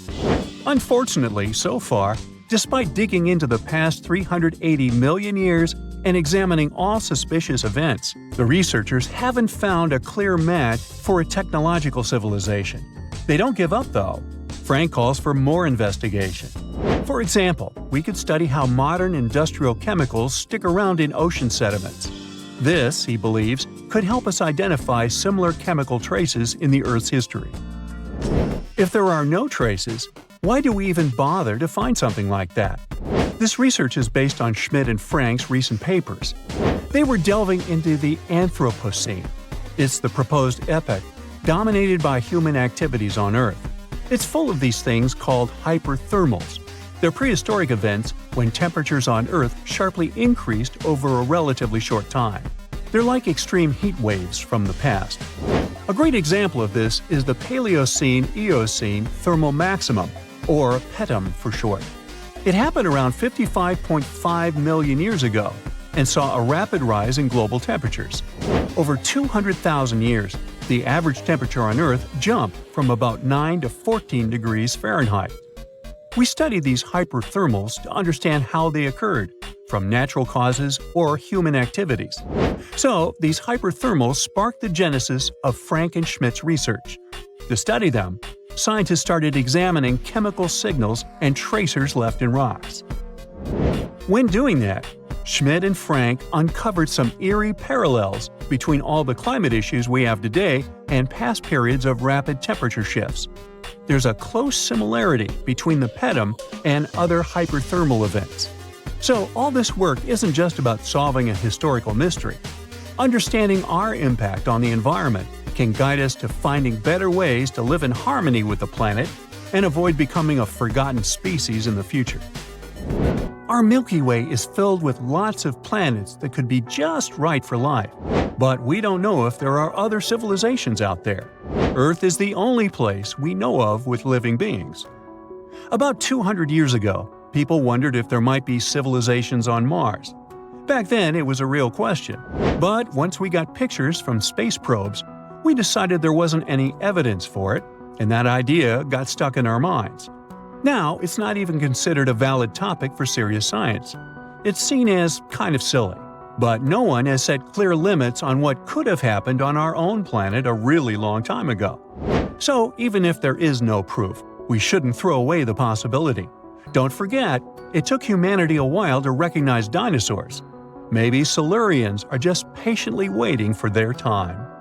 Unfortunately, so far, despite digging into the past 380 million years, and examining all suspicious events. The researchers haven't found a clear match for a technological civilization. They don't give up, though. Frank calls for more investigation. For example, we could study how modern industrial chemicals stick around in ocean sediments. This, he believes, could help us identify similar chemical traces in the Earth's history. If there are no traces, why do we even bother to find something like that? This research is based on Schmidt and Frank's recent papers. They were delving into the Anthropocene. It's the proposed epoch, dominated by human activities on Earth. It's full of these things called hyperthermals. They're prehistoric events when temperatures on Earth sharply increased over a relatively short time. They're like extreme heat waves from the past. A great example of this is the Paleocene-Eocene thermal maximum, or PETM for short. It happened around 55.5 million years ago and saw a rapid rise in global temperatures. Over 200,000 years, the average temperature on Earth jumped from about 9 to 14 degrees Fahrenheit. We studied these hyperthermals to understand how they occurred, from natural causes or human activities. So, these hyperthermals sparked the genesis of Frank and Schmidt's research. To study them, scientists started examining chemical signals and tracers left in rocks. When doing that, Schmidt and Frank uncovered some eerie parallels between all the climate issues we have today and past periods of rapid temperature shifts. There's a close similarity between the PETM and other hyperthermal events. So all this work isn't just about solving a historical mystery. Understanding our impact on the environment can guide us to finding better ways to live in harmony with the planet and avoid becoming a forgotten species in the future. Our Milky Way is filled with lots of planets that could be just right for life, but we don't know if there are other civilizations out there. Earth is the only place we know of with living beings. About 200 years ago, people wondered if there might be civilizations on Mars. Back then, it was a real question, but once we got pictures from space probes, we decided there wasn't any evidence for it, and that idea got stuck in our minds. Now, it's not even considered a valid topic for serious science. It's seen as kind of silly. But no one has set clear limits on what could have happened on our own planet a really long time ago. So, even if there is no proof, we shouldn't throw away the possibility. Don't forget, it took humanity a while to recognize dinosaurs. Maybe Silurians are just patiently waiting for their time.